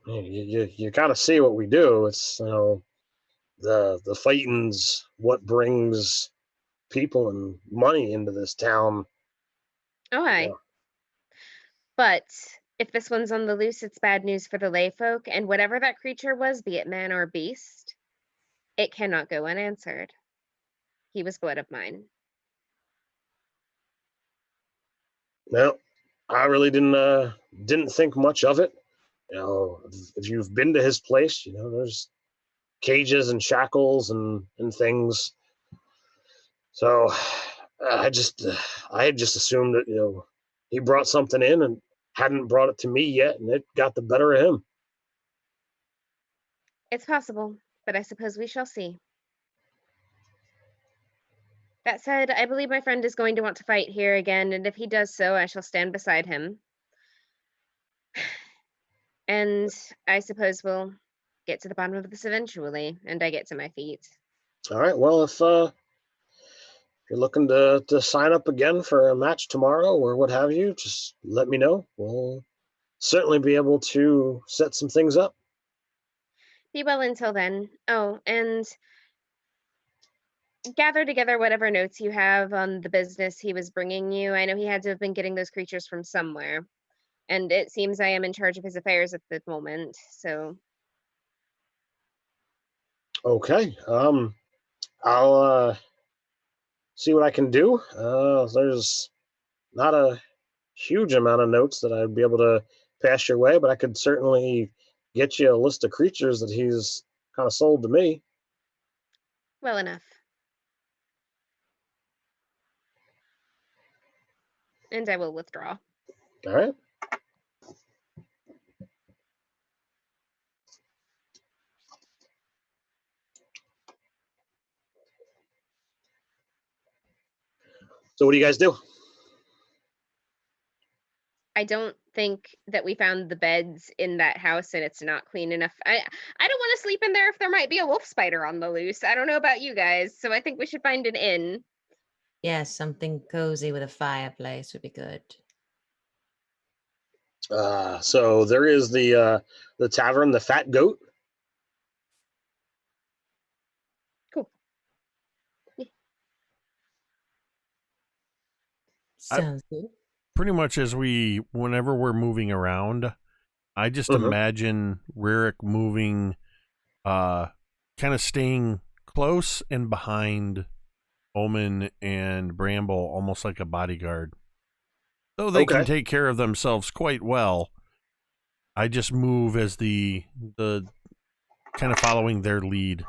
Speaker 1: you gotta see what we do. It's the fighting's what brings people and money into this town.
Speaker 4: Oh, aye.
Speaker 1: Yeah.
Speaker 4: But if this one's on the loose, it's bad news for the lay folk, and whatever that creature was, be it man or beast, it cannot go unanswered. He was blood of mine.
Speaker 1: No, I really didn't think much of it. If you've been to his place, there's cages and shackles and things. So I had just assumed that he brought something in and hadn't brought it to me yet, and it got the better of him.
Speaker 4: It's possible, but I suppose we shall see. That said, I believe my friend is going to want to fight here again, and if he does so, I shall stand beside him. And I suppose we'll get to the bottom of this eventually, and I get to my feet.
Speaker 1: All right. Well, if you're looking to sign up again for a match tomorrow or what have you, just let me know. We'll certainly be able to set some things up.
Speaker 4: Be well until then. Oh, and gather together whatever notes you have on the business he was bringing you. I know he had to have been getting those creatures from somewhere, and it seems I am in charge of his affairs at the moment, so.
Speaker 1: Okay. I'll see what I can do. There's not a huge amount of notes that I'd be able to pass your way, but I could certainly get you a list of creatures that he's kind of sold to me.
Speaker 4: Well enough. And I will withdraw.
Speaker 1: All right. So what do you guys do?
Speaker 4: I don't think that we found the beds in that house and it's not clean enough. I don't want to sleep in there if there might be a wolf spider on the loose. I don't know about you guys, so I think we should find an inn.
Speaker 5: Yes, something cozy with a fireplace would be good.
Speaker 1: So there is the tavern, the Fat Goat.
Speaker 4: Cool.
Speaker 5: Sounds good.
Speaker 2: Pretty much whenever we're moving around, I just imagine Ririk moving, kind of staying close and behind Omen and Bramble, almost like a bodyguard. Though they can take care of themselves quite well, I just move as the kind of following their lead.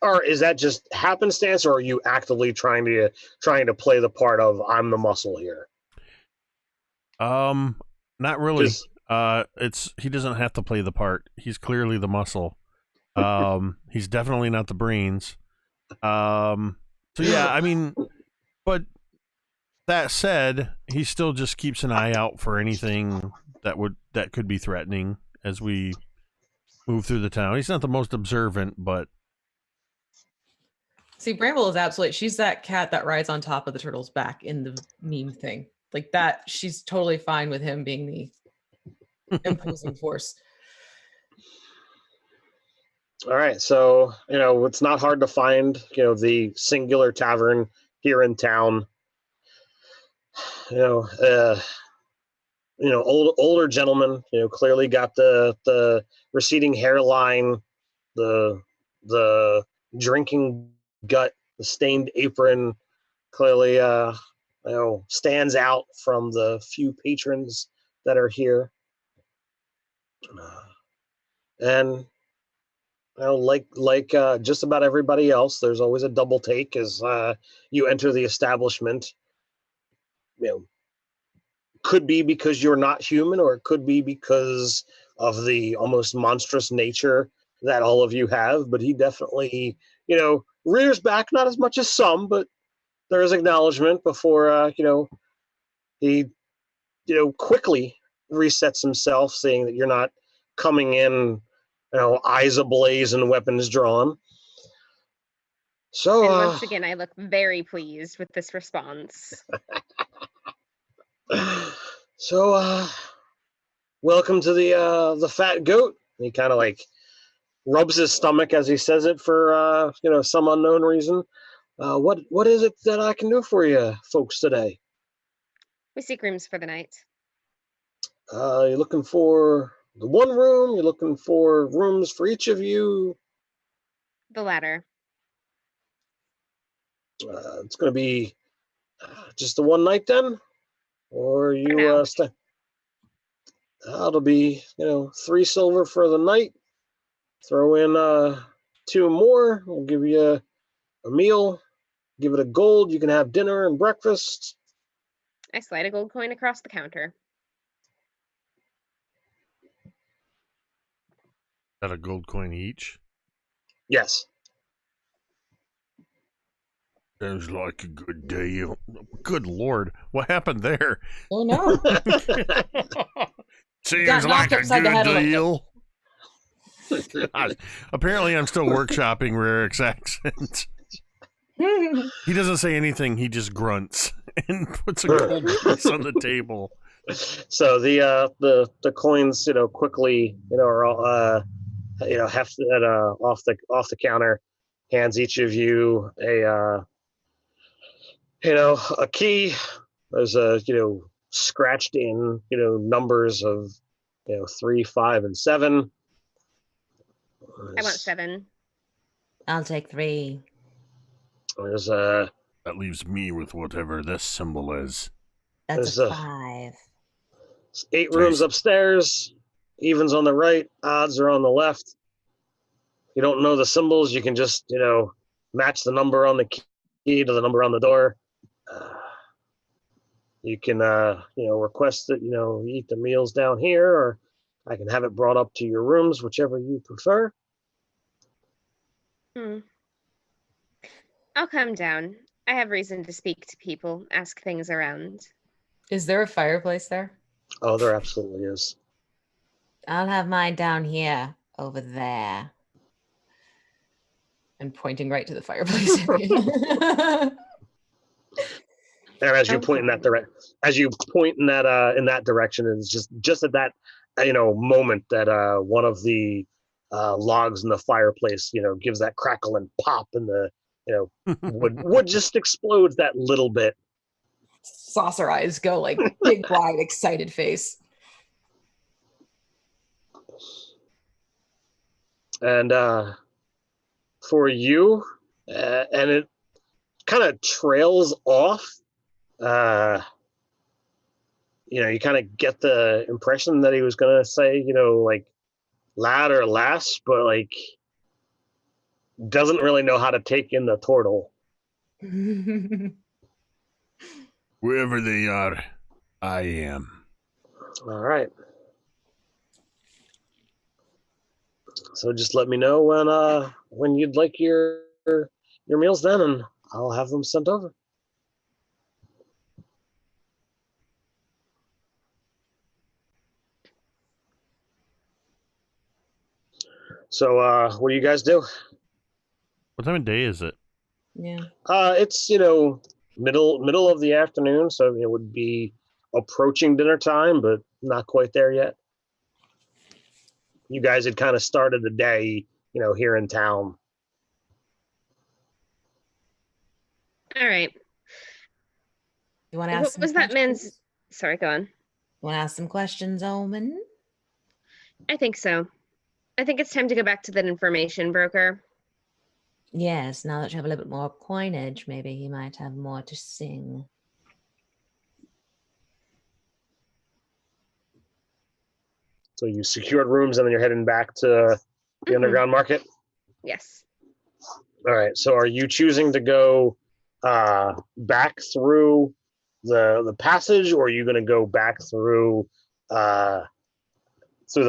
Speaker 1: Or is that just happenstance, or are you actively trying to play the part of I'm the muscle here?
Speaker 2: Not really. He doesn't have to play the part. He's clearly the muscle. He's definitely not the brains. So yeah, I mean, but that said, he still just keeps an eye out for anything that could be threatening as we move through the town. He's not the most observant, but
Speaker 3: See, Bramble is absolutely, she's that cat that rides on top of the turtle's back in the meme thing. Like that, she's totally fine with him being the imposing force.
Speaker 1: All right, so it's not hard to find the singular tavern here in town. Older gentleman, clearly got the receding hairline, the drinking gut, the stained apron, clearly stands out from the few patrons that are here. And like just about everybody else, there's always a double take as you enter the establishment. Could be because you're not human, or it could be because of the almost monstrous nature that all of you have. But he definitely, rears back, not as much as some, but there is acknowledgement before, he, quickly resets himself, saying that you're not coming in, eyes ablaze and weapons drawn. So,
Speaker 4: and once again, I look very pleased with this response.
Speaker 1: So, welcome to the Fat Goat. He kind of like rubs his stomach as he says it for some unknown reason. What is it that I can do for you folks today?
Speaker 4: We seek rooms for the night.
Speaker 1: You're looking for the one room? You're looking for rooms for each of you?
Speaker 4: The latter.
Speaker 1: It's going to be just the one night then? Or you
Speaker 4: now.
Speaker 1: That'll be 3 silver for the night. Throw in 2 more. We'll give you a meal. Give it a gold. You can have dinner and breakfast.
Speaker 4: I slide a gold coin across the counter.
Speaker 2: Is that a gold coin each?
Speaker 1: Yes.
Speaker 2: Sounds like a good deal. Good Lord, what happened there?
Speaker 3: Oh no.
Speaker 2: Seems like a good deal. Apparently, I'm still workshopping Rarik's accent. He doesn't say anything. He just grunts and puts a gold piece on the table.
Speaker 1: So the coins, quickly, are all, hefted off the counter. Hands each of you a key. There's scratched in numbers of 3, 5, and 7.
Speaker 4: I want 7.
Speaker 5: I'll take 3.
Speaker 1: There's
Speaker 2: That leaves me with whatever this symbol is.
Speaker 5: That's a 5.
Speaker 1: 8 rooms upstairs. Evens on the right, odds are on the left. You don't know the symbols, you can just match the number on the key to the number on the door. You can request that you eat the meals down here, or I can have it brought up to your rooms, whichever you prefer.
Speaker 4: I'll come down. I have reason to speak to people, ask things around.
Speaker 3: Is there a fireplace there?
Speaker 1: Oh, there absolutely is.
Speaker 5: I'll have mine down here, over there.
Speaker 3: And pointing right to the fireplace area.
Speaker 1: And as you point in that in that direction, it's just at that moment that one of the logs in the fireplace gives that crackle and pop, and the wood just explodes that little bit.
Speaker 3: Saucer eyes go like big, wide, excited face.
Speaker 1: And for you, and it kind of trails off. You kind of get the impression that he was gonna say, like lad or lass, but like doesn't really know how to take in the Tortle.
Speaker 2: Wherever they are, I am.
Speaker 1: All right. So just let me know when you'd like your meals then, and I'll have them sent over. So what do you guys do?
Speaker 2: What time of day is it?
Speaker 5: Yeah.
Speaker 1: It's middle of the afternoon, so it would be approaching dinner time, but not quite there yet. You guys had kind of started the day, here in town.
Speaker 4: All right.
Speaker 5: You want to ask
Speaker 4: What
Speaker 5: some
Speaker 4: was that man's?
Speaker 5: questions?
Speaker 4: Sorry, go on.
Speaker 5: You want to ask some questions, Omen?
Speaker 4: I think so. I think it's time to go back to that information broker.
Speaker 5: Yes, now that you have a little bit more coinage, maybe he might have more to sing.
Speaker 1: So you secured rooms, and then you're heading back to the
Speaker 4: Mhm.
Speaker 1: underground market.
Speaker 4: Yes.
Speaker 1: All right. So are you choosing to go back through the passage, or are you going to go back through the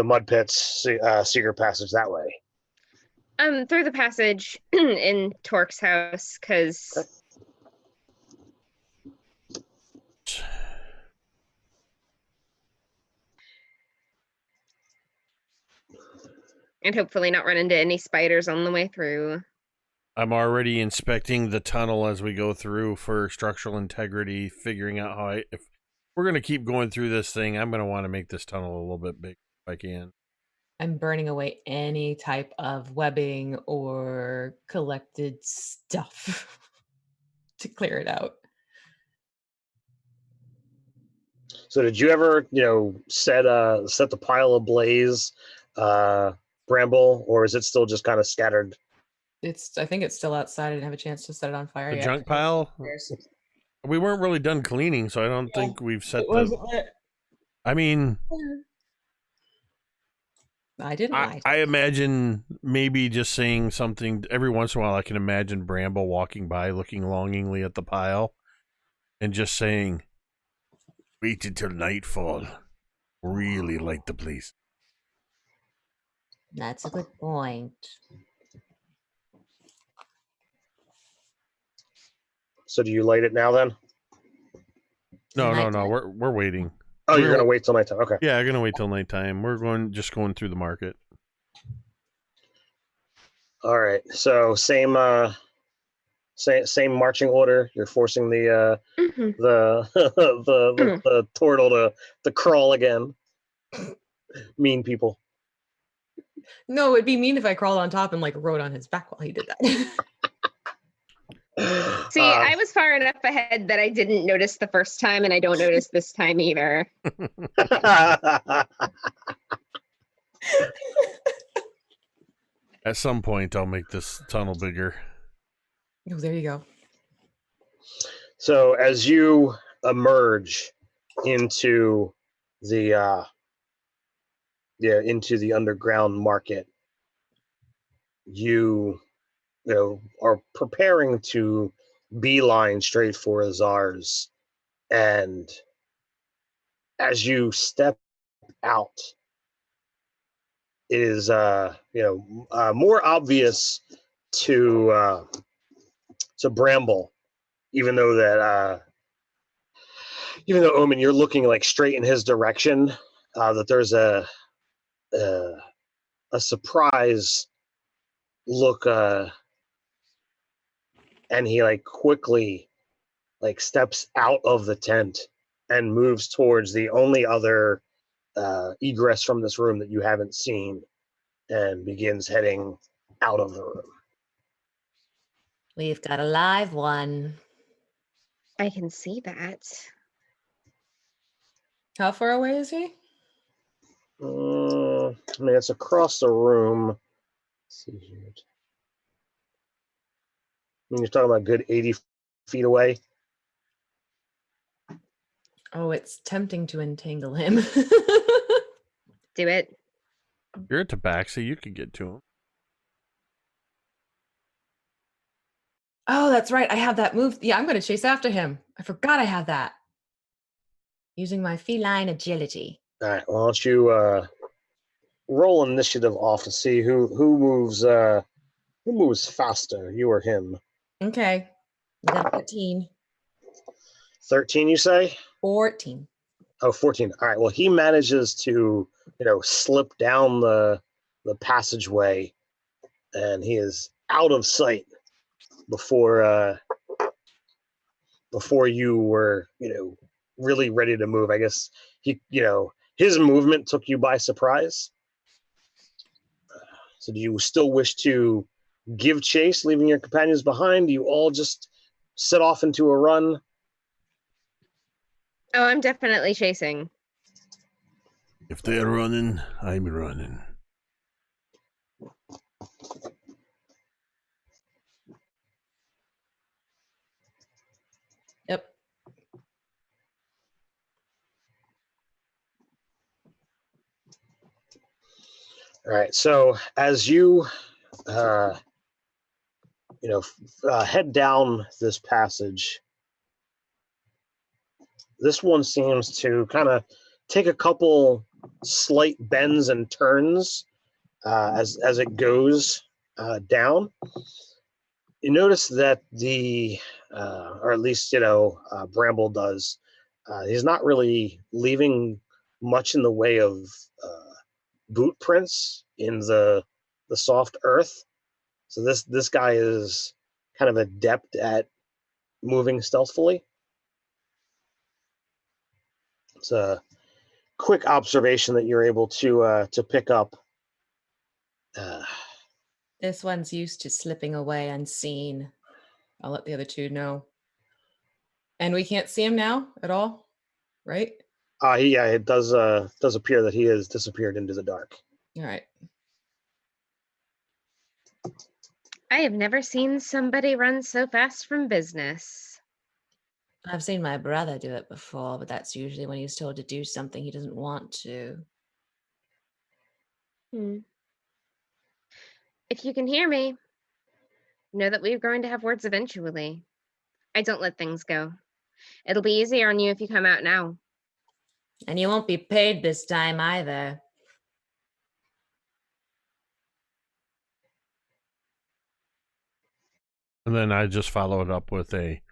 Speaker 1: mud pits, secret passage that way?
Speaker 4: Through the passage in Torque's house, because and hopefully not run into any spiders on the way through.
Speaker 2: I'm already inspecting the tunnel as we go through for structural integrity, figuring out how if we're going to keep going through this thing, I'm going to want to make this tunnel a little bit big if I can.
Speaker 3: I'm burning away any type of webbing or collected stuff to clear it out.
Speaker 1: So did you ever, set the pile ablaze, Bramble, or is it still just kind of scattered?
Speaker 3: I think it's still outside. I didn't have a chance to set it on fire
Speaker 2: The
Speaker 3: yet.
Speaker 2: junk pile? We weren't really done cleaning, so I don't think we've set
Speaker 3: It wasn't lit.
Speaker 2: I mean,
Speaker 3: I didn't light
Speaker 2: I
Speaker 3: it.
Speaker 2: imagine maybe just saying something every once in a while. I can imagine Bramble walking by, looking longingly at the pile, and just saying, "Wait until nightfall. Really light the place."
Speaker 5: That's a good point.
Speaker 1: So do you light it now then?
Speaker 2: No,
Speaker 5: Nighttime?
Speaker 2: we're waiting.
Speaker 1: Oh, you're
Speaker 2: We're-
Speaker 1: going to wait till nighttime. Okay.
Speaker 2: Yeah, I'm gonna wait till nighttime. We're going through the market.
Speaker 1: All right. So same marching order. You're forcing the
Speaker 4: Mhm.
Speaker 1: the Tortle to crawl again. Mean people.
Speaker 3: No, it'd be mean if I crawled on top and rode on his back while he did that.
Speaker 4: See, I was far enough ahead that I didn't notice the first time, and I don't notice this time either.
Speaker 2: At some point, I'll make this tunnel bigger.
Speaker 3: Oh, there you go.
Speaker 1: So as you emerge into the into the underground market, you are preparing to beeline straight for Azar's, and as you step out, it is more obvious to Bramble, even though Omen, you're looking straight in his direction, that there's a surprise look, and he quickly steps out of the tent and moves towards the only other egress from this room that you haven't seen, and begins heading out of the room.
Speaker 5: We've got a live one.
Speaker 4: I can see that.
Speaker 3: How far away is he?
Speaker 1: I mean, it's across the room. Let's see here. I mean, you're talking about a good 80 feet away.
Speaker 3: Oh, it's tempting to entangle him.
Speaker 4: Do it.
Speaker 2: You're a Tabaxi. You could get to him.
Speaker 3: Oh, that's right. I have that move. Yeah, I'm going to chase after him. I forgot I have that.
Speaker 5: Using my feline agility.
Speaker 1: All right. Why don't you roll initiative off to see who moves faster, you or him?
Speaker 3: Okay.
Speaker 5: I got a 14.
Speaker 1: 13, you say?
Speaker 3: 14.
Speaker 1: Oh, 14. All right. Well, he manages to, slip down the passageway, and he is out of sight before you were, really ready to move. I guess his movement took you by surprise. So do you still wish to give chase, leaving your companions behind? Do you all just set off into a run?
Speaker 4: Oh, I'm definitely chasing.
Speaker 2: If they're running, I'm running.
Speaker 3: Yep.
Speaker 1: All right. So as you, head down this passage, this one seems to kind of take a couple slight bends and turns as it goes down. You notice that or at least Bramble does. He's not really leaving much in the way of boot prints in the soft earth. So this guy is kind of adept at moving stealthily. It's a quick observation that you're able to pick up.
Speaker 3: This one's used to slipping away unseen. I'll let the other two know. And we can't see him now at all, right?
Speaker 1: It does appear that he has disappeared into the dark.
Speaker 3: All right.
Speaker 4: I have never seen somebody run so fast from business.
Speaker 5: I've seen my brother do it before, but that's usually when he's told to do something he doesn't want to.
Speaker 4: If you can hear me, know that we're going to have words eventually. I don't let things go. It'll be easier on you if you come out now.
Speaker 5: And you won't be paid this time either.
Speaker 2: And then I just follow it up with a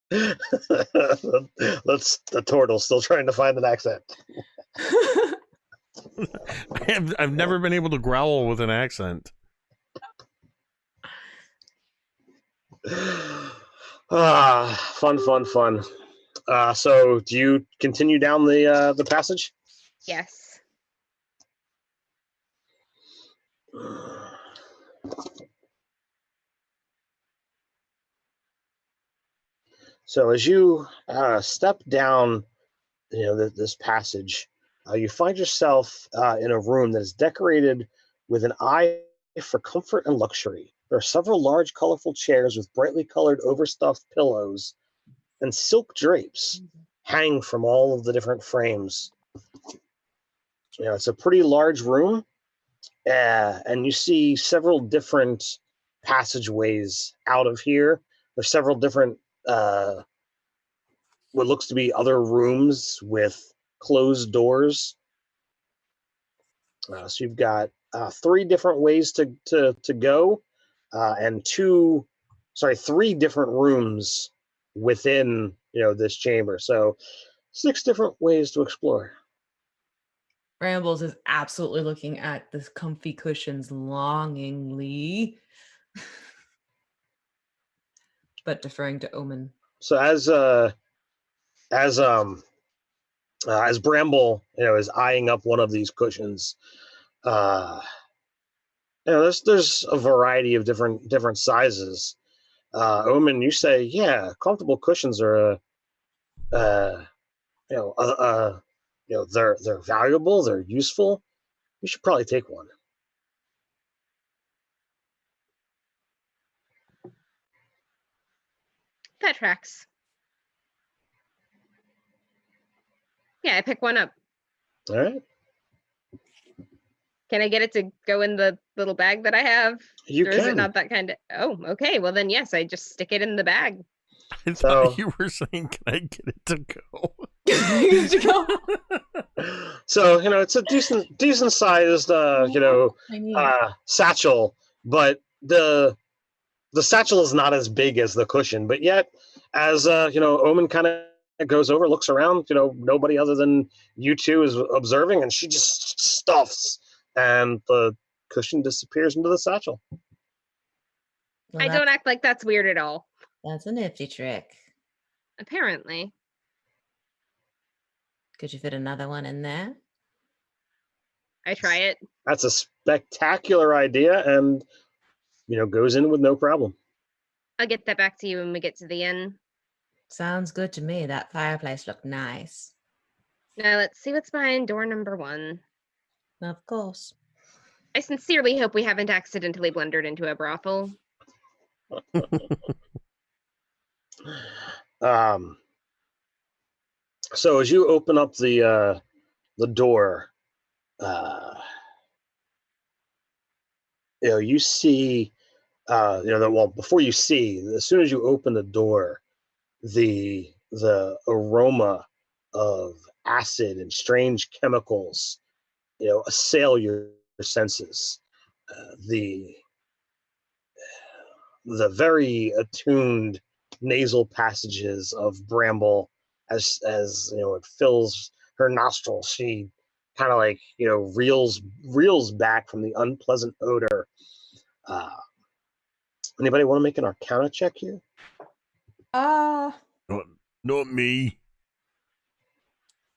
Speaker 1: That's the Tortle still trying to find an accent.
Speaker 2: I've never been able to growl with an accent.
Speaker 1: Fun. So do you continue down the passage?
Speaker 4: Yes.
Speaker 1: So as you step down, this passage, you find yourself in a room that is decorated with an eye for comfort and luxury. There are several large, colorful chairs with brightly colored, overstuffed pillows and silk drapes hang from all of the different frames. It's a pretty large room, and you see several different passageways out of here. There's several different what looks to be other rooms with closed doors. So you've got 3 different ways to go, and 3 different rooms within this chamber. So 6 different ways to explore.
Speaker 3: Brambles is absolutely looking at the comfy cushions longingly, but deferring to Omen.
Speaker 1: So as Bramble is eyeing up one of these cushions, there's a variety of different sizes. Omen, you say, yeah, comfortable cushions are they're valuable, they're useful. You should probably take one.
Speaker 4: That tracks. Yeah, I pick one up.
Speaker 1: All right.
Speaker 4: Can I get it to go in the little bag that I have?
Speaker 1: You
Speaker 4: or
Speaker 1: can.
Speaker 4: Is it not that kind of... Oh, okay. Well, then, yes, I just stick it in the bag.
Speaker 2: I thought you were saying, can I get it to go?
Speaker 1: So, it's a decent sized, satchel, but the satchel is not as big as the cushion. But yet, as, Omen kind of goes over, looks around, nobody other than you two is observing, and she just stuffs. And the cushion disappears into the satchel.
Speaker 5: Well,
Speaker 4: I don't act like that's weird at all.
Speaker 5: That's a nifty trick.
Speaker 4: Apparently.
Speaker 5: Could you fit another one in there?
Speaker 4: I try it.
Speaker 1: That's a spectacular idea, and goes in with no problem.
Speaker 4: I'll get that back to you when we get to the inn.
Speaker 5: Sounds good to me. That fireplace looked nice.
Speaker 4: Now let's see what's behind door number 1.
Speaker 5: Of course.
Speaker 4: I sincerely hope we haven't accidentally blundered into a brothel.
Speaker 1: So as you open up the door, you see, before you see, as soon as you open the door, the aroma of acid and strange chemicals, assail your senses. The very attuned nasal passages of Bramble, as it fills her nostrils, she kind of reels back from the unpleasant odor. Anybody want to make an Arcana check here?
Speaker 2: Not me.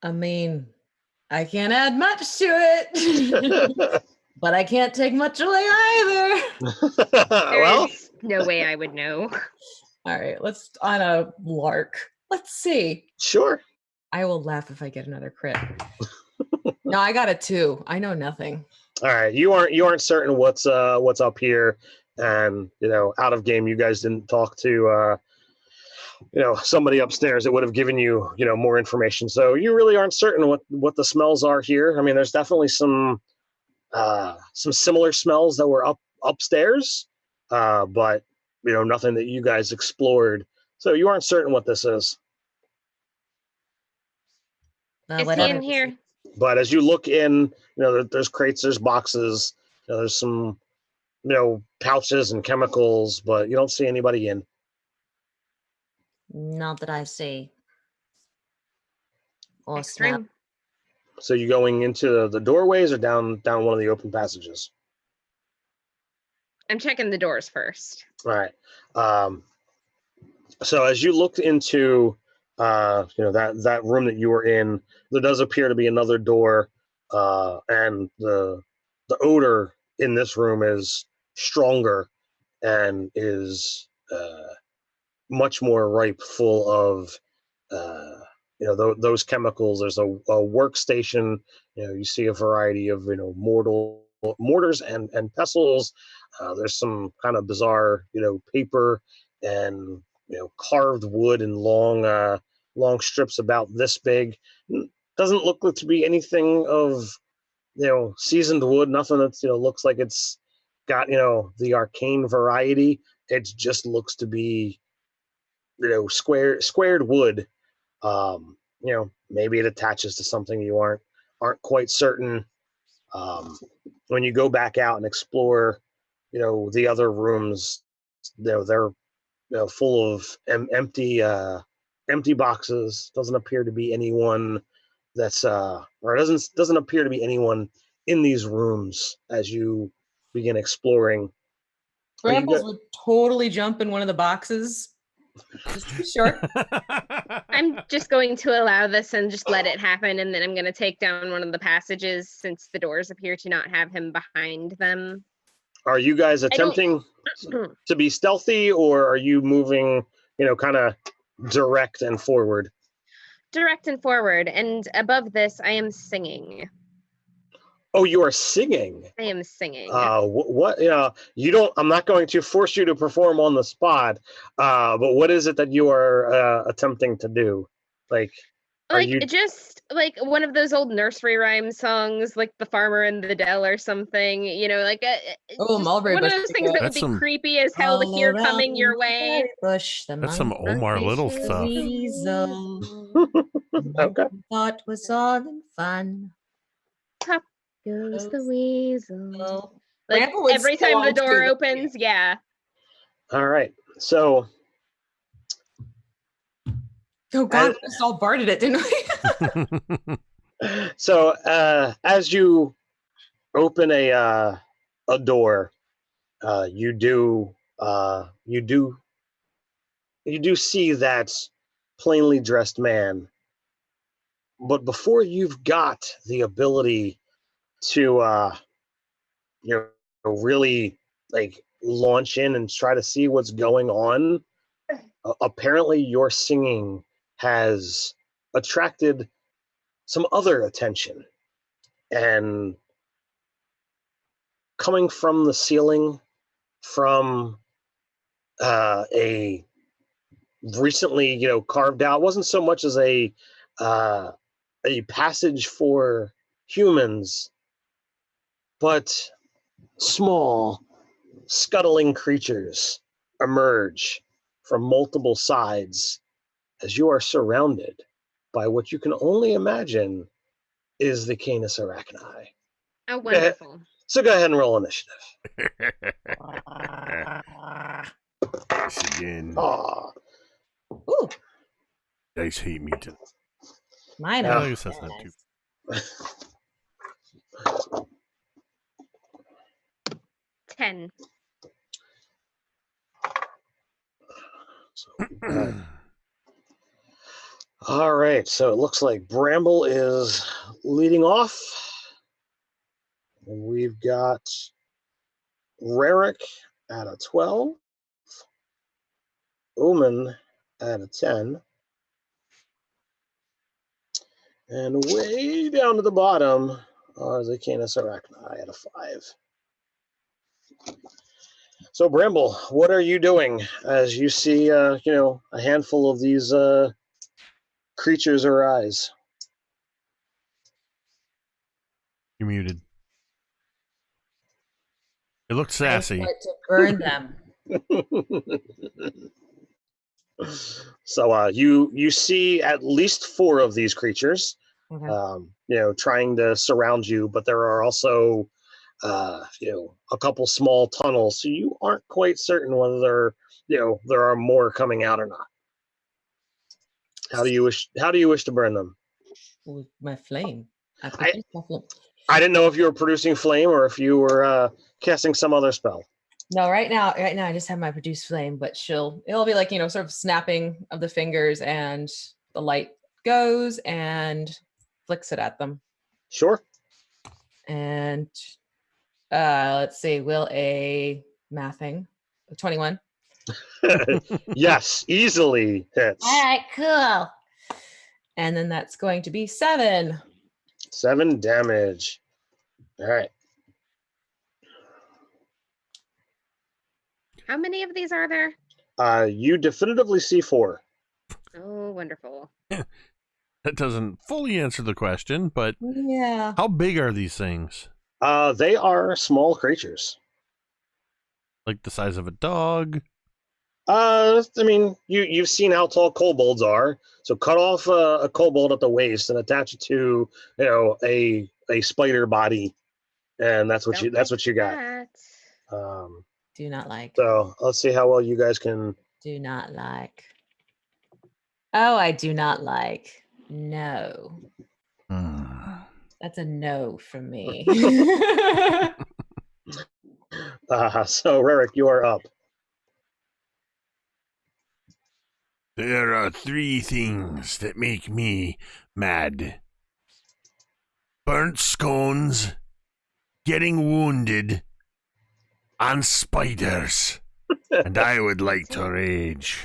Speaker 5: I mean, I can't add much to it, but I can't take much away either.
Speaker 1: Well,
Speaker 4: There's no way I would know.
Speaker 5: All right, let's on a lark. Let's see.
Speaker 1: Sure.
Speaker 5: I will laugh if I get another crit. No, I got a 2. I know nothing.
Speaker 1: All right, you aren't certain what's up here, and out of game, you guys didn't talk to somebody upstairs that would have given you more information. So you really aren't certain what the smells are here. I mean, there's definitely some similar smells that were upstairs, but nothing that you guys explored. So you aren't certain what this is.
Speaker 4: Is he in here?
Speaker 1: But as you look in, there's crates, there's boxes, there's some pouches and chemicals, but you don't see anybody in.
Speaker 5: Not that I see. Or
Speaker 4: Next
Speaker 5: snap.
Speaker 4: room.
Speaker 1: So you going into the doorways or down one of the open passages?
Speaker 4: I'm checking the doors first.
Speaker 1: All right. So as you look into that room that you were in, there does appear to be another door, and the odor in this room is stronger and is much more ripe, full of those chemicals. There's a workstation. You see a variety of mortars and pestles. There's some kind of bizarre paper and carved wood in long strips about this big. Doesn't look to be anything of seasoned wood. Nothing that looks like it's got the arcane variety. It just looks to be squared wood. Maybe it attaches to something you aren't quite certain. When you go back out and explore the other rooms, they're full of empty boxes. Doesn't appear to be anyone that's or doesn't appear to be anyone in these rooms as you begin exploring.
Speaker 3: Brambles would totally jump in one of the boxes. Just to be sure.
Speaker 4: I'm just going to allow this and just let it happen, and then I'm going to take down one of the passages since the doors appear to not have him behind them.
Speaker 1: Are you guys attempting to be stealthy, or are you moving, kind of direct and forward?
Speaker 4: Direct and forward, and above this, I am singing.
Speaker 1: Oh, you are singing.
Speaker 4: I am singing.
Speaker 1: What? You don't. I'm not going to force you to perform on the spot. But what is it that you are attempting to do?
Speaker 4: Just like one of those old nursery rhyme songs, like "The Farmer in the Dell" or something.
Speaker 3: Mulberry
Speaker 4: one
Speaker 3: Bush
Speaker 4: of those things that would be creepy as hell to hear coming your way.
Speaker 5: Bush,
Speaker 2: That's some Omar Little stuff.
Speaker 1: Okay.
Speaker 5: Thought was all in fun.
Speaker 4: Up goes the weasel.
Speaker 3: Like
Speaker 4: every time the door opens, yeah.
Speaker 1: All right. So.
Speaker 3: Oh God, we just all barded it, didn't we?
Speaker 1: So as you open a a door, you do see that plainly dressed man. But before you've got the ability to really like launch in and try to see what's going on, apparently your singing has attracted some other attention, and coming from the ceiling from a recently carved out, wasn't so much as a passage for humans, but small scuttling creatures emerge from multiple sides as you are surrounded by what you can only imagine is the Canis Arachni.
Speaker 4: Oh, wonderful.
Speaker 1: So go ahead and roll initiative.
Speaker 2: This again.
Speaker 1: Aw.
Speaker 5: Ooh,
Speaker 2: Dice hate me too.
Speaker 5: mine
Speaker 1: Yeah.
Speaker 5: are.
Speaker 2: I guess that's not too.
Speaker 4: 10.
Speaker 1: All right, so it looks like Bramble is leading off. And we've got Rarick at a 12, Omen at a 10, and way down to the bottom are the Canis Arachni at a 5. So, Bramble, what are you doing as you see, a handful of these creatures arise?
Speaker 2: You're muted. It looked
Speaker 5: I
Speaker 2: sassy.
Speaker 5: start to burn them.
Speaker 1: So, you see at least 4 of these creatures,
Speaker 5: Okay.
Speaker 1: trying to surround you, but there are also, a couple small tunnels, so you aren't quite certain whether there are more coming out or not. How do you wish to burn them?
Speaker 5: With my flame. I produce my flame.
Speaker 1: I didn't know if you were producing flame or if you were casting some other spell.
Speaker 5: No, right now I just have my produce flame, but it'll be like, sort of snapping of the fingers, and the light goes and flicks it at them.
Speaker 1: Sure.
Speaker 5: And let's see, will a mathing 21.
Speaker 1: Yes, easily hits.
Speaker 5: All right, cool. And then that's going to be 7.
Speaker 1: 7 damage. All right.
Speaker 4: How many of these are there?
Speaker 1: You definitively see 4.
Speaker 4: Oh, wonderful.
Speaker 2: That doesn't fully answer the question, but
Speaker 5: Yeah.
Speaker 2: how big are these things?
Speaker 1: They are small creatures.
Speaker 2: Like the size of a dog?
Speaker 1: I mean, you've seen how tall kobolds are. So cut off a kobold at the waist and attach it to a spider body, and that's what you got.
Speaker 4: That.
Speaker 5: Do not like.
Speaker 1: So let's see how well you guys can.
Speaker 5: Do not like. Oh, I do not like. No. That's a no from me.
Speaker 1: So Rarick, you are up.
Speaker 2: There are 3 things that make me mad. Burnt scones, getting wounded, and spiders. And I would like to rage.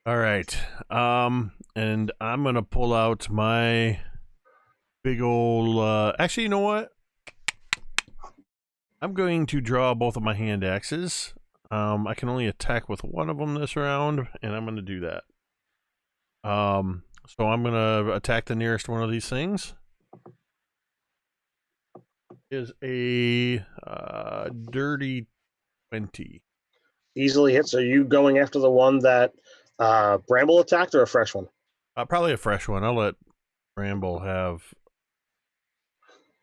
Speaker 2: All right. And I'm going to pull out my big old... actually, you know what? I'm going to draw both of my hand axes. I can only attack with one of them this round, and I'm going to do that. So I'm going to attack the nearest one of these things. Is a dirty 20.
Speaker 1: Easily hits. Are you going after the one that Bramble attacked, or a fresh one?
Speaker 2: Probably a fresh one. I'll let Bramble have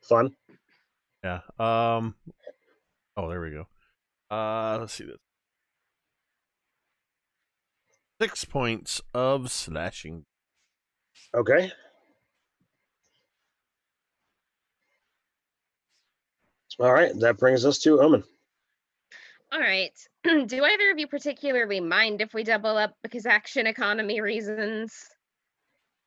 Speaker 1: Fun.
Speaker 2: Yeah. Oh, there we go. Let's see this. 6 points of slashing.
Speaker 1: Okay. All right, that brings us to Omen.
Speaker 4: All right. Do either of you particularly mind if we double up because action economy reasons?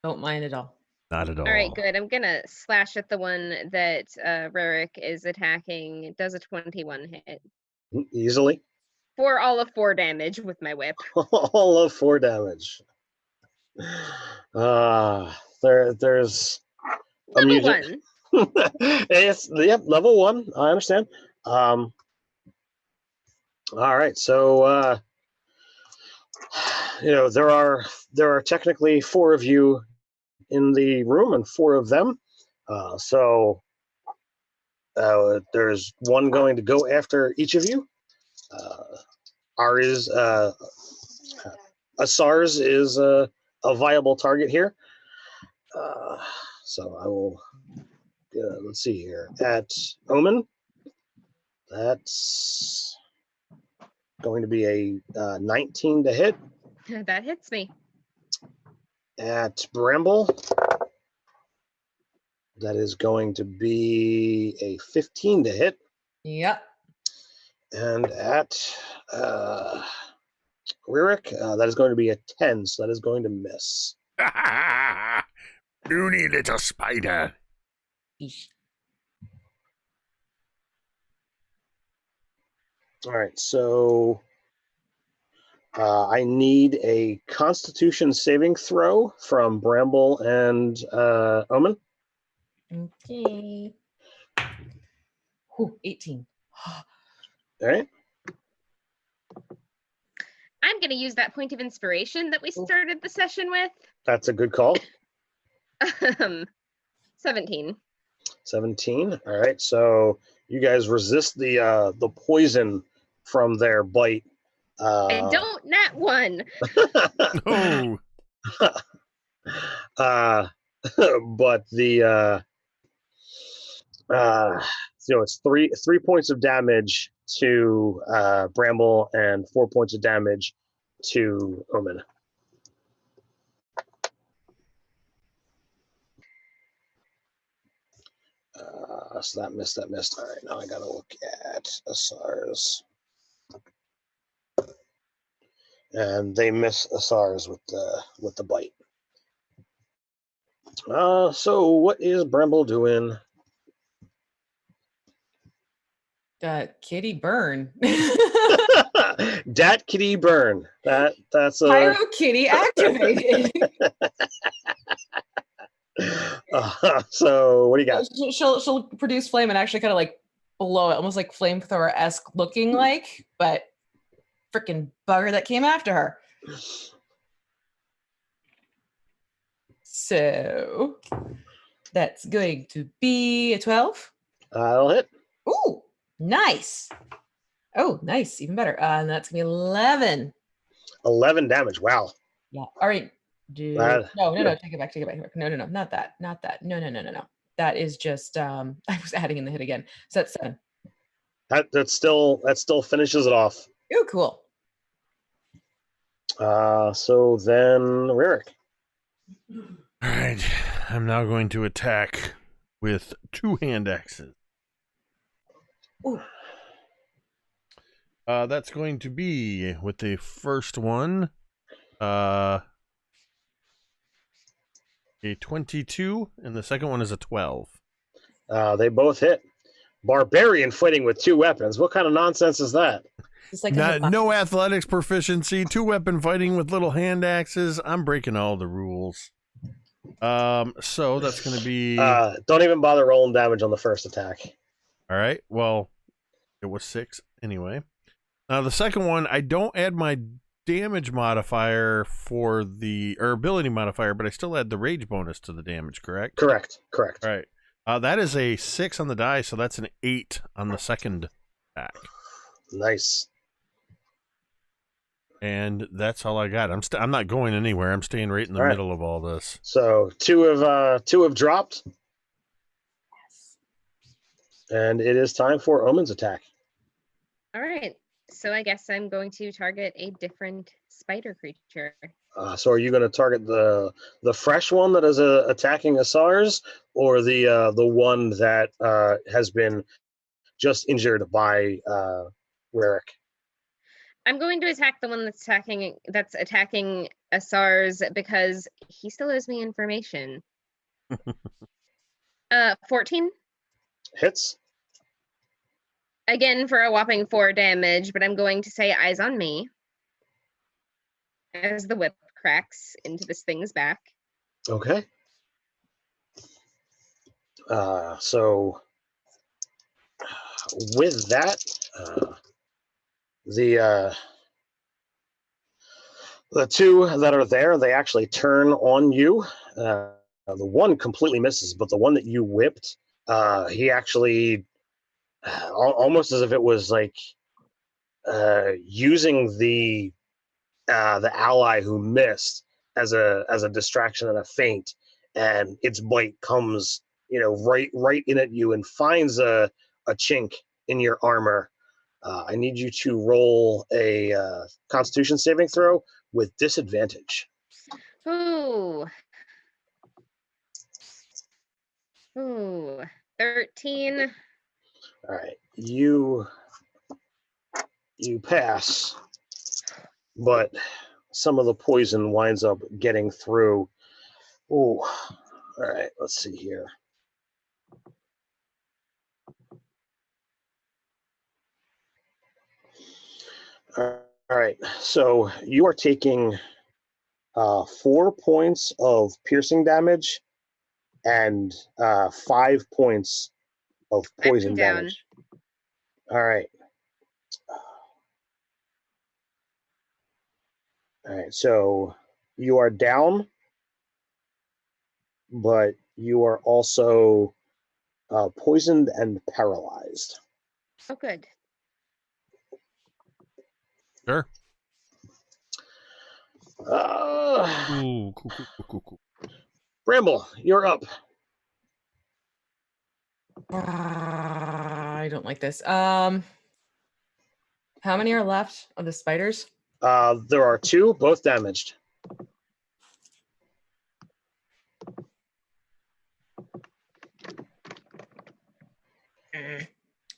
Speaker 5: Don't mind at all.
Speaker 2: Not at all.
Speaker 4: All right, good. I'm gonna slash at the one that Rurik is attacking. It does a 21 hit
Speaker 1: Easily.
Speaker 4: for all of 4 damage with my whip.
Speaker 1: All of 4 damage. There's a
Speaker 4: Level
Speaker 1: music.
Speaker 4: 1.
Speaker 1: It's level 1. I understand. All right, so there are technically 4 of you in the room and 4 of them. So there's one going to go after each of you. Asar's is a viable target here. So I will. Let's see here. At Omen, that's going to be a 19 to hit.
Speaker 4: That hits me.
Speaker 1: At Bramble, that is going to be a 15 to hit.
Speaker 5: Yep.
Speaker 1: And at Rurik, that is going to be a 10, so that is going to miss.
Speaker 2: Puny little spider.
Speaker 5: Eesh.
Speaker 1: All right, so I need a Constitution saving throw from Bramble and Omen.
Speaker 5: Okay. Ooh, 18.
Speaker 1: All right.
Speaker 4: I'm gonna use that point of inspiration that we started the session with.
Speaker 1: That's a good call.
Speaker 4: 17.
Speaker 1: 17. All right, so you guys resist the poison from their bite.
Speaker 4: I don't nat 1.
Speaker 2: Oh.
Speaker 1: But the it's three points of damage to Bramble and 4 points of damage to Omen. So that missed. All right, now I gotta look at Asar's. And they miss Asar's with the bite. So what is Bramble doing?
Speaker 5: Kitty burn.
Speaker 1: Dat kitty burn. That's a
Speaker 5: Pyro kitty activated.
Speaker 1: So what do you got?
Speaker 5: She'll produce flame and actually kind of like blow it, almost like flamethrower-esque looking like, but freaking bugger that came after her. So that's going to be a 12.
Speaker 1: That'll hit.
Speaker 5: Ooh, nice. Oh, nice, even better. And that's gonna be 11.
Speaker 1: 11 damage. Wow.
Speaker 5: Yeah. All right. No, take it back. No, not that. No. That is just I was adding in the hit again. So that's 7.
Speaker 1: That still finishes it off.
Speaker 5: Oh, cool.
Speaker 1: So then Rurik.
Speaker 2: All right, I'm now going to attack with 2 hand axes.
Speaker 5: Ooh.
Speaker 2: That's going to be with the first one, a 22, and the second one is a 12.
Speaker 1: They both hit. Barbarian fighting with 2 weapons. What kind of nonsense is that?
Speaker 5: It's like
Speaker 2: No athletics proficiency, 2-weapon fighting with little hand axes. I'm breaking all the rules. So that's going to be...
Speaker 1: don't even bother rolling damage on the first attack.
Speaker 2: All right, well, it was 6 anyway. Now, the second one, I don't add my damage modifier or ability modifier, but I still add the rage bonus to the damage, correct?
Speaker 1: Correct.
Speaker 2: All right. That is a 6 on the die, so that's an 8 on the second attack.
Speaker 1: Nice.
Speaker 2: And that's all I got. I'm not going anywhere. I'm staying right in the middle of all this.
Speaker 1: So 2 have dropped. And it is time for Omen's attack.
Speaker 4: All right. So I guess I'm going to target a different spider creature.
Speaker 1: So are you going to target the fresh one that is attacking Asar's, or the one that has been just injured by Rarick.
Speaker 4: I'm going to attack the one that's attacking Asar's because he still owes me information. 14.
Speaker 1: Hits.
Speaker 4: Again for a whopping 4 damage, but I'm going to say eyes on me as the whip cracks into this thing's back.
Speaker 1: Okay. So with that, the two that are there, they actually turn on you. The one completely misses, but the one that you whipped, he actually almost as if it was like using the ally who missed as a distraction and a feint, and its bite comes right in at you and finds a chink in your armor. I need you to roll a Constitution saving throw with disadvantage.
Speaker 4: Ooh. 13.
Speaker 1: All right, you pass, but some of the poison winds up getting through. Ooh. All right, let's see here. All right, so you are taking 4 points of piercing damage and 5 points of poison damage. All right. All right, so you are down, but you are also poisoned and paralyzed.
Speaker 4: Oh, good.
Speaker 2: Sure.
Speaker 1: Cool.
Speaker 2: Cool.
Speaker 1: Bramble, you're up.
Speaker 5: I don't like this. How many are left of the spiders?
Speaker 1: There are 2, both damaged.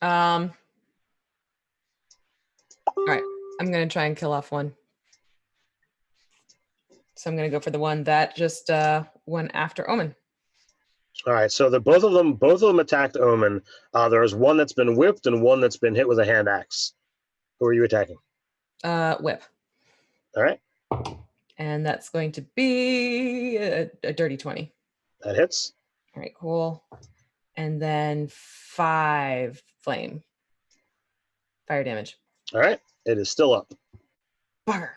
Speaker 5: All right, I'm gonna try and kill off one. So I'm gonna go for the one that just went after Omen.
Speaker 1: All right, so both of them attacked Omen. There's one that's been whipped and one that's been hit with a hand axe. Who are you attacking?
Speaker 5: Whip.
Speaker 1: All right.
Speaker 5: And that's going to be a dirty 20.
Speaker 1: That hits.
Speaker 5: All right, cool. And then 5 fire damage.
Speaker 1: All right, it is still up.
Speaker 5: Bugger.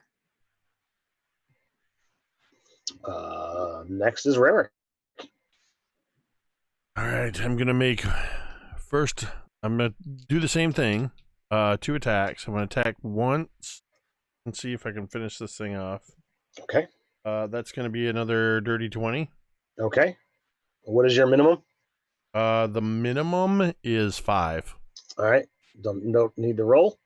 Speaker 1: Next is Rarick.
Speaker 2: All right, I'm going to do the same thing. 2 attacks. I'm going to attack once and see if I can finish this thing off.
Speaker 1: Okay.
Speaker 2: That's going to be another dirty 20.
Speaker 1: Okay. What is your minimum?
Speaker 2: The minimum is 5.
Speaker 1: All right. Don't need to roll.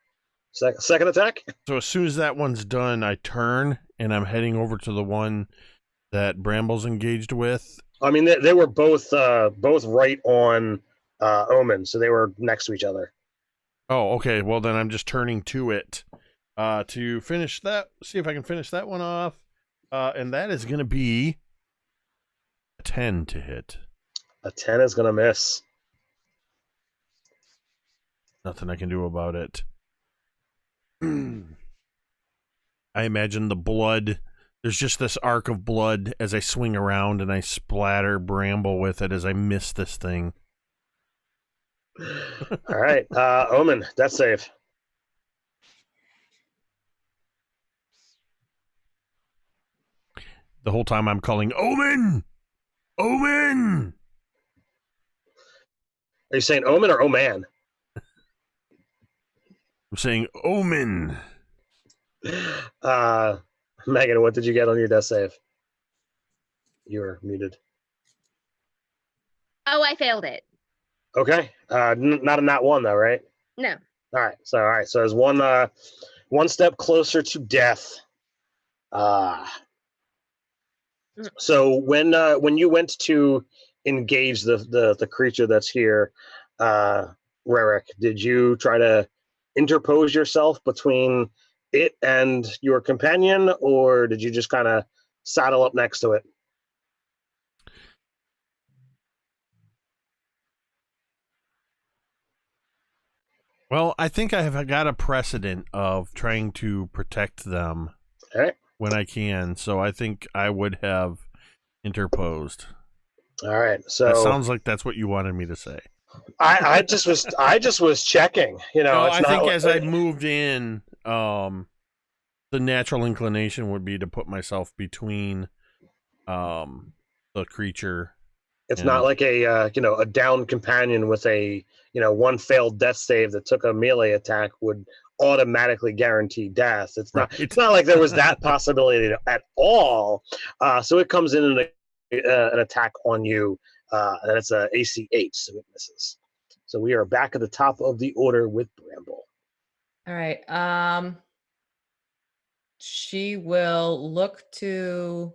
Speaker 1: Second attack.
Speaker 2: So as soon as that one's done, I turn and I'm heading over to the one that Bramble's engaged with.
Speaker 1: I mean, they were both right on Omen, so they were next to each other.
Speaker 2: Oh, okay. Well, then I'm just turning to it to finish that. See if I can finish that one off. And that is going to be a 10 to hit.
Speaker 1: A 10 is going to miss.
Speaker 2: Nothing I can do about it. I imagine the blood. There's just this arc of blood as I swing around and I splatter Bramble with it as I miss this thing.
Speaker 1: All right. Omen, death save.
Speaker 2: The whole time I'm calling, Omen! Omen!
Speaker 1: Are you saying Omen or Oman?
Speaker 2: I'm saying Omen.
Speaker 1: Megan, what did you get on your death save? You were muted.
Speaker 4: Oh, I failed it.
Speaker 1: Okay. Not in that one though, right?
Speaker 4: No.
Speaker 1: All right. So there's one step closer to death. So when you went to engage the creature that's here, Rerick, did you try to interpose yourself between it and your companion, or did you just kind of saddle up next to it?
Speaker 2: Well, I think I have got a precedent of trying to protect them
Speaker 1: All right.
Speaker 2: when I can, so I think I would have interposed.
Speaker 1: All right. So
Speaker 2: That sounds like that's what you wanted me to say.
Speaker 1: I just was checking. You know,
Speaker 2: No,
Speaker 1: it's
Speaker 2: I
Speaker 1: not
Speaker 2: think
Speaker 1: like,
Speaker 2: as I moved in, the natural inclination would be to put myself between the creature.
Speaker 1: it's not like a a downed companion with a one failed death save that took a melee attack would automatically guarantee death. It's not.
Speaker 2: Right.
Speaker 1: It's not like there was that possibility at all. So it comes in an attack on you, and it's a AC 8, so it misses. So we are back at the top of the order with Bramble.
Speaker 5: All right. She will look to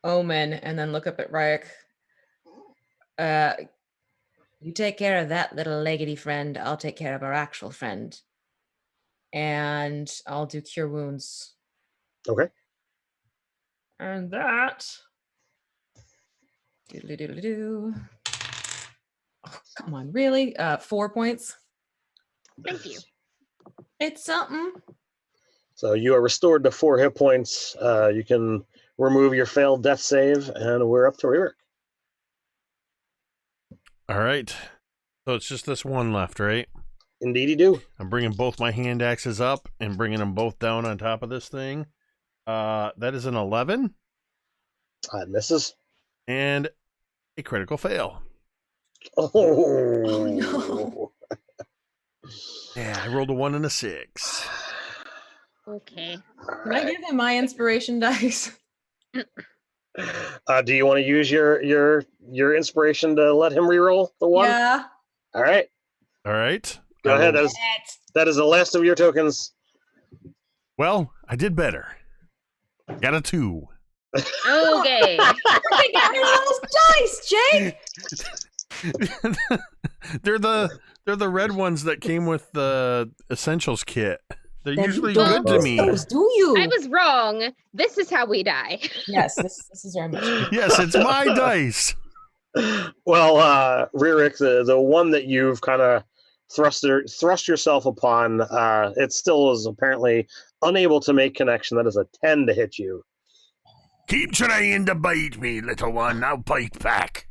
Speaker 5: Omen and then look up at Ryuk. You take care of that little leggedy friend. I'll take care of our actual friend. And I'll do cure wounds.
Speaker 1: Okay.
Speaker 5: And that. Doodly-doodly-doo. Oh, come on, really? 4 points.
Speaker 4: Thank you.
Speaker 5: It's something.
Speaker 1: So you are restored to 4 hit points. You can remove your failed death save, and we're up to Ririk.
Speaker 2: All right. So it's just this one left, right?
Speaker 1: Indeed, you do.
Speaker 2: I'm bringing both my hand axes up and bringing them both down on top of this thing. That is an 11.
Speaker 1: It misses.
Speaker 2: And a critical fail.
Speaker 1: Oh,
Speaker 5: no.
Speaker 2: Yeah, I rolled a 1 and a 6.
Speaker 4: Okay.
Speaker 5: Can I give him my inspiration dice?
Speaker 1: Do you want to use your inspiration to let him reroll the 1?
Speaker 5: Yeah.
Speaker 1: All right.
Speaker 2: All right.
Speaker 1: Go ahead. That is the last of your tokens.
Speaker 2: Well, I did better. Got a 2.
Speaker 4: Okay.
Speaker 5: I got rid of those dice, Jake.
Speaker 2: They're the red ones that came with the essentials kit. They're
Speaker 5: Then
Speaker 2: usually
Speaker 5: you don't
Speaker 2: good to
Speaker 5: use
Speaker 2: me.
Speaker 5: those, do you?
Speaker 4: I was wrong. This is how we die.
Speaker 5: Yes, this is very much.
Speaker 2: Yes, it's my dice.
Speaker 1: Well, Ririk, the one that you've kind of thrust yourself upon, it still is apparently unable to make connection. That is a 10 to hit you.
Speaker 2: Keep trying to bite me, little one. I'll bite back.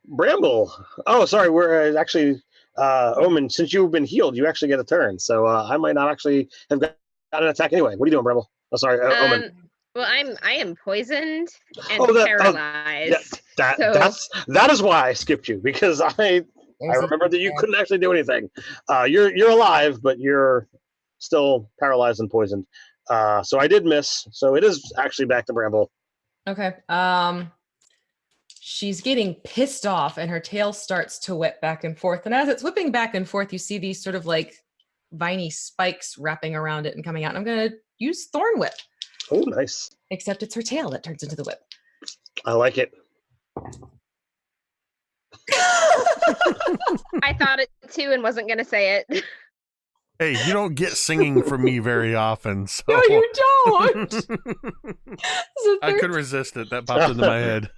Speaker 1: Bramble. Oh, sorry. We're actually Omen. Since you've been healed, you actually get a turn. So I might not actually have got an attack anyway. What are you doing, Bramble? Oh, sorry, Omen.
Speaker 4: Well, I am poisoned and
Speaker 1: Oh,
Speaker 4: paralyzed.
Speaker 1: That is why I skipped you, because I remember that you couldn't actually do anything. You're alive, but you're still paralyzed and poisoned. So I did miss. So it is actually back to Bramble.
Speaker 5: Okay. She's getting pissed off and her tail starts to whip back and forth. And as it's whipping back and forth, you see these sort of like viney spikes wrapping around it and coming out. And I'm going to use Thorn Whip.
Speaker 1: Oh, nice.
Speaker 5: Except it's her tail that turns into the whip.
Speaker 1: I like it.
Speaker 4: I thought it too and wasn't going to say it.
Speaker 2: Hey, you don't get singing from me very often, so
Speaker 5: No, you don't.
Speaker 1: I
Speaker 2: couldn't resist it. That popped into my head.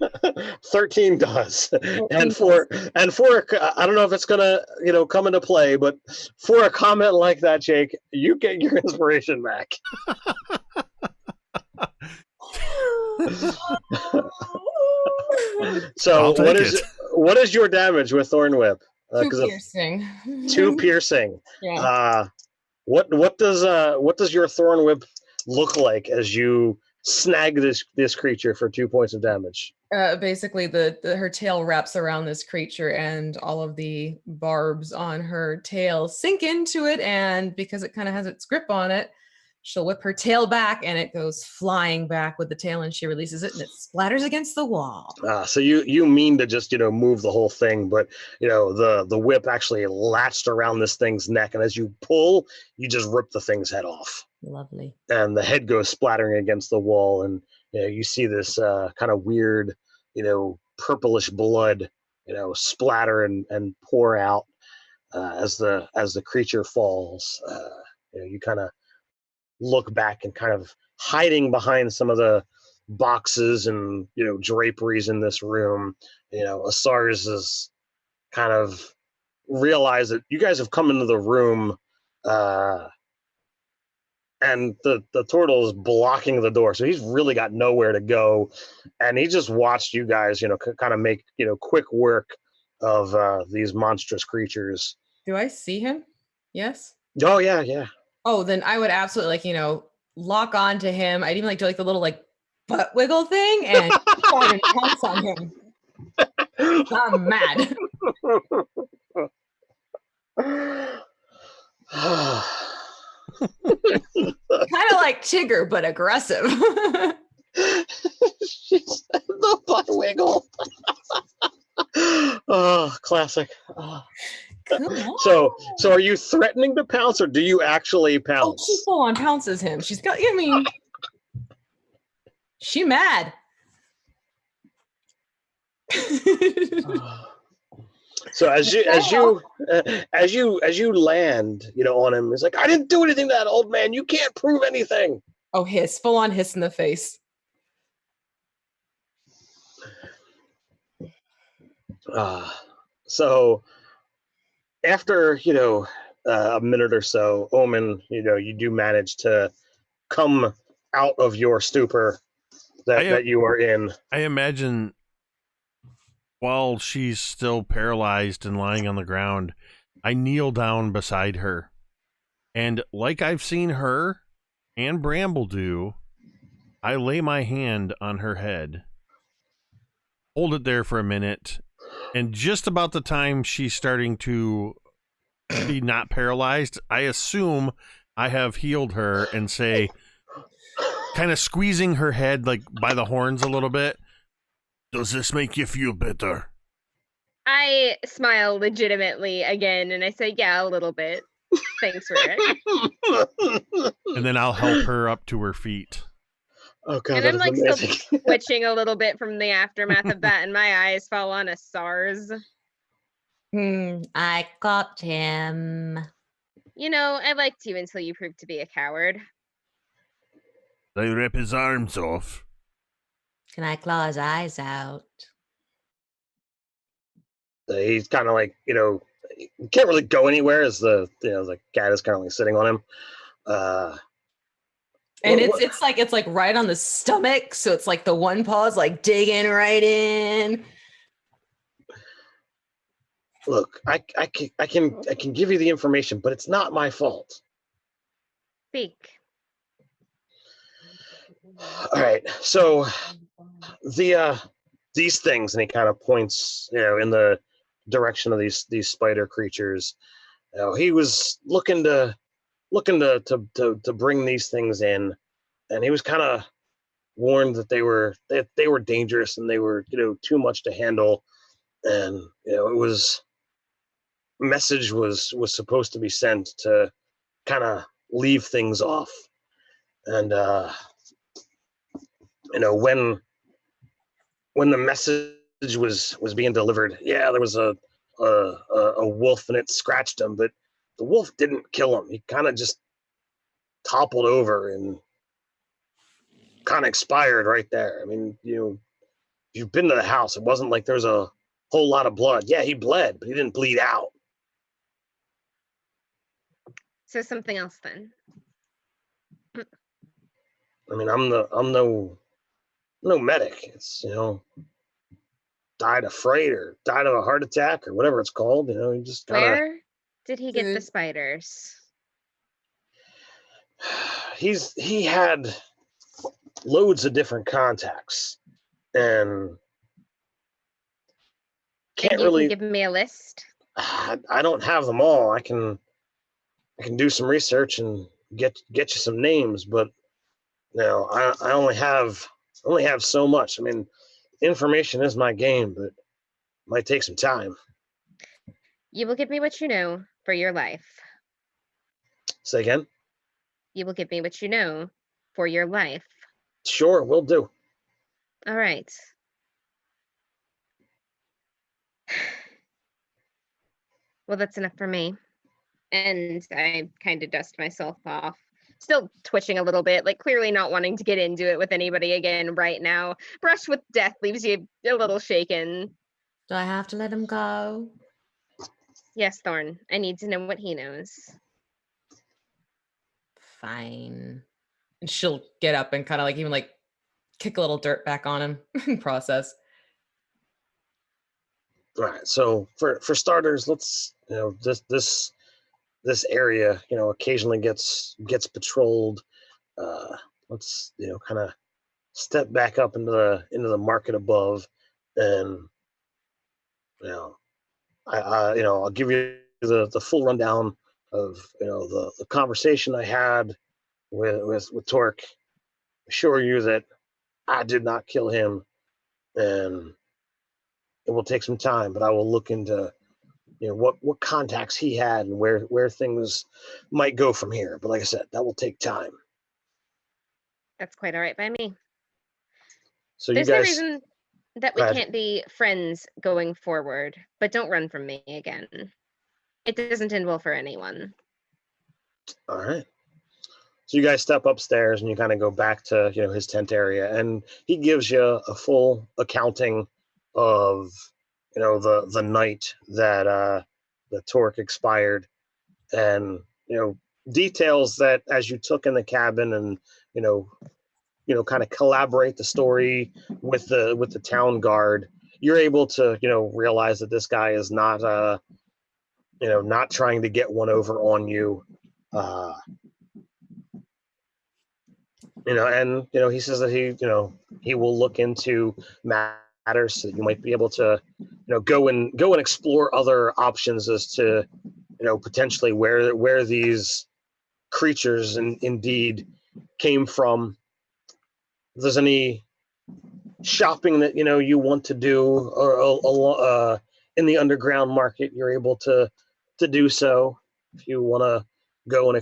Speaker 1: 13 does. And for I don't know if it's gonna come into play, but for a comment like that, Jake, you get your inspiration back. So what is your damage with Thorn Whip?
Speaker 5: 2 piercing.
Speaker 1: 2 piercing.
Speaker 5: Yeah.
Speaker 1: What does your Thorn Whip look like as you snag this creature for 2 points of damage?
Speaker 5: Basically, her tail wraps around this creature, and all of the barbs on her tail sink into it. And because it kind of has its grip on it, she'll whip her tail back, and it goes flying back with the tail, and she releases it, and it splatters against the wall.
Speaker 1: So you mean to just move the whole thing, but the whip actually latched around this thing's neck, and as you pull, you just rip the thing's head off.
Speaker 5: Lovely.
Speaker 1: And the head goes splattering against the wall, and you see this kind of weird, purplish blood, splatter and pour out as the creature falls. You kind of look back and kind of hiding behind some of the boxes and draperies in this room. Asars is kind of realize that you guys have come into the room, and the Tortle is blocking the door, so he's really got nowhere to go, and he just watched you guys, kind of make quick work of these monstrous creatures.
Speaker 5: Do I see him? Yes.
Speaker 1: Oh yeah.
Speaker 5: Oh, then I would absolutely lock on to him. I'd even do the little butt wiggle thing and try and pounce on him. I'm mad. Kind of like Tigger, but aggressive.
Speaker 1: She's the butt wiggle. Oh, classic. Oh.
Speaker 5: Come on.
Speaker 1: So are you threatening to pounce, or do you actually
Speaker 5: Oh,
Speaker 1: pounce?
Speaker 5: she full on pounces him. She's got. She mad.
Speaker 1: So as you land, on him, it's like, I didn't do anything to that old man. You can't prove anything.
Speaker 5: Oh, full on hiss in the face.
Speaker 1: So after a minute or so, Omen, you do manage to come out of your stupor that you are in.
Speaker 2: I imagine while she's still paralyzed and lying on the ground, I kneel down beside her. And like I've seen her and Bramble do, I lay my hand on her head, hold it there for a minute, and just about the time she's starting to be not paralyzed, I assume I have healed her and say, kind of squeezing her head by the horns a little bit, does this make you feel better?
Speaker 4: I smile legitimately again and I say, yeah, a little bit. Thanks, Rick.
Speaker 2: And then I'll help her up to her feet.
Speaker 1: Oh God,
Speaker 4: and I'm
Speaker 1: still
Speaker 4: twitching a little bit from the aftermath of that, and my eyes fall on Asars.
Speaker 3: I got him.
Speaker 4: I liked you until you proved to be a coward.
Speaker 2: They rip his arms off.
Speaker 3: Can I claw his eyes out?
Speaker 1: He's kind of can't really go anywhere as the cat is currently sitting on him.
Speaker 5: And it's right on the stomach, so it's the one paw's digging right in.
Speaker 1: Look, I can give you the information, but it's not my fault.
Speaker 4: Speak.
Speaker 1: All right, so these things, and he kind of points, in the direction of these spider creatures. He was looking to bring these things in, and he was kind of warned that they were dangerous and they were too much to handle, and it was message was supposed to be sent to kind of leave things off, and when the message was being delivered, there was a wolf and it scratched him, but the wolf didn't kill him. He kind of just toppled over and kind of expired right there. I mean, you've been to the house. It wasn't like there's a whole lot of blood. Yeah, he bled, but he didn't bleed out.
Speaker 4: So something else then.
Speaker 1: I mean, I'm no medic. It's died of fright or died of a heart attack or whatever it's called. He just
Speaker 4: Where did he get the spiders?
Speaker 1: He had loads of different contacts, and
Speaker 4: Can give me a list?
Speaker 1: I don't have them all. I can do some research and get you some names, but I only have so much. I mean, information is my game, but it might take some time.
Speaker 4: You will give me what you know for your life.
Speaker 1: Say again?
Speaker 4: You will give me what you know for your life.
Speaker 1: Sure, will do.
Speaker 4: All right. Well, that's enough for me. And I kind of dust myself off. Still twitching a little bit, like clearly not wanting to get into it with anybody again right now. Brush with death leaves you a little shaken.
Speaker 5: Do I have to let him go?
Speaker 4: Yes, Thorn. I need to know what he knows.
Speaker 5: Fine. And she'll get up and kind of like even like kick a little dirt back on him and process.
Speaker 1: All right. So for starters, let's this area occasionally gets patrolled. Let's kind of step back up into the market above, and I'll give you the full rundown of the conversation I had with Torque. Assure you that I did not kill him, and it will take some time, but I will look into what contacts he had and where things might go from here. But like I said, that will take time.
Speaker 4: That's quite all right by me.
Speaker 1: So
Speaker 4: There's
Speaker 1: you
Speaker 4: no
Speaker 1: guys,
Speaker 4: reason that we can't be friends going forward, but don't run from me again. It doesn't end well for anyone.
Speaker 1: all right. So you guys step upstairs and you kind of go back to his tent area, and he gives you a full accounting of the night that the Torque expired, and details that as you took in the cabin and kind of collaborate the story with the town guard, you're able to realize that this guy is not not trying to get one over on you. And he says that he will look into matters so that you might be able to go and explore other options as to potentially where these creatures indeed came from. If there's any shopping that you want to do or in the underground market, you're able to do so. If you want to go and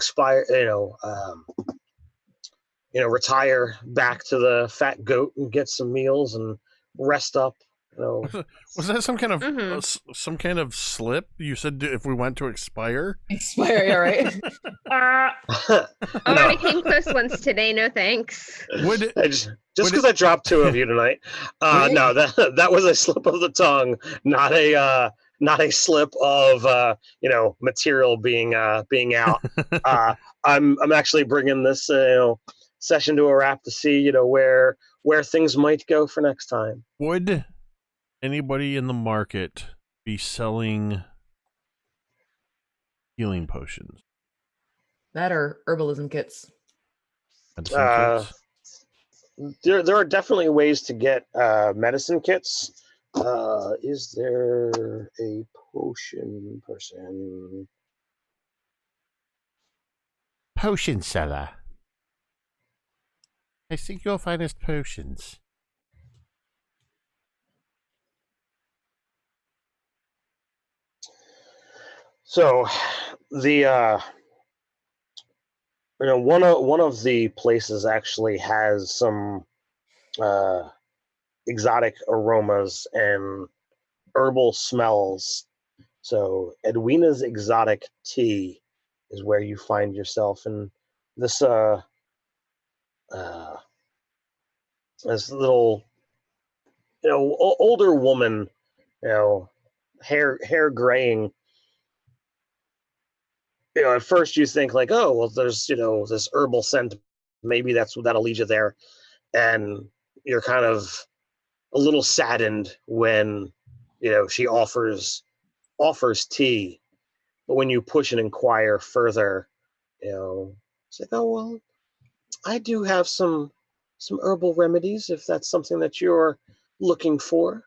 Speaker 1: retire back to the Fat Goat and get some meals and rest up.
Speaker 2: Was that some kind of
Speaker 4: Mhm.
Speaker 2: some kind of slip? You said if we went to expire.
Speaker 5: Expire, yeah, right?
Speaker 4: Already came close once today, no thanks.
Speaker 2: Would
Speaker 1: Just because I dropped two of you tonight. No, that was a slip of the tongue, not a slip of material being out. I'm actually bringing this session to a wrap to see where things might go for next time.
Speaker 2: Would anybody in the market be selling healing potions?
Speaker 5: That or herbalism kits.
Speaker 2: Medicine kits?
Speaker 1: There are definitely ways to get medicine kits. Is there a potion person?
Speaker 2: Potion seller. I seek your finest potions.
Speaker 1: So, the one of the places actually has some exotic aromas and herbal smells. So, Edwina's Exotic Tea is where you find yourself, and this this little older woman, hair graying. At first you think like, oh, well, there's this herbal scent, maybe that'll lead you there, and you're kind of a little saddened when she offers tea, but when you push and inquire further, it's like, oh well, I do have some herbal remedies if that's something that you're looking for.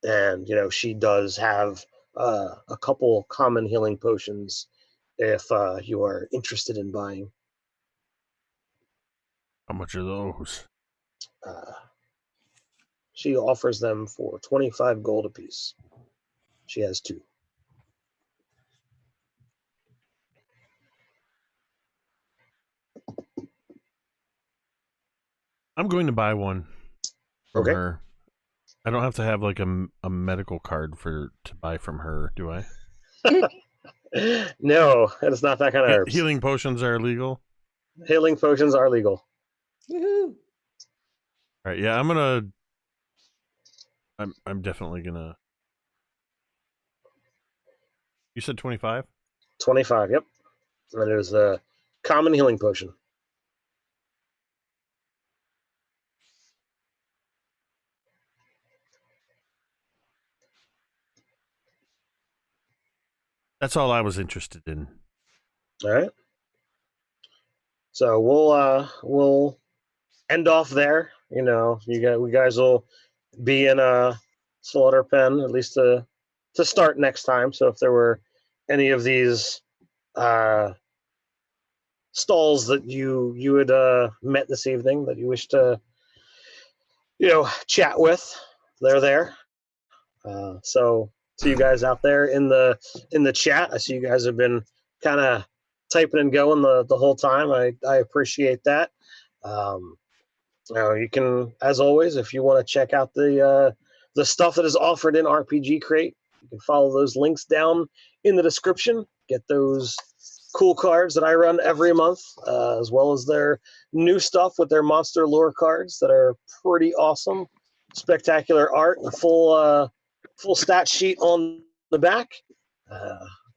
Speaker 1: And she does have a couple common healing potions if you are interested in buying.
Speaker 2: How much are those?
Speaker 1: She offers them for 25 gold apiece. She has two.
Speaker 2: I'm going to buy one from
Speaker 1: Okay.
Speaker 2: her. I don't have to have like a medical card to buy from her, do I?
Speaker 1: No, it's not that kind of herbs.
Speaker 2: Healing potions are illegal.
Speaker 1: Healing potions are legal.
Speaker 5: Woohoo.
Speaker 2: All right, yeah, I'm definitely gonna. You said 25?
Speaker 1: 25, yep. And there's the common healing potion.
Speaker 2: That's all I was interested in.
Speaker 1: All right. So we'll end off there. You guys will be in a slaughter pen at least to start next time. So if there were any of these stalls that you had met this evening that you wish to chat with, they're there. So to you guys out there in the chat, I see you guys have been kind of typing and going the whole time. I appreciate that. You can, as always, if you want to check out the stuff that is offered in RPG Crate, you can follow those links down in the description. Get those cool cards that I run every month, as well as their new stuff with their monster lore cards that are pretty awesome. Spectacular art, a full stat sheet on the back.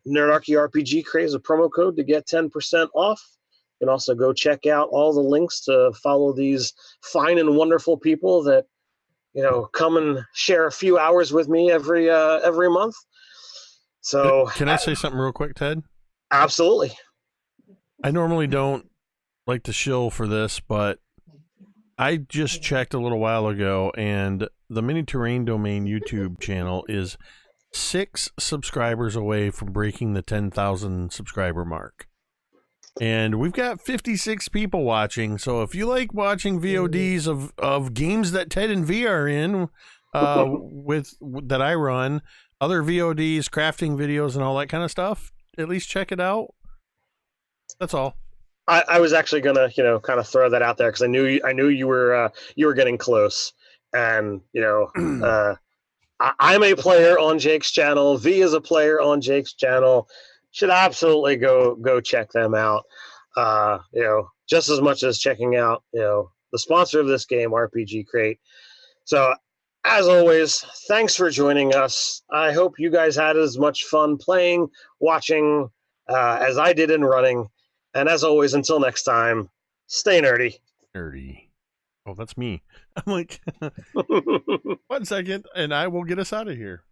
Speaker 1: Nerdarchy RPG Crate is a promo code to get 10% off. You can also go check out all the links to follow these fine and wonderful people that come and share a few hours with me every month. So
Speaker 2: Can I say something real quick, Ted?
Speaker 1: Absolutely.
Speaker 2: I normally don't like to shill for this, but I just checked a little while ago, and the Mini Terrain Domain YouTube channel is 6 subscribers away from breaking the 10,000 subscriber mark. And we've got 56 people watching, so if you like watching VODs of games that Ted and V are in, that I run, other VODs, crafting videos, and all that kind of stuff, at least check it out. That's all.
Speaker 1: I was actually gonna, kind of throw that out there because I knew you were getting close, and I'm a player on Jake's channel. V is a player on Jake's channel. Should absolutely go check them out. Just as much as checking out, the sponsor of this game, RPG Crate. So, as always, thanks for joining us. I hope you guys had as much fun playing, watching, as I did in running. And as always, until next time, stay nerdy.
Speaker 2: Nerdy. Oh, that's me. I'm like, 1 second, and I will get us out of here.